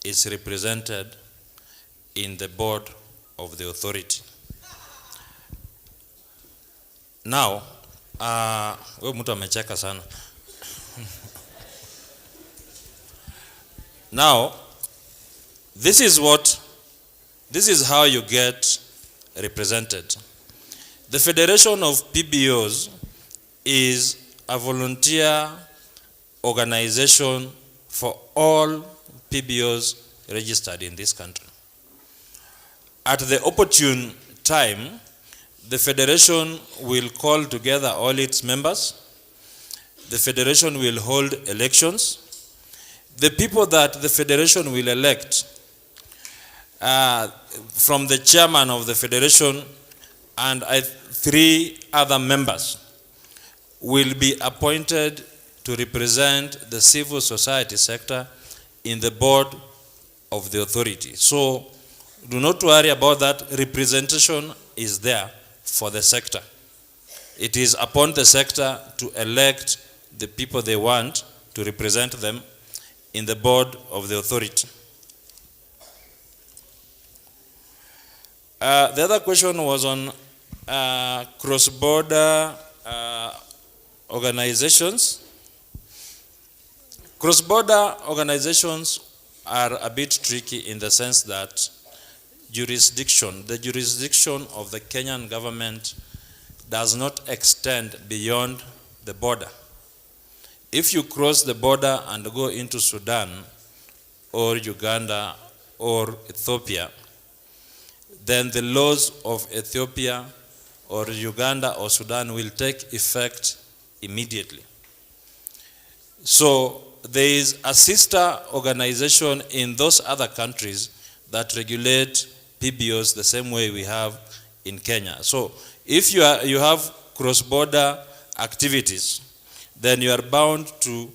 is represented in the board of the authority. Now, wewe mtu amecheka sana. Now, this is how you get represented. The Federation of PBOs is a volunteer organization for all PBOs registered in this country. At the opportune time, the Federation will call together all its members. The Federation will hold elections. The people that the Federation will elect from the chairman of the Federation and 3 other members will be appointed to represent the civil society sector in the board of the authority. So do not worry about that. Representation is there for the sector. It is upon the sector to elect the people they want to represent them in the board of the authority. The other question was on cross-border organizations. Cross-border organizations are a bit tricky in the sense that the jurisdiction of the Kenyan government does not extend beyond the border. If you cross the border and go into Sudan or Uganda or Ethiopia, then the laws of Ethiopia or Uganda or Sudan will take effect immediately. So there is a sister organization in those other countries that regulate PBOs the same way we have in Kenya. So if you have cross-border activities, then you are bound to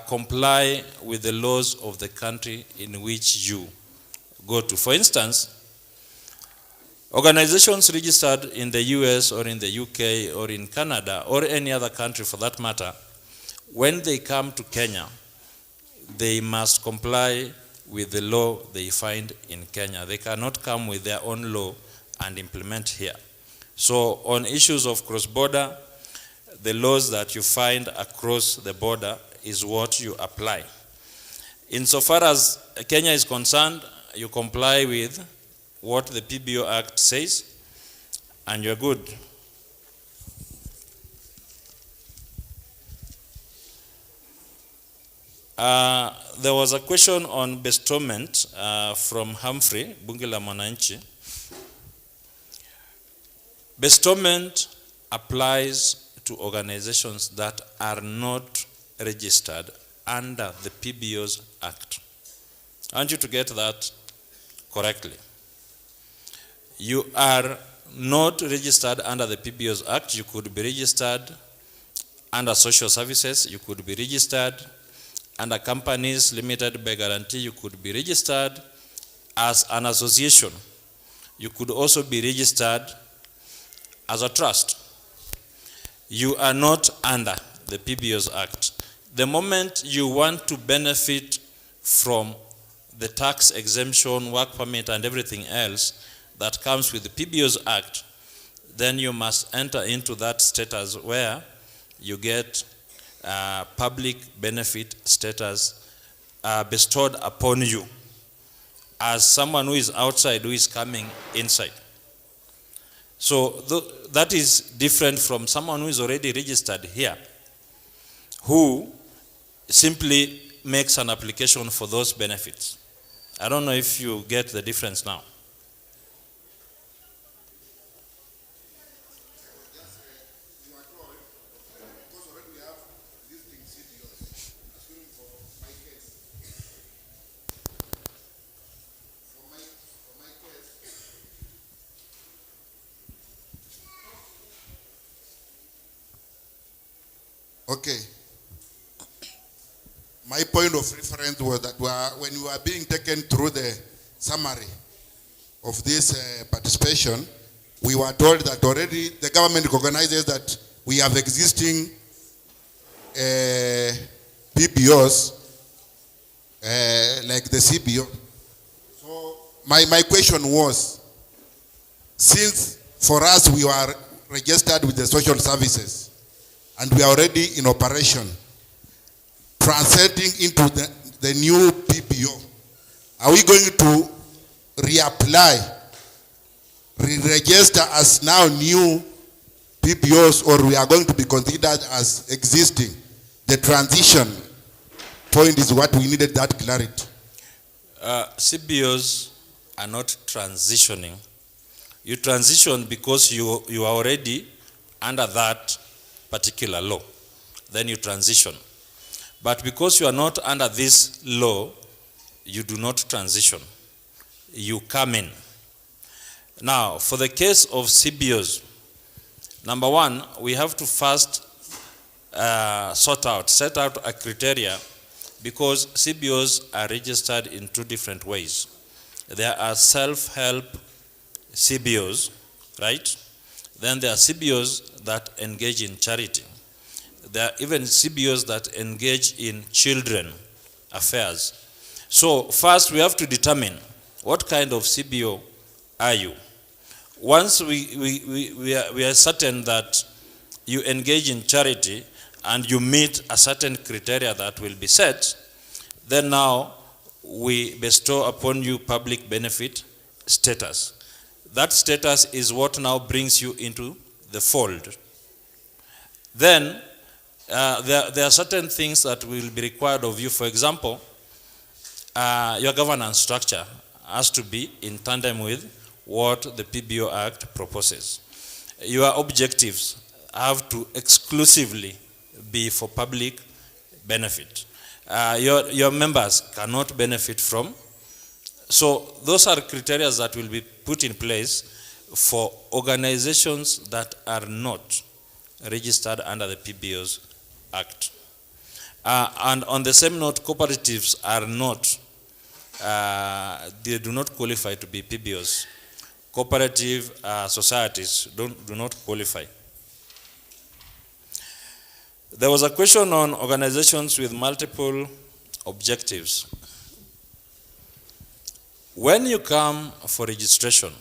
comply with the laws of the country in which you go to. For instance, organizations registered in the US or in the UK or in Canada or any other country for that matter, when they come to Kenya, they must comply with the law they find in Kenya. They cannot come with their own law and implement here. So on issues of cross-border, the laws that you find across the border is what you apply. Insofar as Kenya is concerned, you comply with what the PBO Act says, and you're good. There was a question on bestowment from Humphrey, Bunge la Mwananchi. Bestowment applies to organizations that are not registered under the PBO's Act. I want you to get that correctly. You are not registered under the PBO's Act. You could be registered under social services. You could be registered under companies limited by guarantee. You could be registered as an association. You could also be registered as a trust. You are not under the PBO's Act. The moment you want to benefit from the tax exemption, work permit, and everything else that comes with the PBO's Act, then you must enter into that status where you get public benefit status bestowed upon you as someone who is outside, who is coming inside. So that is different from someone who is already registered here, who simply makes an application for those benefits. I don't know if you get the difference now. Okay. My point of reference was that when we were being taken through the summary of this participation, we were told that already the government recognizes that we have existing PBOs like the CBO. So my question was, since for us we were registered with the social services and we are already in operation, translating into the new PBO, are we going to reapply, re-register as now new PBOs, or we are going to be considered as existing? The transition point is what we needed, that clarity. CBOs are not transitioning. You transition because you are already under that particular law. Then you transition. But because you are not under this law, you do not transition. You come in. Now, for the case of CBOs, number one, we have to first set out a criteria, because CBOs are registered in two different ways. There are self-help CBOs, right? Then there are CBOs that engage in charity. There are even CBOs that engage in children affairs. So first we have to determine what kind of CBO are you. Once we are certain that you engage in charity and you meet a certain criteria that will be set, then now we bestow upon you public benefit status. That status is what now brings you into the fold. Then there are certain things that will be required of you. For example, your governance structure has to be in tandem with what the PBO Act proposes. Your objectives have to exclusively be for public benefit. Your members cannot benefit from. So those are criteria that will be put in place for organizations that are not registered under the PBO's Act. And on the same note, cooperatives are not, they do not qualify to be PBOs. Cooperative societies do not qualify. There was a question on organizations with multiple objectives. When you come for registration,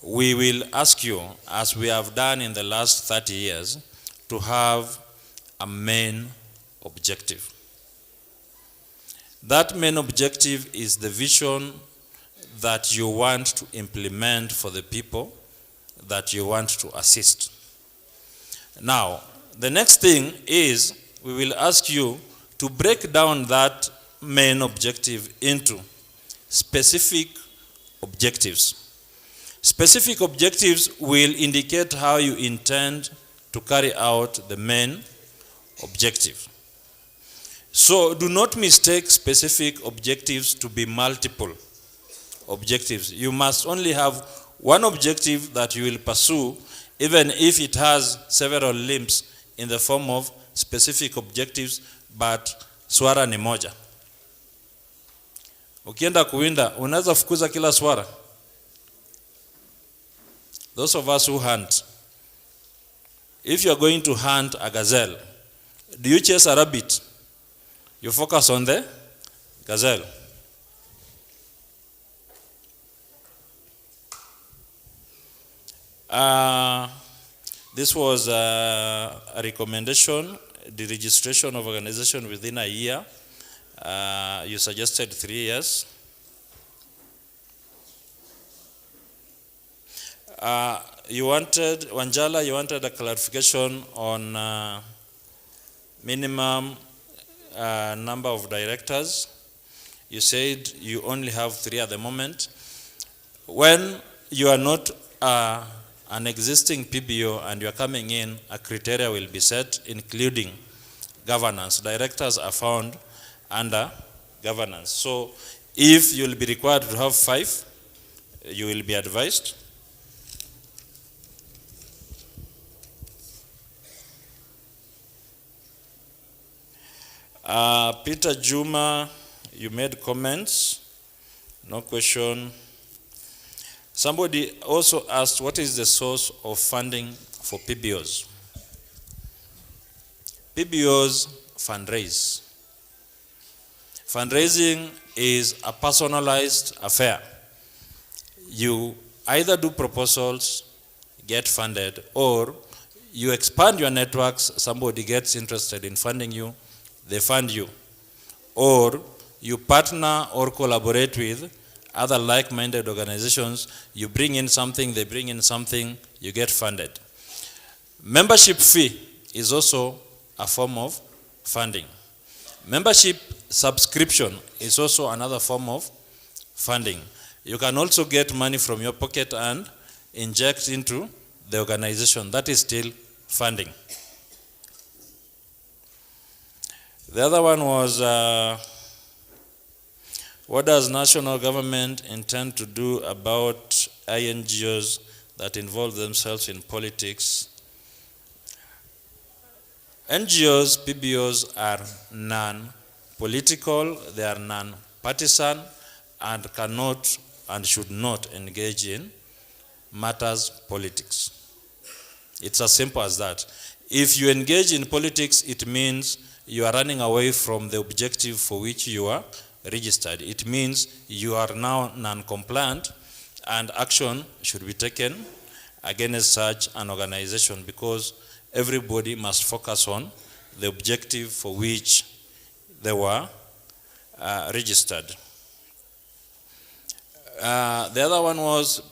we will ask you, as we have done in the last 30 years, to have a main objective. That main objective is the vision that you want to implement for the people that you want to assist. Now, the next thing is we will ask you to break down that main objective into specific objectives. Specific objectives will indicate how you intend to carry out the main objective. So do not mistake specific objectives to be multiple objectives. You must only have one objective that you will pursue, even if it has several limbs in the form of specific objectives, but swara ni moja. Ukienda kuwinda, unaweza fukuza kila swara. Those of us who hunt, if you are going to hunt a gazelle, do you chase a rabbit? You focus on the gazelle. This was a recommendation, the registration of organization within a year. You suggested 3 years. You wanted, Wanjala, you wanted a clarification on minimum number of directors. You said you only have 3 at the moment. When you are not an existing PBO and you are coming in, a criteria will be set, including governance. Directors are found under governance. So if you will be required to have 5, you will be advised. Peter Juma, you made comments. No question. Somebody also asked, what is the source of funding for PBOs? PBOs fundraise. Fundraising is a personalized affair. You either do proposals, get funded, or you expand your networks, somebody gets interested in funding you, they fund you. Or you partner or collaborate with other like-minded organizations, you bring in something, they bring in something, you get funded. Membership fee is also a form of funding. Membership subscription is also another form of funding. You can also get money from your pocket and inject into the organization. That is still funding. The other one was, what does national government intend to do about INGOs that involve themselves in politics? NGOs, PBOs are non-political, they are non-partisan, and cannot and should not engage in matters politics. It's as simple as that. If you engage in politics, it means you are running away from the objective for which you are registered. It means you are now non-compliant, and action should be taken against such an organization, because everybody must focus on the objective for which they were registered. The other one was,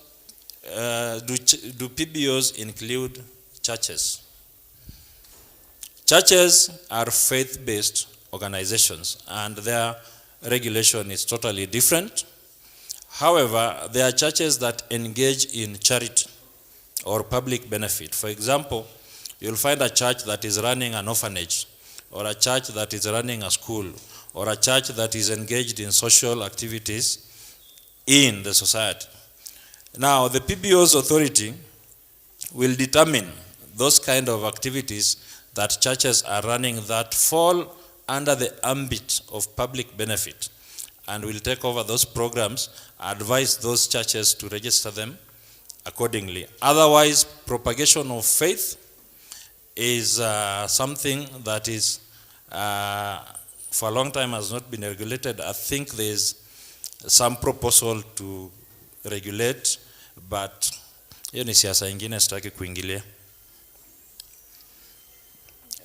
do PBOs include churches? Churches are faith-based organizations, and their regulation is totally different. However, there are churches that engage in charity or public benefit. For example, you'll find a church that is running an orphanage, or a church that is running a school, or a church that is engaged in social activities in the society. Now, the PBO's authority will determine those kind of activities that churches are running that fall under the ambit of public benefit, and will take over those programs, advise those churches to register them accordingly. Otherwise, propagation of faith is something that is, for a long time has not been regulated. I think there's some proposal to regulate, but hiyo ni siasa ingine sitaki kuingilia.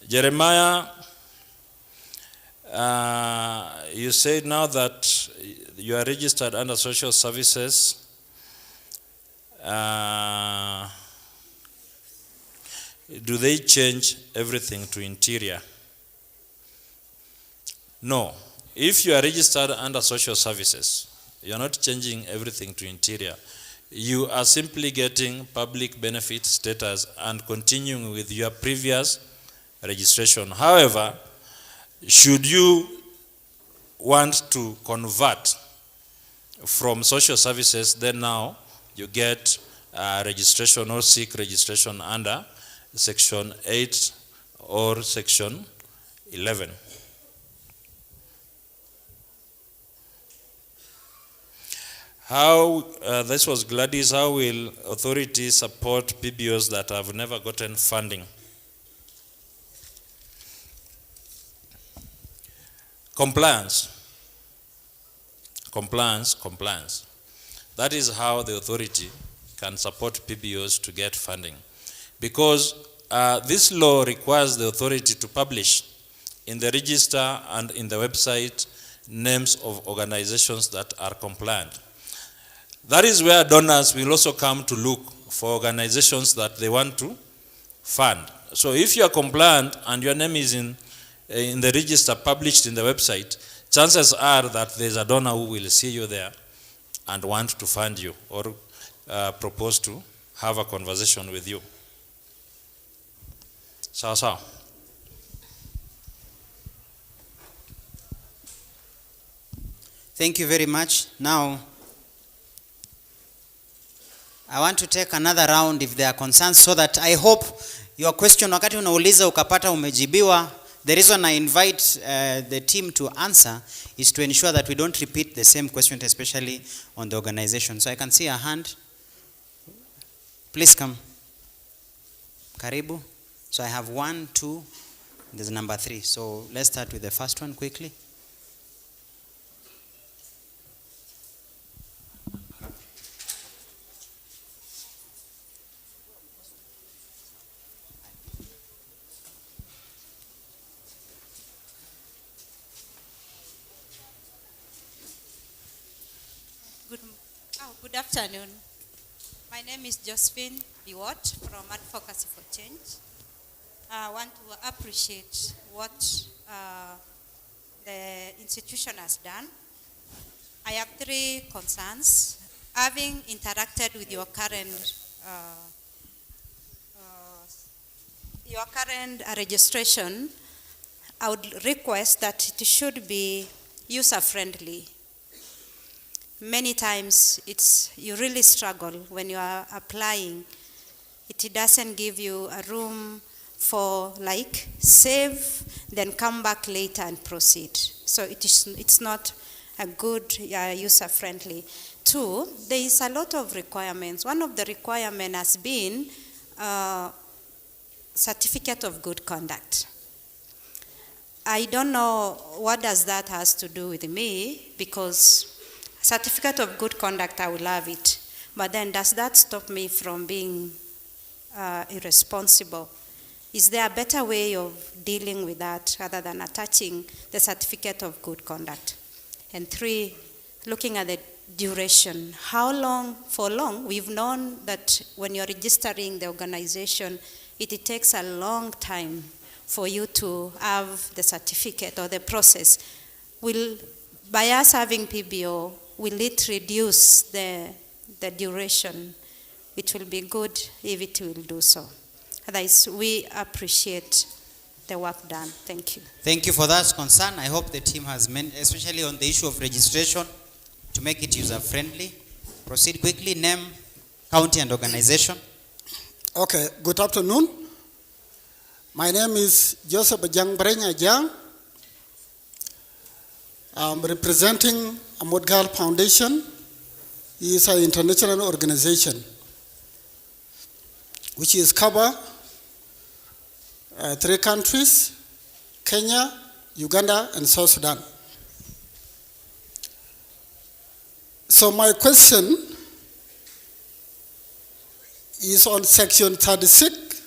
Jeremiah, you said now that you are registered under social services. Do they change everything to interior? No. If you are registered under social services, you are not changing everything to interior. You are simply getting public benefit status and continuing with your previous registration. However, should you want to convert from social services, then now you get registration or seek registration under Section 8 or Section 11. How, this was Gladys, how will authorities support PBOs that have never gotten funding? Compliance. Compliance, compliance. That is how the authority can support PBOs to get funding. Because this law requires the authority to publish in the register and in the website names of organizations that are compliant. That is where donors will also come to look for organizations that they want to fund. So if you are compliant and your name is in the register published in the website, chances are that there's a donor who will see you there and want to fund you or propose to have a conversation with you. Sawa. Thank you very much. Now, I want to take another round if there are concerns, so that I hope your question wakati unauliza ukapata umejibiwa, The reason I invite the team to answer is to ensure that we don't repeat the same question, especially on the organization. So I can see a hand. Please come. Karibu. So I have 1, 2, there's number 3. So let's start with the first one quickly. Good afternoon. My name is Josephine Biwot from Advocacy for Change. I want to appreciate what the institution has done. I have 3 concerns. Having interacted with your current registration, I would request that it should be user-friendly. Many times you really struggle when you are applying. It doesn't give you a room for like save, then come back later and proceed. So it's not a good user-friendly. 2, there is a lot of requirements. One of the requirements has been certificate of good conduct. I don't know what does that has to do with me, because certificate of good conduct, I will have it. But then does that stop me from being irresponsible? Is there a better way of dealing with that other than attaching the certificate of good conduct? And 3, looking at the duration. How long? For long, we've known that when you're registering the organization, it takes a long time for you to have the certificate or the process. By us having PBO, will it reduce the duration? It will be good if it will do so. Otherwise, we appreciate the work done. Thank you. Thank you for that concern. I hope the team has meant, especially on the issue of registration, to make it user-friendly. Proceed quickly. Name, county, and organization. Okay, good afternoon. My name is Joseph Jang Brenya Jang. I'm representing Amodgal Foundation. It's an international organization which is cover 3 countries, Kenya, Uganda, and South Sudan. So my question is on section 36,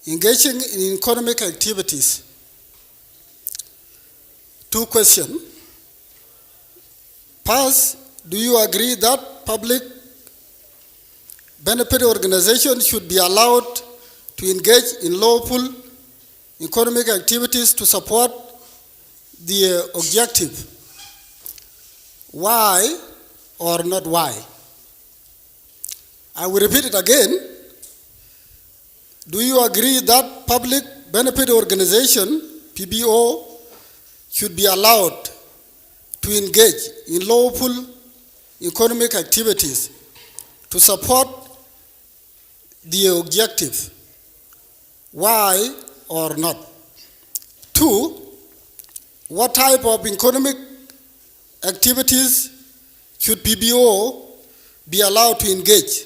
engaging in economic activities. 2 questions. First, do you agree that public benefit organizations should be allowed to engage in lawful economic activities to support the objective? Why or not why? I will repeat it again. Do you agree that public benefit organization, PBO, should be allowed to engage in lawful economic activities to support the objective? Why or not? 2, what type of economic activities should PBO be allowed to engage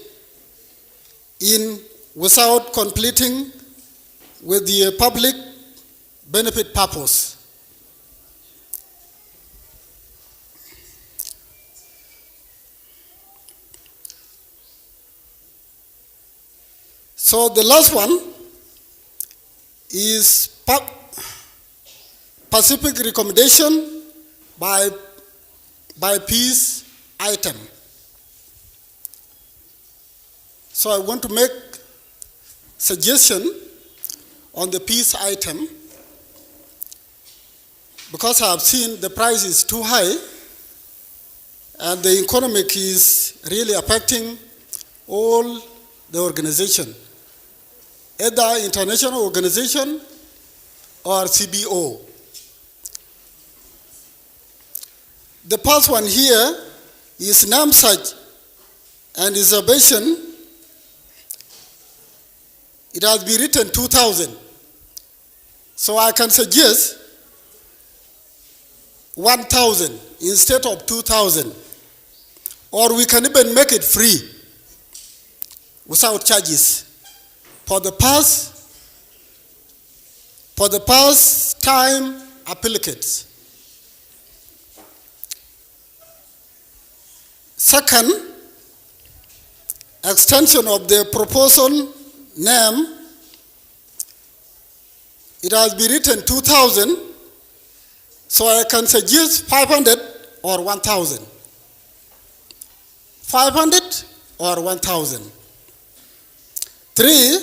in without conflicting with the public benefit purpose? So the last one is specific recommendation by piece item. So I want to make suggestion on the piece item, because I have seen the price is too high and the economic is really affecting all the organization, either international organization or CBO. The first one here is NAMSAJ and reservation. It has been written 2000. So I can suggest 1,000 instead of 2,000. Or we can even make it free without charges for the past time applicants. Second, extension of the proposal name. It has been written 2,000, so I can suggest 500 or 1,000. 500 or 1,000. 3,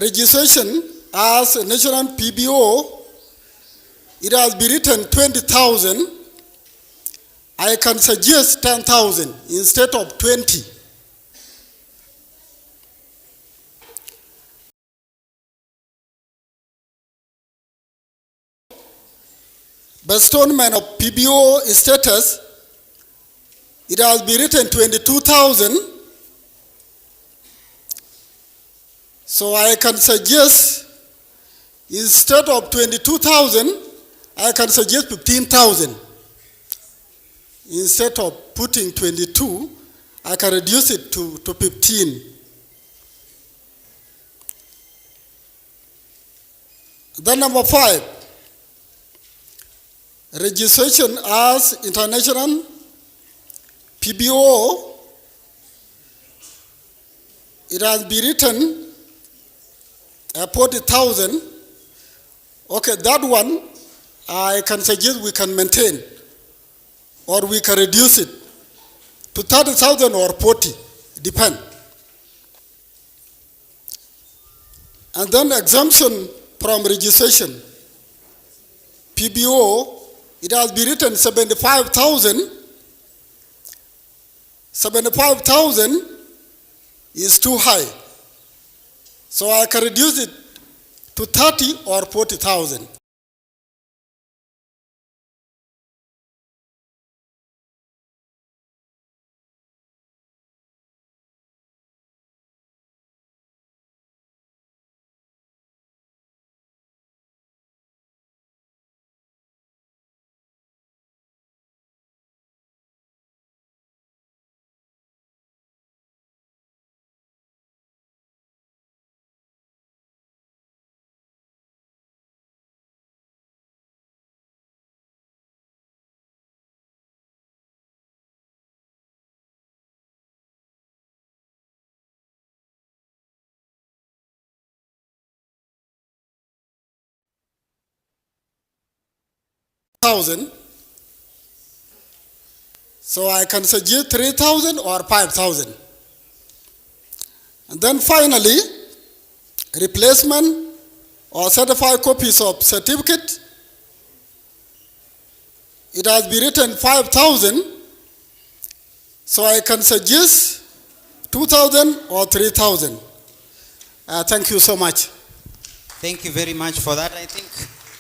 registration as a national PBO. It has been written 20,000. I can suggest 10,000 instead of 20. Bestowment of PBO status, it has been written 22,000. So I can suggest, instead of 22,000, I can suggest 15,000. Instead of putting 22, I can reduce it to 15. Then number 5, registration as international PBO. It has been written 40,000. Okay, that one I can suggest we can maintain, or we can reduce it to 30,000 or 40, depend. And then exemption from registration, PBO, it has been written 75,000. 75,000 is too high. So I can reduce it to 30 or 40,000. So I can suggest 3,000 or 5,000. And then finally, replacement or certified copies of certificate. It has been written 5,000. So I can suggest 2,000 or 3,000. Thank you so much. Thank you very much for that. I think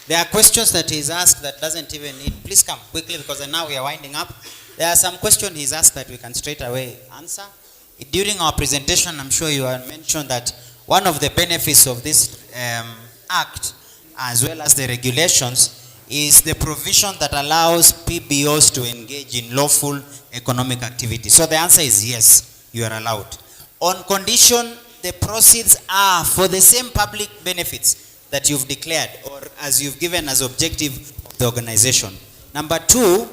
there are questions that he's asked that doesn't even need. Please come quickly because now we are winding up. There are some questions he's asked that we can straight away answer. During our presentation, I'm sure you have mentioned that one of the benefits of this act, as well as the regulations, is the provision that allows PBOs to engage in lawful economic activity. So the answer is yes, you are allowed. On condition the proceeds are for the same public benefits that you've declared or as you've given as objective of the organization. Number 2,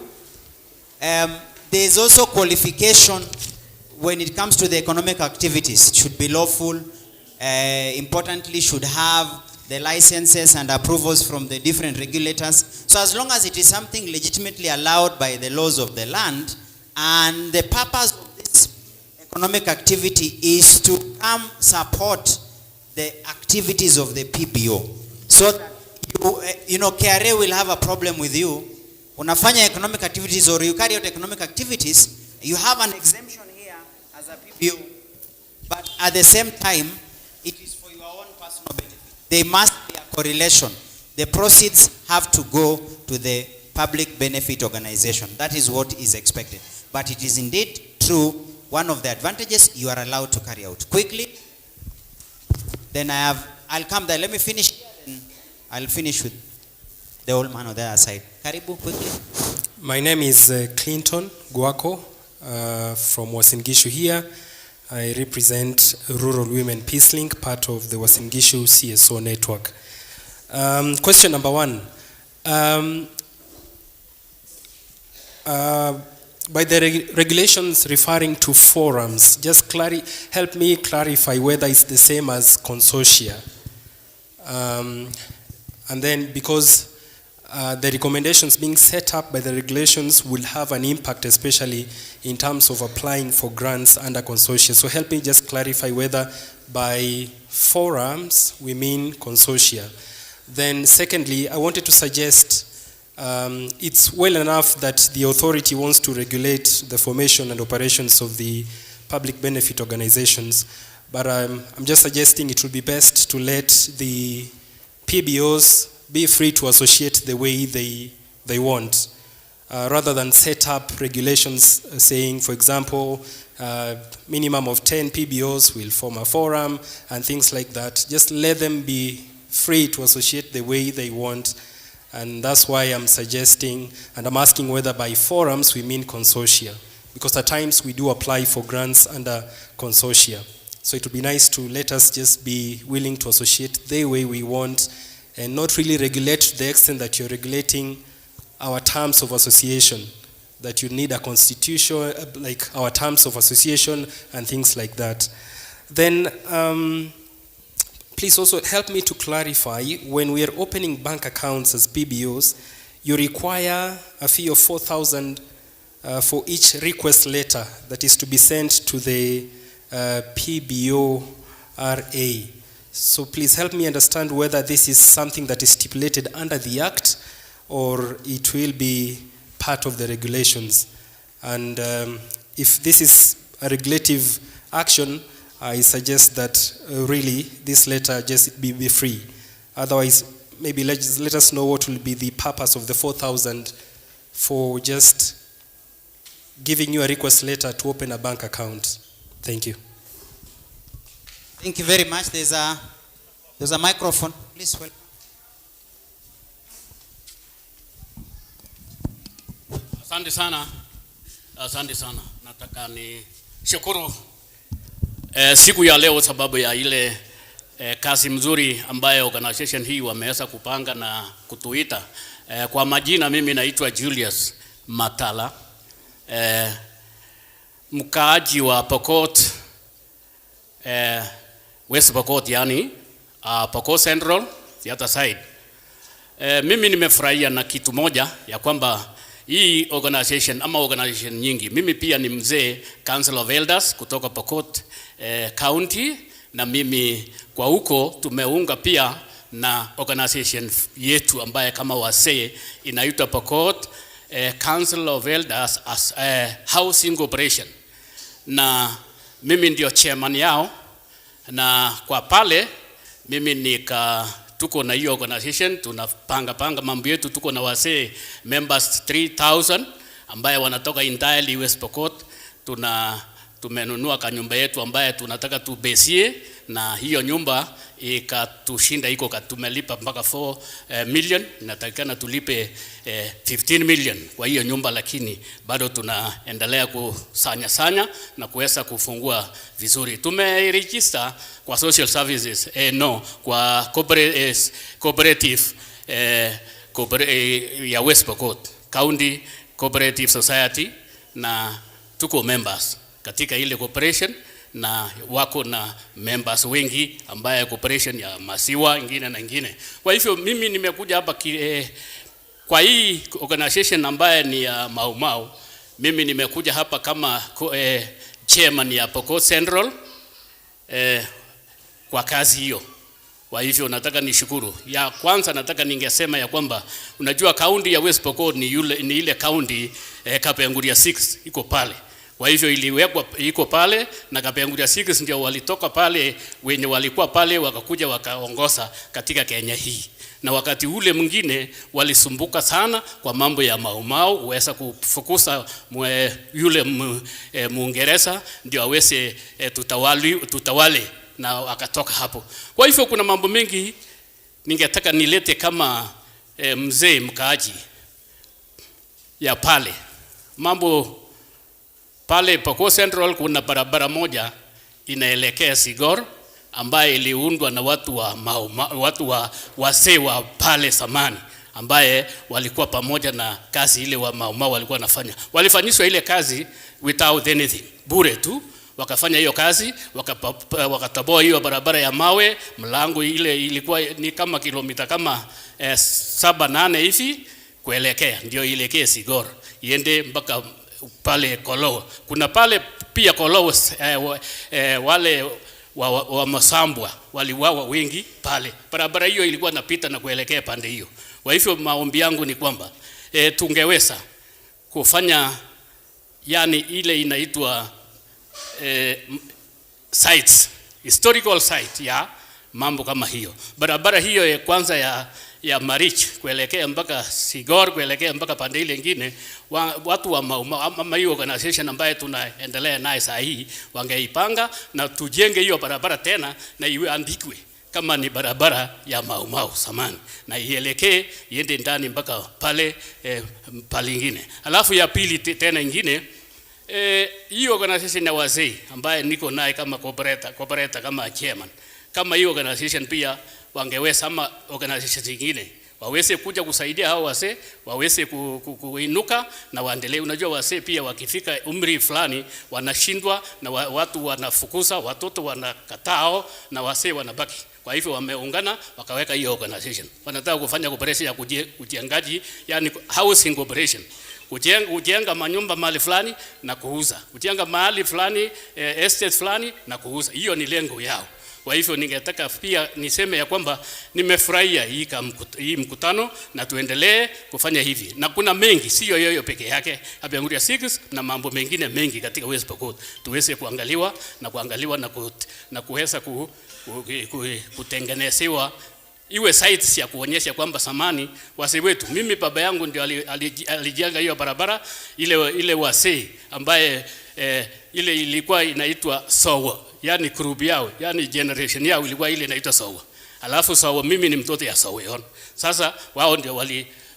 there is also qualification when it comes to the economic activities. It should be lawful, importantly should have the licenses and approvals from the different regulators. So as long as it is something legitimately allowed by the laws of the land, and the purpose of this economic activity is to come support the activities of the PBO. So that KRA will have a problem with you. Unafanya economic activities or you carry out economic activities, you have an exemption here as a PBO, but at the same time, it is for your own personal benefit. There must be a correlation. The proceeds have to go to the public benefit organization. That is what is expected. But it is indeed true, one of the advantages you are allowed to carry out quickly. Then I'll come there. Let me finish. I'll finish with the old man on the other side. Karibu quickly. My name is Clinton Guaco from Uasin Gishu here. I represent Rural Women Peace Link, part of the Uasin Gishu CSO network. Question number 1. By the regulations referring to forums, just help me clarify whether it's the same as consortia. And then because the recommendations being set up by the regulations will have an impact, especially in terms of applying for grants under consortia. So help me just clarify whether by forums we mean consortia. Then secondly, I wanted to suggest it's well enough that the authority wants to regulate the formation and operations of the public benefit organizations, but I'm just suggesting it would be best to let the PBOs be free to associate the way they want, rather than set up regulations saying, for example, minimum of 10 PBOs will form a forum and things like that. Just let them be free to associate the way they want. And that's why I'm suggesting, and I'm asking whether by forums we mean consortia, because at times we do apply for grants under consortia. So it would be nice to let us just be willing to associate the way we want and not really regulate to the extent that you're regulating our terms of association, that you need a constitution, like our terms of association and things like that. Then please also help me to clarify, when we are opening bank accounts as PBOs, you require a fee of 4,000 for each request letter that is to be sent to the PBORA. So please help me understand whether this is something that is stipulated under the Act or it will be part of the regulations. And if this is a regulative action, I suggest that really this letter just be free. Otherwise, maybe let us know what will be the purpose of the 4,000 for just giving you a request letter to open a bank account. Thank you. Thank you very much. There's a microphone. Please welcome. Asante sana. Asante sana. Nataka ni shukuru siku ya leo sababu ya ile kazi mzuri ambayo organization hii wameweza kupanga na kutuita. Kwa majina mimi naitwa Julius Matala. Mkaaji wa Pokot, West Pokot, yani Pokot Central, the other side. Mimi nimefurahia na kitu moja ya kwamba hii organization nyingi. Mimi pia ni mzee Council of Elders kutoka Pokot County, na mimi kwa huko tumeunga pia na organization yetu ambaye kama wasee inaitwa Pokot Council of Elders as Housing Corporation, na mimi ndio chairman yao. Na kwa pale mimi tuko na hiyo organization, tunapanga mambo yetu. Tuko na wasee members 3,000 ambaye wanatoka entirely West Pokot. Tumenunua kanyumba yetu ambaye tunataka tubesie, na hiyo nyumba ikatushinda, tumelipa mpaka 4 million. Inatakikana tulipe 15 million kwa hiyo nyumba, lakini bado tunaendelea kusanya na kuweza kufungua vizuri. Tumeregister kwa social services kwa cooperative ya West Pokot County Cooperative Society, na tuko members katika ile corporation, na wako na members wengi ambaye corporation ya Masiwa ingine na ingine. Kwa hivyo mimi nimekuja hapa kwa hii organization ambaye ni ya Mau. Mimi nimekuja hapa kama chairman ya Pokot Central kwa kazi hiyo. Kwa hivyo nataka nishukuru. Ya kwanza nataka ningesema ya kwamba unajua county ya West Pokot ni ile county Kapenguria 6 iko pale. Kwa hivyo iliwekwa iko pale, na Kapenguria 6 ndio walitoka pale, wenye walikuwa pale wakakuja wakaongoza katika Kenya hii. Na wakati ule mwingine walisumbuka sana kwa mambo ya Mau, uweza kufukuza yule Muingereza ndio aweze tutawale, na akatoka hapo. Kwa hivyo kuna mambo mengi ningetaka nilete kama mzee mkaaji ya pale. Mambo pale Pokot Central kuna barabara moja inaelekea Sigor ambaye iliundwa na watu wa wasee wa pale samani ambaye walikuwa pamoja na kazi ile wa Mau Mau walikuwa nafanya. Walifanyishwa ile kazi without anything, bure tu. Wakafanya hiyo kazi, wakataboa hiyo barabara ya mawe, mlango ile ilikuwa ni kama kilomita kama 7-8 hivi kuelekea, ndio ilekee Sigor, iende mpaka pale Kolowo. Kuna pale pia Kolowo wale wa Masambwa waliwawa wengi pale. Barabara hiyo ilikuwa napita na kuelekea pande hiyo. Kwa hivyo maombi yangu ni kwamba tungeweza kufanya yani ile inaitwa sites, historical site ya mambo kama hiyo. Barabara hiyo ya kwanza ya Marich kuelekea mpaka Sigor kuelekea mpaka pande ile nyingine, watu wa Mau Mau ama hiyo organization ambaye tunaendelea naye saa hii wangeipanga na tujenge hiyo barabara tena na iwe andikwe kama ni barabara ya Mau Mau samani na ielekee iende ndani mpaka pale pale ingine. Alafu ya pili tena ingine hiyo organization ya wazee ambaye niko naye kama cooperator kama chairman, kama hiyo organization pia wangeweza ama organizations zingine waweze kuja kusaidia hao wazee waweze kuinuka na waendelee. Unajua wazee pia wakifika umri fulani wanashindwa na watu wanafukuza, watoto wanakatao na wazee wanabaki. Kwa hivyo wameungana wakaweka hiyo organization. Wanataka kufanya operation ya kujengaji, yani housing operation. Kujenga manyumba mahali fulani na kuuza. Kujenga mahali fulani estate fulani na kuuza. Hiyo ni lengo yao. Kwa hivyo ningetaka pia niseme ya kwamba nimefurahia hii mkutano na tuendelee kufanya hivi. Na kuna mengi, sio yoyo peke yake. Abianguria 6 na mambo mengine mengi katika West Pokot. Tuweze kuangaliwa na kuweza kutengenezewa iwe sites ya kuonyesha kwamba samani wase wetu. Mimi baba yangu ndio alijenga hiyo barabara ile wase ambaye ile ilikuwa inaitwa Sowo, yani group yao, yani generation yao ilikuwa ile inaitwa Sowo. Alafu Sowo mimi ni mtoto ya Sowo. Sasa wao ndio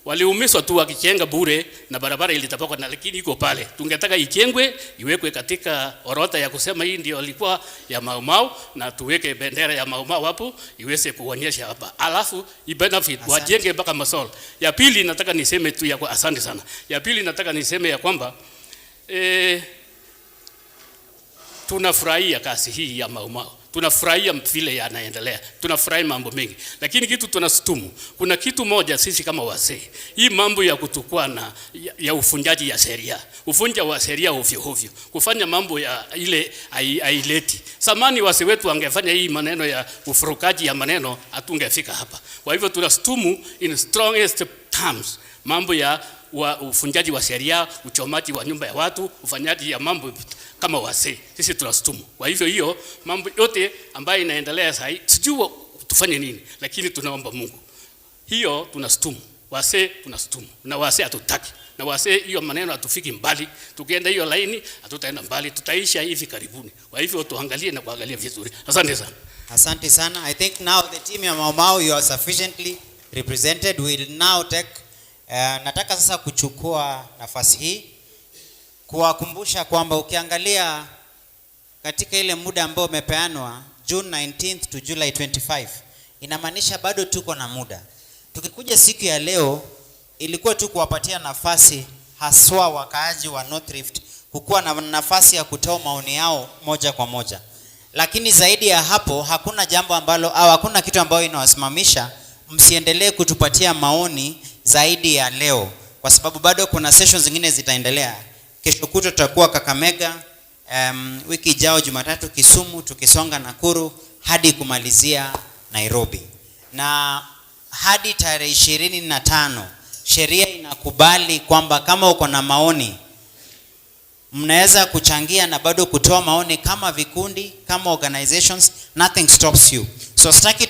waliumizwa tu wakijenga bure na barabara ilitapoka, na lakini iko pale. Tungetaka ijengwe iwekwe katika orodha ya kusema hii ndio ilikuwa ya Mau Mau na tuweke bendera ya Mau Mau hapo iweze kuonyesha hapa. Alafu ibenefit wajenge mpaka Masol. Ya pili nataka niseme tu ya kwa asante sana. Ya pili nataka niseme ya kwamba tunafurahia kazi hii ya Mau Mau. Tunafurahia vile yanaendelea. Tunafurahia mambo mengi. Lakini kitu tunasitumu. Kuna kitu moja sisi kama wazee. Hii mambo ya kutukua ya ufunjaji ya sheria. Ufunja wa sheria ovyo ovyo. Kufanya mambo ya ile aileti. Samani wazee wetu wangefanya hii maneno ya ufurukaji ya maneno hatungefika hapa. Kwa hivyo tunasitumu in strongest terms mambo ya ufunjaji wa sheria, uchomaji wa nyumba ya watu, ufanyaji ya mambo kama wase. Sisi tunasitumu. Kwa hivyo hiyo mambo yote ambayo inaendelea sasa sijui tufanye nini, lakini tunaomba Mungu. Hiyo tunasitumu. Wase tunasitumu. Na wase hatutaki. Na wase hiyo maneno hatufiki mbali. Tukienda hiyo laini hatutaenda mbali. Tutaisha hivi karibuni. Kwa hivyo tuangalie na kuangalia vizuri. Asante sana. Asante sana. I think now the team ya Mau Mau you are sufficiently represented. We will now take nataka sasa kuchukua nafasi hii kuwakumbusha kwamba ukiangalia katika ile muda ambao umepeanwa June 19th to July 25 inamaanisha bado tuko na muda. Tukikuja siku ya leo ilikuwa tu kuwapatia nafasi haswa wakaaji wa North Rift kukuwa na nafasi ya kutoa maoni yao moja kwa moja. Lakini zaidi ya hapo hakuna jambo ambalo au hakuna kitu ambayo inawasimamisha msiendelee kutupatia maoni zaidi ya leo, kwa sababu bado kuna sessions zingine zitaendelea. Kesho kutwa tutakuwa Kakamega, wiki ijayo Jumatatu Kisumu, tukisonga Nakuru hadi kumalizia Nairobi. Na hadi tarehe 25 sheria inakubali kwamba kama uko na maoni mnaweza kuchangia na bado kutoa maoni kama vikundi, kama organizations, nothing stops you. So sitaki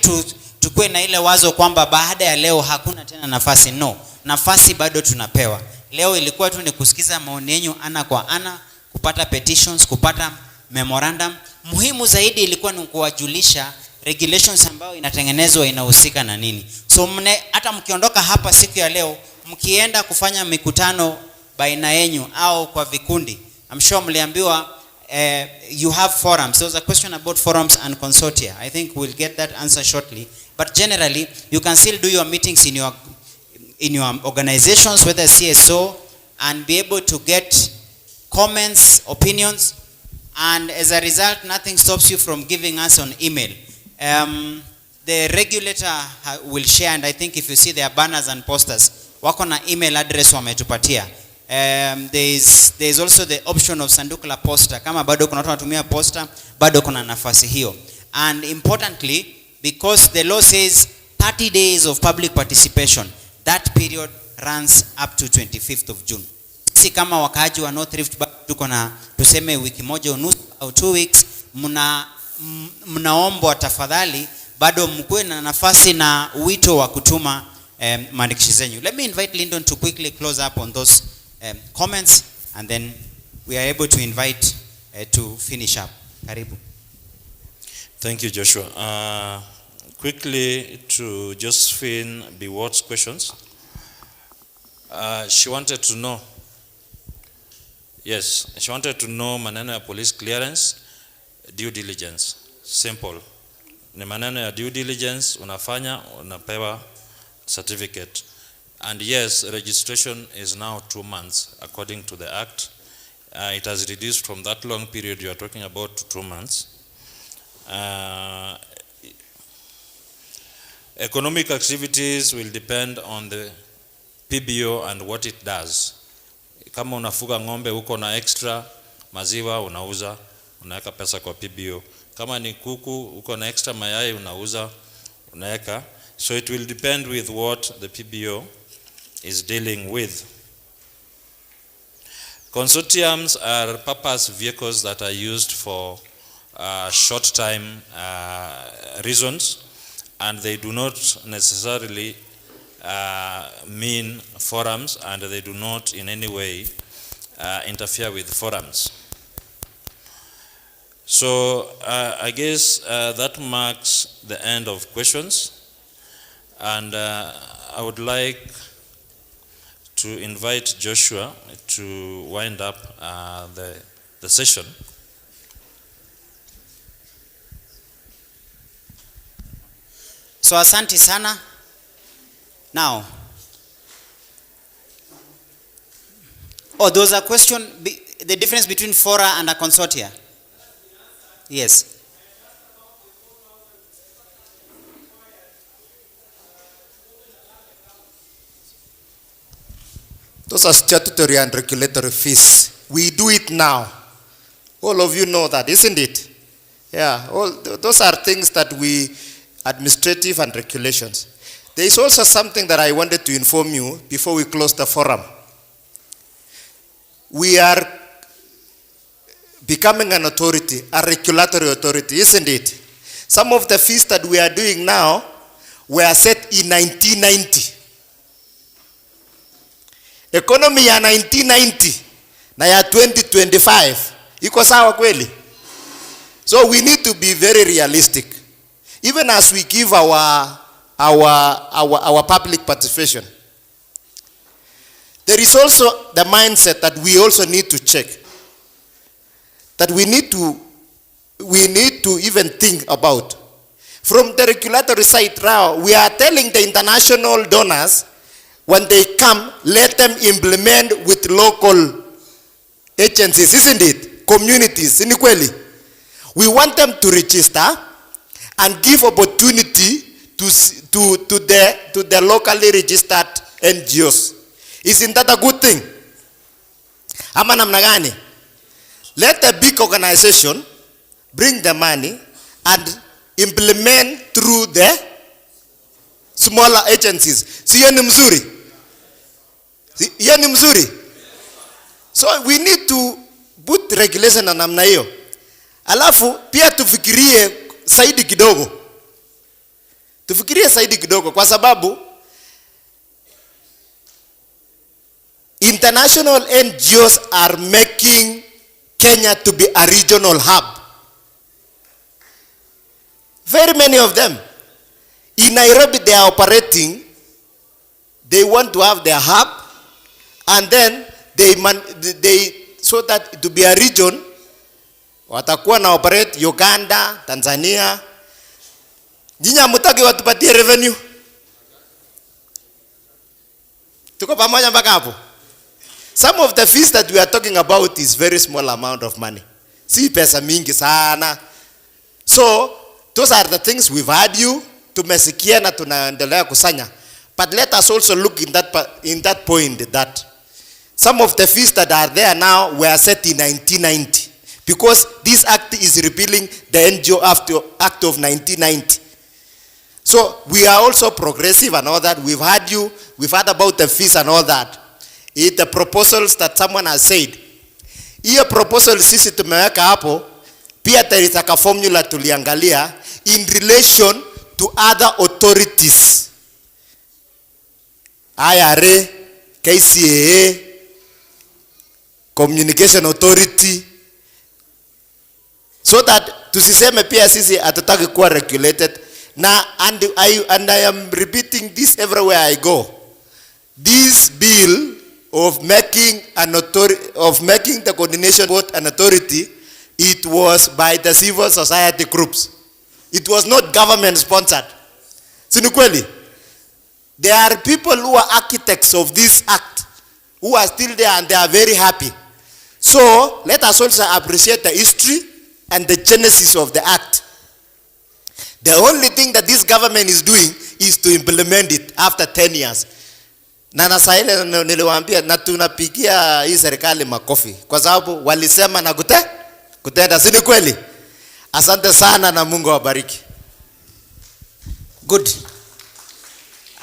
tukue na ile wazo kwamba baada ya leo hakuna tena nafasi. No, nafasi bado tunapewa. Leo ilikuwa tu ni kusikiza maoni yenu ana kwa ana, kupata petitions, kupata memorandum. Muhimu zaidi ilikuwa ni kuwajulisha regulations ambayo inatengenezwa inahusika na nini. So hata mkiondoka hapa siku ya leo, mkienda kufanya mikutano baina yenu au kwa vikundi, I'm sure mliambiwa you have forums. There was a question about forums and consortia. I think we'll get that answer shortly. But generally, you can still do your meetings in your organizations, whether CSO, and be able to get comments, opinions, and as a result, nothing stops you from giving us an email. The regulator will share, and I think if you see their banners and posters, wako na email address wametupatia. There is also the option of sanduku la posta. Kama bado kuna watu wanatumia posta, bado kuna nafasi hiyo. And importantly, because the law says 30 days of public participation, that period runs up to 25th of June. Si kama wakaaji wa North Rift tuko na tuseme wiki moja unusu au 2 weeks, mnaombwa tafadhali bado mkuwe na nafasi na wito wa kutuma maandishi zenyu. Let me invite Lyndon to quickly close up on those comments, and then we are able to invite to finish up. Karibu. Thank you, Joshua. Quickly to Josephine Biwot's questions. She wanted to know, she wanted to know maneno ya police clearance, due diligence. Simple. Ni maneno ya due diligence, unafanya, unapewa certificate. And yes, registration is now 2 months according to the Act. It has reduced from that long period you are talking about to 2 months. Economic activities will depend on the PBO and what it does. Kama unafuga ng'ombe uko na extra maziwa unauza, unaweka pesa kwa PBO. Kama ni kuku uko na extra mayai unauza, unaweka. So it will depend with what the PBO is dealing with. Consortiums are purpose vehicles that are used for short time reasons, and they do not necessarily mean forums, and they do not in any way interfere with forums. So I guess that marks the end of questions, and I would like to invite Joshua to wind up the session. So asante sana. Now, there was a question, the difference between fora and a consortia. Yes. Those are statutory and regulatory fees. We do it now. All of you know that, isn't it? Yeah, those are things that we, administrative and regulations. There is also something that I wanted to inform you before we close the forum. We are becoming an authority, a regulatory authority, isn't it? Some of the fees that we are doing now were set in 1990. Economy ya 1990 na ya 2025 iko sawa kweli? So we need to be very realistic. Even as we give our public participation, there is also the mindset that we also need to check. That we need to even think about. From the regulatory side now, we are telling the international donors, when they come, let them implement with local agencies, isn't it? Communities, inequally. We want them to register and give opportunity to the locally registered NGOs. Isn't that a good thing? Ama namna gani? Let a big organization bring the money and implement through the smaller agencies. Siyo ni mzuri? Hiyo ni mzuri? So we need to put regulation na namna hiyo. Alafu pia tufikirie zaidi kidogo. Tufikirie zaidi kidogo kwa sababu international NGOs are making Kenya to be a regional hub. Very many of them. In Nairobi, they are operating. They want to have their hub, and then they so that to be a region, watakuwa na operate Uganda, Tanzania. Nyinyi hamtaki watupatie revenue? Tuko pamoja mpaka hapo? Some of the fees that we are talking about is very small amount of money. Si pesa mingi sana. So, those are the things we've had you, tumesikia na tunaendelea kusanya. But let us also look in that point that some of the fees that are there now were set in 1990. Because this act is repealing the NGO Act of 1990. So we are also progressive and all that. We've heard you, we've heard about the fees and all that. The proposals that someone has said. Hiyo proposal sisi tumeweka hapo, pia there is a formula tuliangalia in relation to other authorities. IRA, KCAA, Communication Authority, so that tusiseme pia sisi hatutaki kuwa regulated. Now, and I am repeating this everywhere I go. This bill of making the coordination board an authority, it was by the civil society groups. It was not government sponsored. Sinukweli. There are people who are architects of this act who are still there and they are very happy. So let us also appreciate the history and the genesis of the act. The only thing that this government is doing is to implement it after 10 years. Na nasaile niliwaambia na tunapigia hii serikali makofi kwa sababu walisema na kutenda, si ni kweli? Asante sana na Mungu awabariki. Good.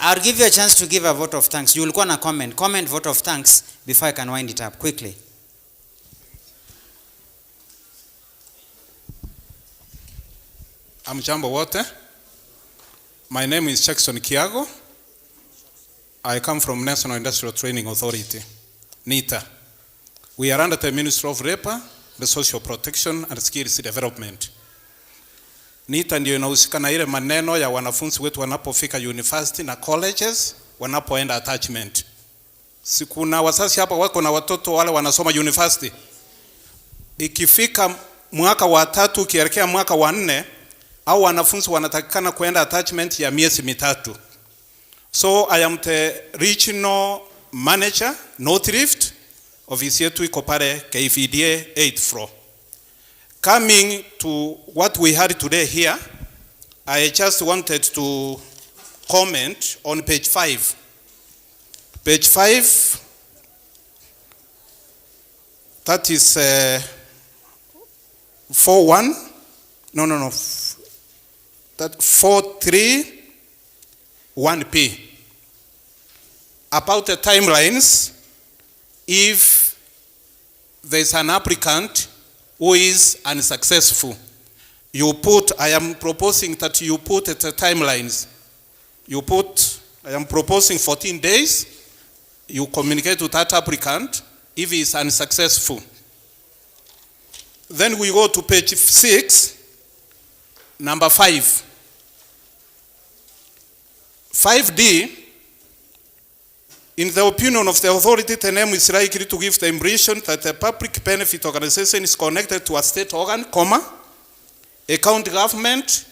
I'll give you a chance to give a vote of thanks. You will go on a comment vote of thanks before I can wind it up quickly. Amjambo wote. My name is Jackson Kiago. I come from National Industrial Training Authority, NITA. We are under the Ministry of Labor, the Social Protection and Skills Development. NITA ndio inahusika na ile maneno ya wanafunzi wetu wanapofika university na colleges, wanapoenda attachment. Sikuna wasasi hapa wako na watoto wale wanasoma university. Ikifika mwaka wa 3 ukielekea mwaka wa 4, au wanafunzi wanatakikana kuenda attachment ya miezi 3. So I am the regional manager, North Rift, ofisi yetu iko pale KVDA 8th floor. Coming to what we had today here, I just wanted to comment on page 5. Page 5, that is 4.1, no, that 4.3.1p. About the timelines, if there's an applicant who is unsuccessful, I am proposing that you put at the timelines. I am proposing 14 days. You communicate with that applicant if he is unsuccessful. Then we go to page 6, number 5. 5D, in the opinion of the authority, the name is likely to give the impression that the public benefit organization is connected to a state organ, a county government,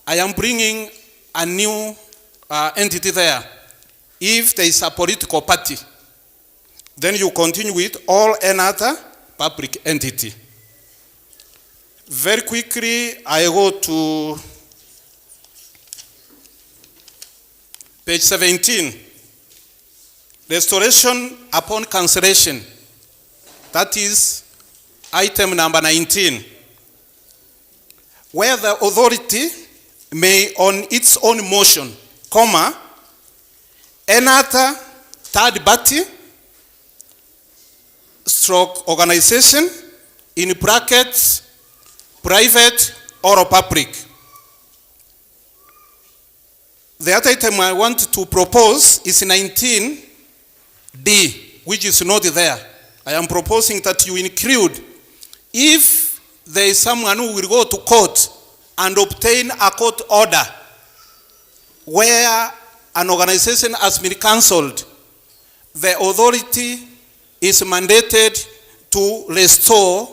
I am bringing a new entity there. If there is a political party, then you continue with all another public entity. Very quickly, I go to page 17. Restoration upon cancellation. That is item number 19. Where the authority may on its own motion, another third party stroke organization, in brackets, private or public. The other item I want to propose is 19D, which is not there. I am proposing that you include, if there is someone who will go to court and obtain a court order where an organization has been cancelled, the authority is mandated to restore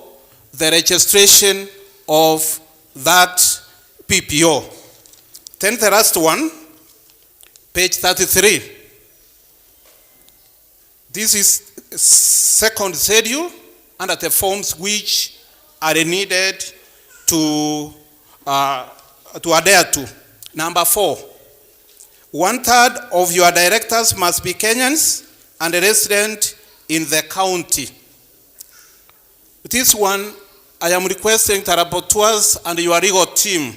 the registration of that PPO. Then the last one, page 33. This is second schedule under the forms which are needed to adhere to. Number 4, 1/3 of your directors must be Kenyans and resident in the county. This one, I am requesting the rapporteurs and your legal team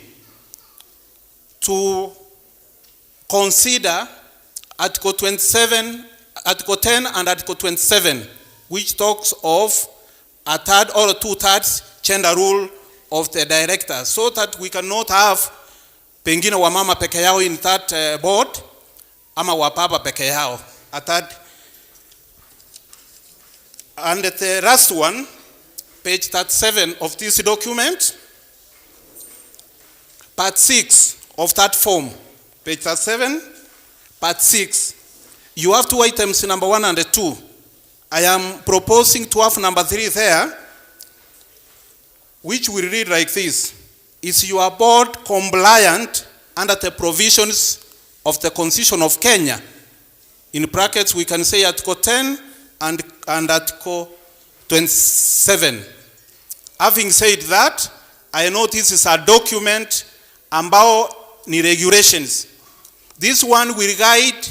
to consider Article 27, Article 10 and Article 27, which talks of a third or 2/3 gender rule of the director, so that we cannot have pengine wamama peke yao in that board, ama wapapa peke yao. A third. And the last one, page 37 of this document, part 6 of that form, page 37, part 6. You have 2 items, number 1 and 2. I am proposing to have number 3 there, which will read like this. Is your board compliant under the provisions of the Constitution of Kenya? In brackets, we can say Article 10 and Article 27. Having said that, I know this is a document ambao ni regulations. This one will guide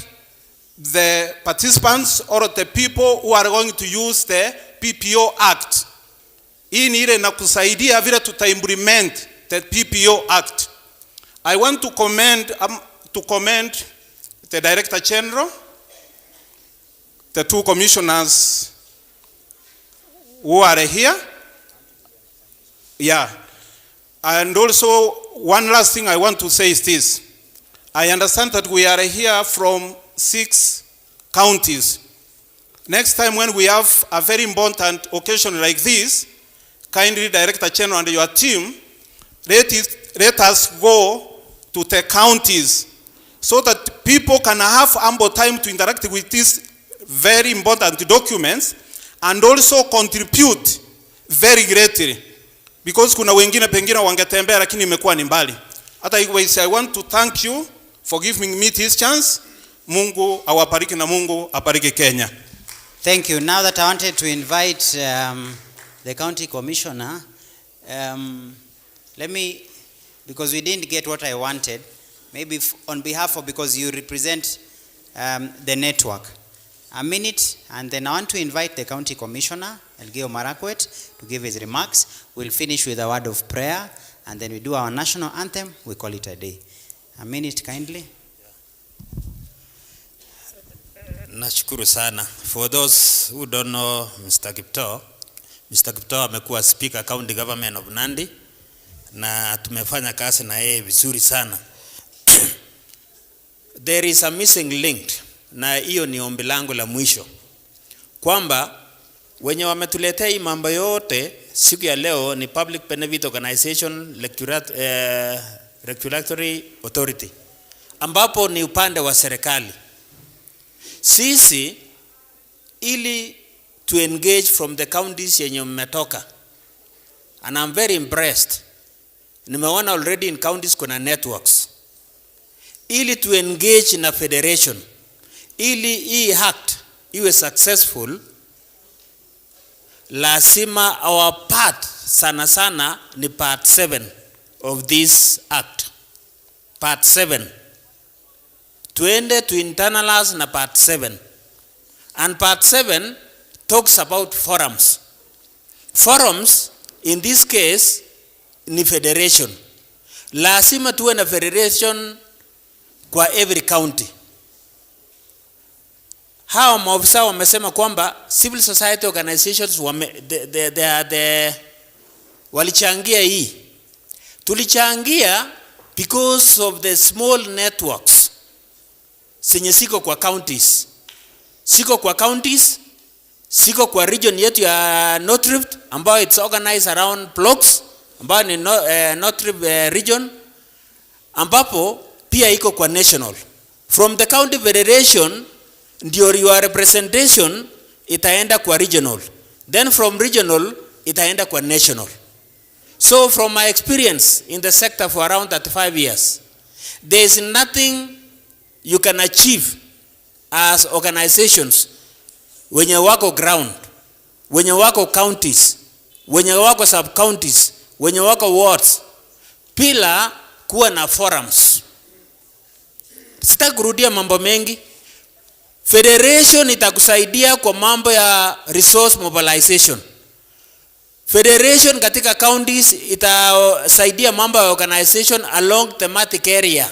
the participants or the people who are going to use the PPO Act. Hii ni ile na kusaidia vile tuta-implement the PPO Act. I want to commend the Director General, the 2 commissioners who are here. Yeah. And also, one last thing I want to say is this. I understand that we are here from 6 counties. Next time when we have a very important occasion like this, kindly Director General and your team, let us go to the counties so that people can have ample time to interact with these very important documents and also contribute very greatly. Because kuna wengine pengine wangetembea lakini imekuwa ni mbali. Otherwise, I want to thank you for giving me this chance. Mungu awabariki na Mungu abariki Kenya. Thank you. Now that I wanted to invite the county commissioner, let me, because we didn't get what I wanted, maybe on behalf of, because you represent the network, a minute, and then I want to invite the county commissioner, Elgeyo Marakwet, to give his remarks. We'll finish with a word of prayer, and then we do our national anthem, we call it a day. A minute, kindly. Nashukuru sana. For those who don't know Mr. Kiptoo amekuwa speaker county government of Nandi na tumefanya kazi na yeye vizuri sana. There is a missing link, na hiyo ni ombi langu la mwisho, kwamba wenye wametuletea hii mambo yote siku ya leo ni Public Benefit Organization Regulatory Authority, ambapo ni upande wa serikali. Sisi ili to engage from the counties yenye mmetoka, and I'm very impressed. Nimeona already in counties kuna networks. Ili to engage na federation, ili hii act iwe successful, lazima our part sana sana ni part 7 of this act. Part 7. Tuende to internalize na part 7. And part 7 talks about forums. Forums, in this case, ni federation. Lazima tuwe na federation kwa every county. Hawa maofisa wamesema kwamba civil society organizations walichangia hii. Tulichangia because of the small networks zenye siko kwa counties. Siko kwa counties, siko kwa region yetu ya North Rift ambayo it's organized around blocks, ambayo ni North region, ambapo pia iko kwa national. From the county federation ndio your representation itaenda kwa regional, then from regional itaenda kwa national. So from my experience in the sector for around 35 years, there is nothing you can achieve as organizations wenye wako ground, wenye wako counties, wenye wako sub-counties, wenye wako wards, bila kuwa na forums. Sitaki kurudia mambo mengi. Federation itakusaidia kwa mambo ya resource mobilization. Federation katika counties itasaidia mambo ya organization along thematic area.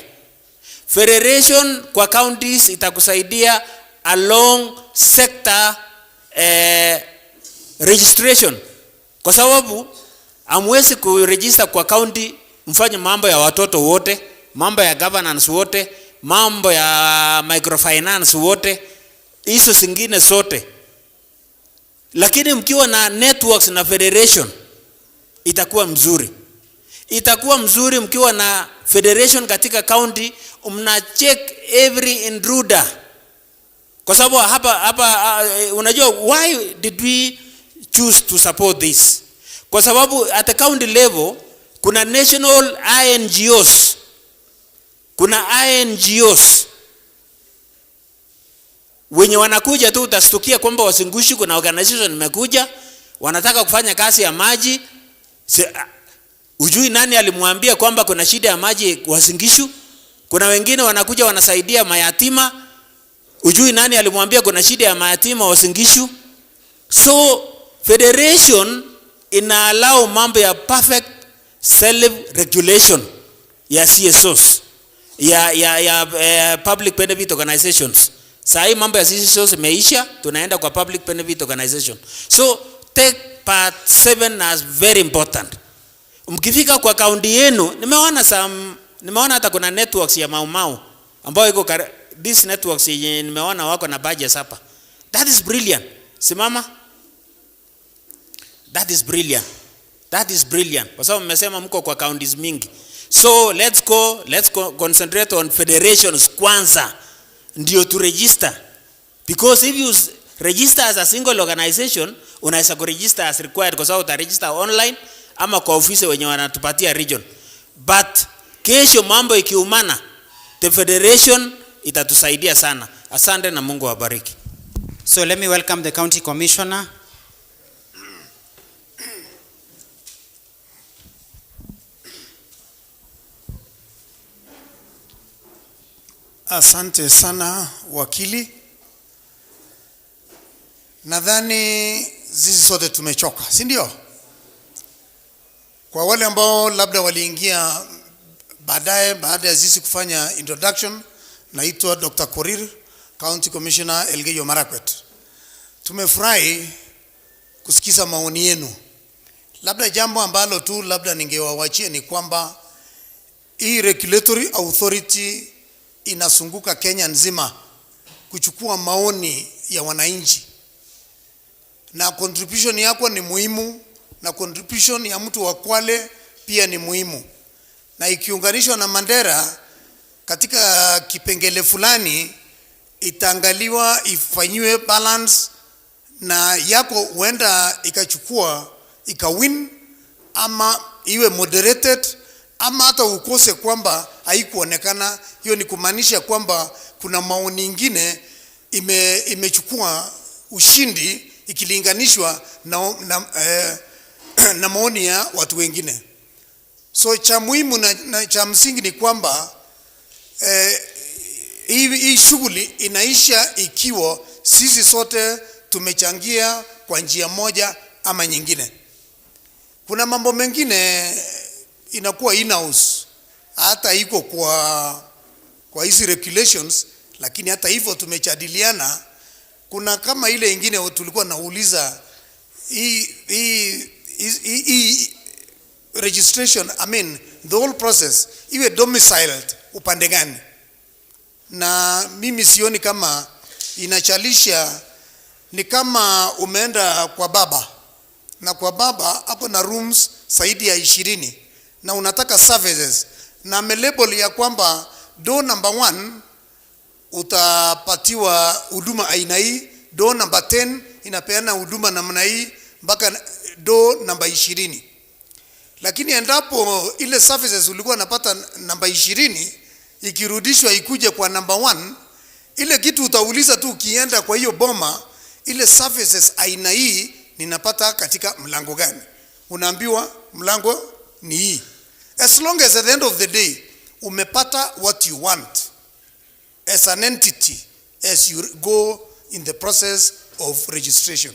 Federation kwa counties itakusaidia along sector registration. Kwa sababu amwezi kuregister kwa county mfanye mambo ya watoto wote, mambo ya governance wote, mambo ya microfinance wote, hizo zingine zote. Lakini mkiwa na networks na federation itakuwa mzuri. Itakuwa mzuri mkiwa na federation katika county, mna check every intruder. Kwa sababu hapa unajua why did we choose to support this? Kwa sababu at the county level kuna national INGOs. Kuna INGOs wenye wanakuja tu, utastukia kwamba Wasingishu kuna organization imekuja wanataka kufanya kazi ya maji. Ujui nani alimwambia kwamba kuna shida ya maji Wasingishu? Kuna wengine wanakuja wanasaidia mayatima. Ujui nani alimwambia kuna shida ya mayatima Wasingishu? So federation ina allow mambo ya perfect self regulation ya CSOs, ya public benefit organizations. Saa hii mambo ya CSOs imeisha, tunaenda kwa public benefit organization. So take part 7 as very important. Mkifika kwa county yenu, nimeona hata kuna networks ya Mau ambayo iko these networks nimeona wako na budgets hapa. That is brilliant. Simama. That is brilliant. That is brilliant. Kwa sababu mmesema mko kwa counties mingi. So let's concentrate on federations kwanza ndio to register. Because if you register as a single organization, unaweza kuregister as required kwa sababu utaregister online ama kwa ofisi wenye wanatupatia region. But kesho mambo ikiumana, the federation itatusaidia sana. Asante na Mungu awabariki. So let me welcome the county commissioner. Asante sana wakili. Nadhani sisi sote tumechoka, si ndio? Kwa wale ambao labda waliingia baadaye baada ya sisi kufanya introduction, naitwa Dr. Korir, County Commissioner Elgeyo Marakwet. Tumefurahi kusikiza maoni yenu. Labda jambo ambalo tu labda ningewawachia ni kwamba hii regulatory authority inasunguka Kenya nzima kuchukua maoni ya wananchi, na contribution yako ni muhimu, na contribution ya mtu wa Kwale pia ni muhimu, na ikiunganishwa na Mandera katika kipengele fulani itaangaliwa ifanywe balance, na yako huenda ikachukua ikawin, ama iwe moderated, ama hata ukose kwamba haikuonekana. Hiyo ni kumaanisha kwamba kuna maoni ingine imechukua ushindi ikilinganishwa na maoni ya watu wengine. So cha muhimu na cha msingi ni kwamba hii shughuli inaisha ikiwa sisi sote tumechangia kwa njia moja ama nyingine. Kuna mambo mengine inakuwa in-house, hata iko kwa hizi regulations, lakini hata hivyo tumejadiliana. Kuna kama ile ingine tulikuwa nauliza hii registration, I mean the whole process iwe domiciled upande gani, na mimi sioni kama inachalisha. Ni kama umeenda kwa baba, na kwa baba hapo na rooms zaidi ya 20 na unataka services na amelabel ya kwamba door number 1 utapatiwa huduma aina hii, door number 10 inapeana huduma namna hii mpaka door number 20. Lakini endapo ile services ulikuwa unapata namba 20 ikirudishwa ikuje kwa number 1, ile kitu utauliza tu ukienda kwa hiyo boma, ile services aina hii ninapata katika mlango gani? Unaambiwa mlango ni hii. As long as at the end of the day umepata what you want as an entity as you go in the process of registration.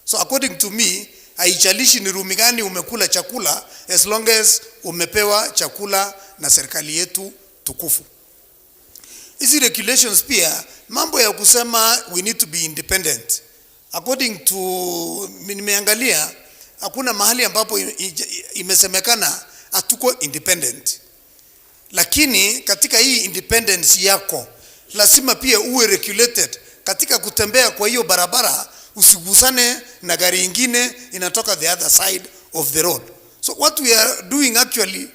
So according to me, haijalishi ni rumi gani umekula chakula, as long as umepewa chakula na serikali yetu tukufu. Hizi regulations pia mambo ya kusema we need to be independent. According to nimeangalia, hakuna mahali ambapo imesemekana hatuko independent. Lakini katika hii independence yako lazima pia uwe regulated katika kutembea kwa hiyo barabara, usigusane na gari ingine inatoka the other side of the road. So what we are doing actually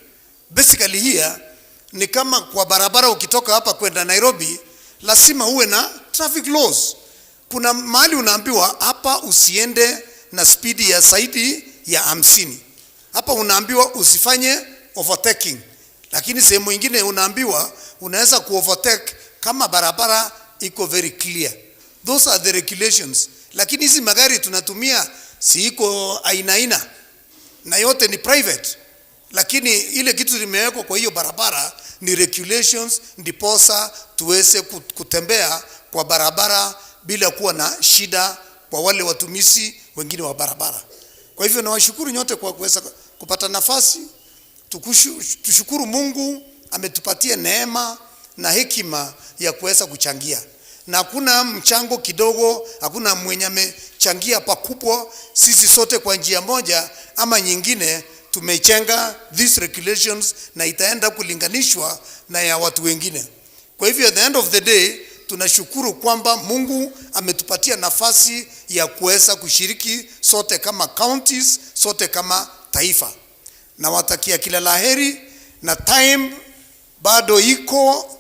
basically here ni kama kwa barabara ukitoka hapa kwenda Nairobi lazima uwe na traffic laws. Kuna mahali unaambiwa hapa usiende na speed ya zaidi ya 50. Hapa unaambiwa usifanye overtaking. Lakini sehemu nyingine unaambiwa unaweza kuovertake kama barabara iko very clear. Those are the regulations. Lakini hizi magari tunatumia si iko aina na yote ni private. Lakini ile kitu limewekwa kwa hiyo barabara ni regulations, ndiposa tuweze kutembea kwa barabara bila kuwa na shida kwa wale watumizi wengine wa barabara. Kwa hivyo nawashukuru nyote kwa kuweza kupata nafasi. Tushukuru Mungu ametupatia neema na hekima ya kuweza kuchangia. Na hakuna mchango kidogo, hakuna mwenye amechangia pakubwa. Sisi sote kwa njia moja ama nyingine tumechenga these regulations na itaenda kulinganishwa na ya watu wengine. Kwa hivyo at the end of the day tunashukuru kwamba Mungu ametupatia nafasi ya kuweza kushiriki sote kama counties, sote kama taifa. Na watakia kila laheri na time bado iko.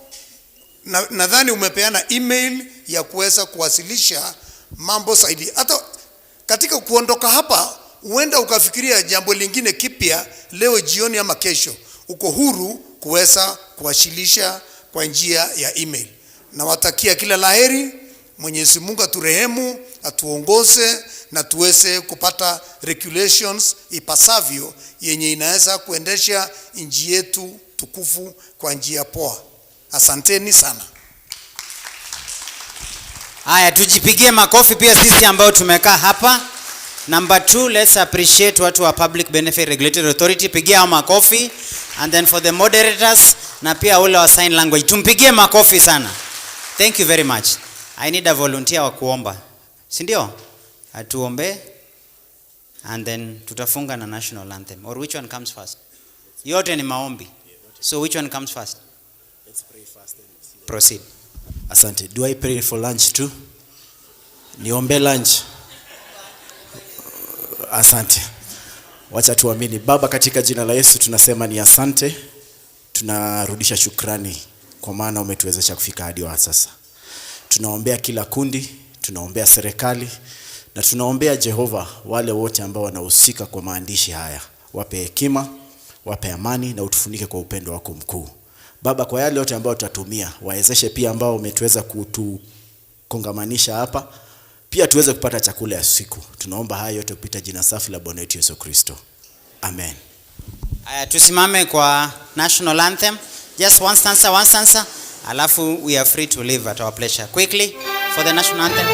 Nadhani umepeana email ya kuweza kuwasilisha mambo zaidi. Hata katika kuondoka hapa uenda ukafikiria jambo lingine kipya leo jioni ama kesho, uko huru kuweza kuwasilisha kwa njia ya email. Na watakia kila laheri. Mwenyezi Mungu aturehemu, atuongoze na tuweze kupata regulations ipasavyo yenye inaweza kuendesha nchi yetu tukufu kwa njia poa. Asanteni sana. Haya, tujipigie makofi pia sisi ambao tumekaa hapa. Number 2, let's appreciate watu wa Public Benefit Regulatory Authority. Pigia hao makofi. And then for the moderators na pia wale wa sign language, tumpigie makofi sana. Thank you very much. I need a volunteer wa kuomba. Si ndio? Atuombe and then tutafunga na national anthem. Or which one comes first? Yote ni maombi. So which one comes first? Let's pray first and proceed. Asante. Do I pray for lunch too? Niombe lunch. Asante. Wacha tuamini. Baba, katika jina la Yesu tunasema ni asante. Tunarudisha shukrani kwa maana umetuwezesha kufika hadi wa sasa. Tunaombea kila kundi, tunaombea serikali na tunaombea Jehova wale wote ambao wanahusika kwa maandishi haya. Wape hekima, wape amani na utufunike kwa upendo wako mkuu. Baba, kwa yale yote ambao tutatumia, waezeshe pia ambao umetuweza kutukongamanisha hapa, pia tuweze kupata chakula ya siku. Tunaomba haya yote kupita jina safi la Bwana wetu Yesu Kristo. Amen. Tusimame kwa national anthem. Just one stanza. Alafu we are free to leave at our pleasure. Quickly for the national anthem.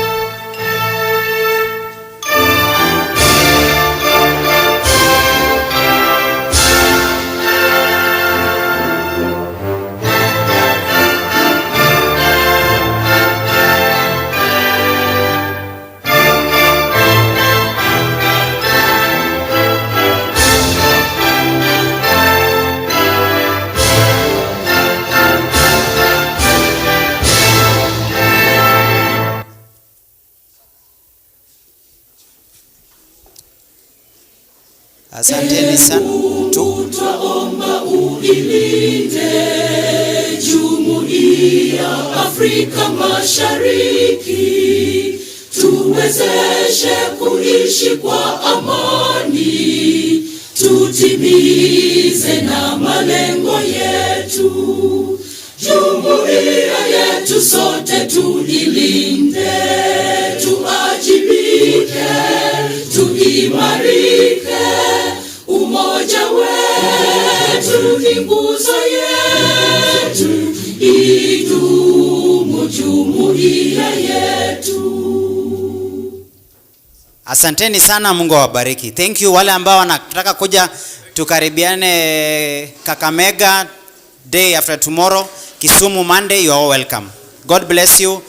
Asanteni sana. Twaomba uilinde Jumuiya Afrika Mashariki, tuwezeshe kuishi kwa amani, tutimize na malengo yetu. Jumuiya yetu sote tuilinde, tuajibike, tuimarike. Umoja wetu ni nguzo yetu, idumu jumuiya yetu. Asanteni sana, Mungu awabariki. Thank you. Wale ambao wanataka kuja tukaribiane Kakamega day after tomorrow, Kisumu Monday, you are all welcome. God bless you.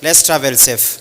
Let's travel safe.